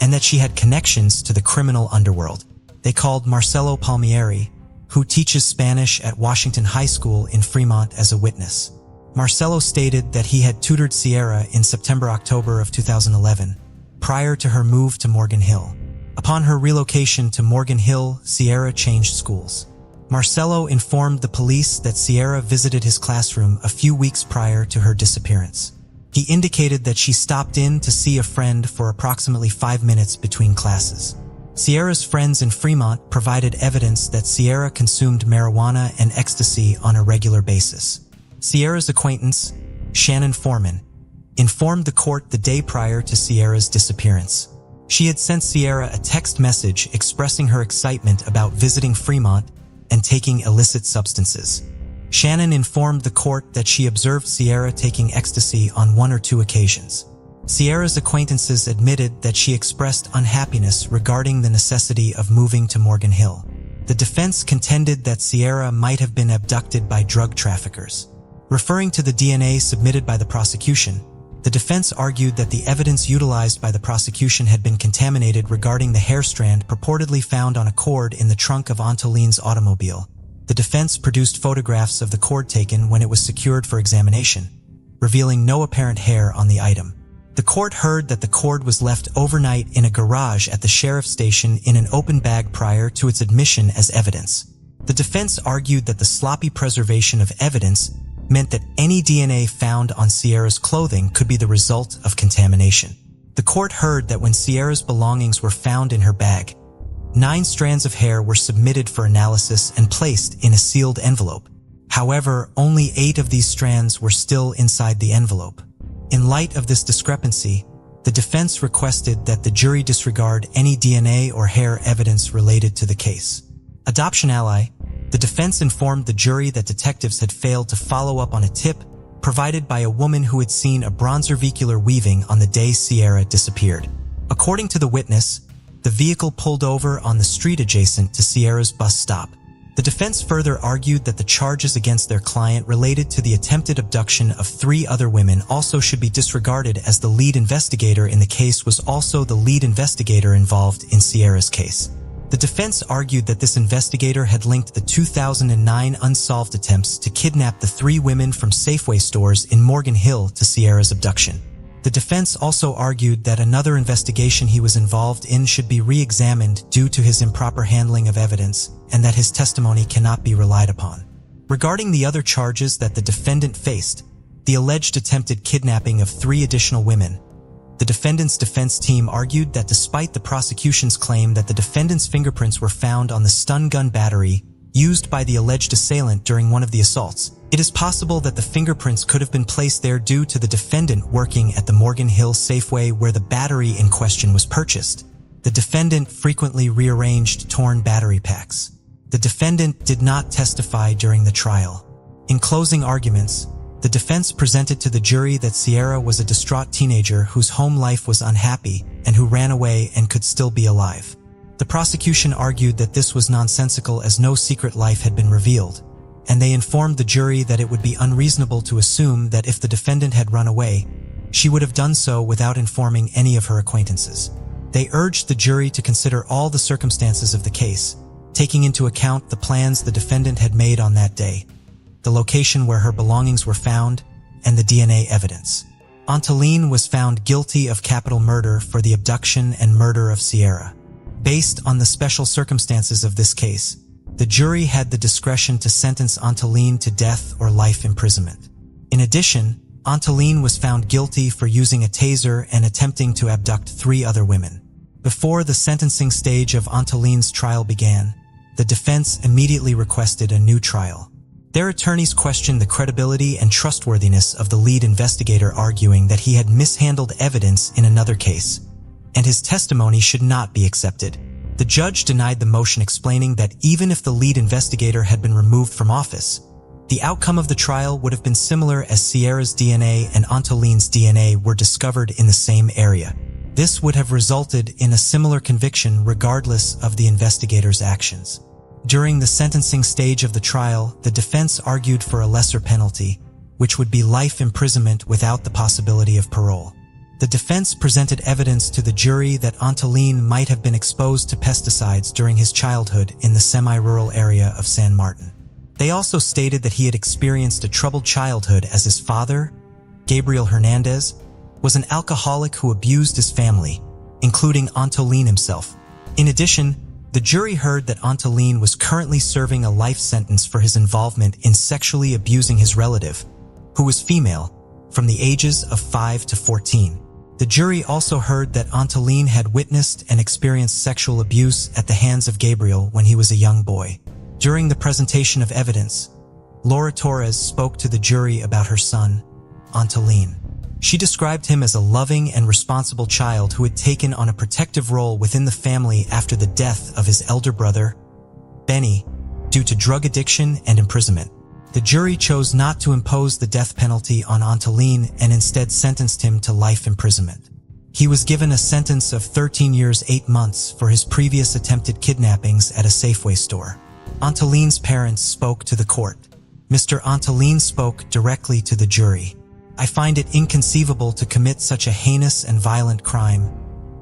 and that she had connections to the criminal underworld. They called Marcelo Palmieri, who teaches Spanish at Washington High School in Fremont, as a witness. Marcelo stated that he had tutored Sierra in September-October of 2011, prior to her move to Morgan Hill. Upon her relocation to Morgan Hill, Sierra changed schools. Marcelo informed the police that Sierra visited his classroom a few weeks prior to her disappearance. He indicated that she stopped in to see a friend for approximately 5 minutes between classes. Sierra's friends in Fremont provided evidence that Sierra consumed marijuana and ecstasy on a regular basis. Sierra's acquaintance, Shannon Foreman, informed the court the day prior to Sierra's disappearance. She had sent Sierra a text message expressing her excitement about visiting Fremont and taking illicit substances. Shannon informed the court that she observed Sierra taking ecstasy on 1 or 2 occasions. Sierra's acquaintances admitted that she expressed unhappiness regarding the necessity of moving to Morgan Hill. The defense contended that Sierra might have been abducted by drug traffickers. Referring to the DNA submitted by the prosecution, the defense argued that the evidence utilized by the prosecution had been contaminated regarding the hair strand purportedly found on a cord in the trunk of Antolin's automobile. The defense produced photographs of the cord taken when it was secured for examination, revealing no apparent hair on the item. The court heard that the cord was left overnight in a garage at the sheriff's station in an open bag prior to its admission as evidence. The defense argued that the sloppy preservation of evidence meant that any DNA found on Sierra's clothing could be the result of contamination. The court heard that when Sierra's belongings were found in her bag, 9 strands of hair were submitted for analysis and placed in a sealed envelope. However, only 8 of these strands were still inside the envelope. In light of this discrepancy, the defense requested that the jury disregard any DNA or hair evidence related to the case. Adoption ally, the defense informed the jury that detectives had failed to follow up on a tip provided by a woman who had seen a bronzer weaving on the day Sierra disappeared. According to the witness, the vehicle pulled over on the street adjacent to Sierra's bus stop. The defense further argued that the charges against their client related to the attempted abduction of 3 other women also should be disregarded, as the lead investigator in the case was also the lead investigator involved in Sierra's case. The defense argued that this investigator had linked the 2009 unsolved attempts to kidnap the 3 women from Safeway stores in Morgan Hill to Sierra's abduction. The defense also argued that another investigation he was involved in should be re-examined due to his improper handling of evidence, and that his testimony cannot be relied upon. Regarding the other charges that the defendant faced, the alleged attempted kidnapping of 3 additional women, the defendant's defense team argued that despite the prosecution's claim that the defendant's fingerprints were found on the stun gun battery used by the alleged assailant during one of the assaults, it is possible that the fingerprints could have been placed there due to the defendant working at the Morgan Hill Safeway where the battery in question was purchased. The defendant frequently rearranged torn battery packs. The defendant did not testify during the trial. In closing arguments, the defense presented to the jury that Sierra was a distraught teenager whose home life was unhappy and who ran away and could still be alive. The prosecution argued that this was nonsensical as no secret life had been revealed, and they informed the jury that it would be unreasonable to assume that if the defendant had run away, she would have done so without informing any of her acquaintances. They urged the jury to consider all the circumstances of the case, taking into account the plans the defendant had made on that day, the location where her belongings were found, and the DNA evidence. Antolin was found guilty of capital murder for the abduction and murder of Sierra. Based on the special circumstances of this case, the jury had the discretion to sentence Antolin to death or life imprisonment. In addition, Antolin was found guilty for using a taser and attempting to abduct 3 other women. Before the sentencing stage of Antolin's trial began, the defense immediately requested a new trial. Their attorneys questioned the credibility and trustworthiness of the lead investigator, arguing that he had mishandled evidence in another case, and his testimony should not be accepted. The judge denied the motion, explaining that even if the lead investigator had been removed from office, the outcome of the trial would have been similar, as Sierra's DNA and Antolin's DNA were discovered in the same area. This would have resulted in a similar conviction regardless of the investigator's actions. During the sentencing stage of the trial, the defense argued for a lesser penalty, which would be life imprisonment without the possibility of parole. The defense presented evidence to the jury that Antolin might have been exposed to pesticides during his childhood in the semi-rural area of San Martin. They also stated that he had experienced a troubled childhood, as his father, Gabriel Hernandez, was an alcoholic who abused his family, including Antolin himself. In addition, the jury heard that Antolin was currently serving a life sentence for his involvement in sexually abusing his relative, who was female, from the ages of 5 to 14. The jury also heard that Antolin had witnessed and experienced sexual abuse at the hands of Gabriel when he was a young boy. During the presentation of evidence, Laura Torres spoke to the jury about her son, Antolin. She described him as a loving and responsible child who had taken on a protective role within the family after the death of his elder brother, Benny, due to drug addiction and imprisonment. The jury chose not to impose the death penalty on Antolin and instead sentenced him to life imprisonment. He was given a sentence of 13 years 8 months for his previous attempted kidnappings at a Safeway store. Antolin's parents spoke to the court. Mr. Antolin spoke directly to the jury. "I find it inconceivable to commit such a heinous and violent crime,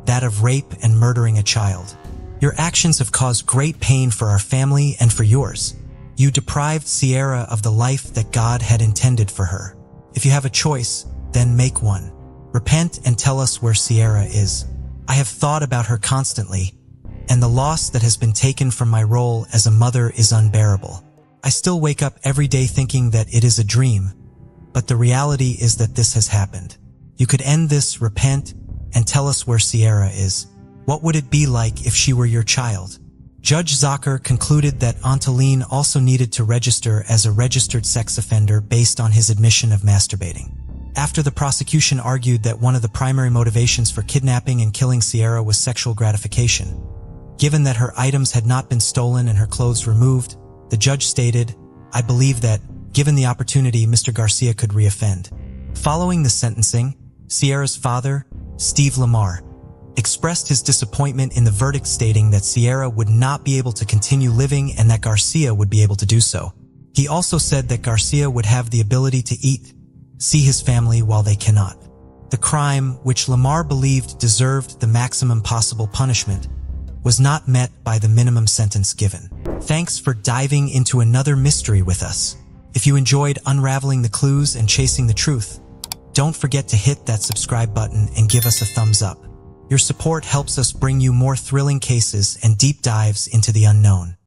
that of rape and murdering a child. Your actions have caused great pain for our family and for yours. You deprived Sierra of the life that God had intended for her. If you have a choice, then make one. Repent and tell us where Sierra is. I have thought about her constantly, and the loss that has been taken from my role as a mother is unbearable. I still wake up every day thinking that it is a dream, but the reality is that this has happened. You could end this, repent, and tell us where Sierra is. What would it be like if she were your child? Judge Zucker concluded that Antolin also needed to register as a registered sex offender based on his admission of masturbating. After the prosecution argued that one of the primary motivations for kidnapping and killing Sierra was sexual gratification, given that her items had not been stolen and her clothes removed, the judge stated, "I believe that, given the opportunity, Mr. Garcia could reoffend." Following the sentencing, Sierra's father, Steve Lamar, expressed his disappointment in the verdict, stating that Sierra would not be able to continue living and that Garcia would be able to do so. He also said that Garcia would have the ability to eat, see his family while they cannot. The crime, which Lamar believed deserved the maximum possible punishment, was not met by the minimum sentence given. Thanks for diving into another mystery with us. If you enjoyed unraveling the clues and chasing the truth, don't forget to hit that subscribe button and give us a thumbs up. Your support helps us bring you more thrilling cases and deep dives into the unknown.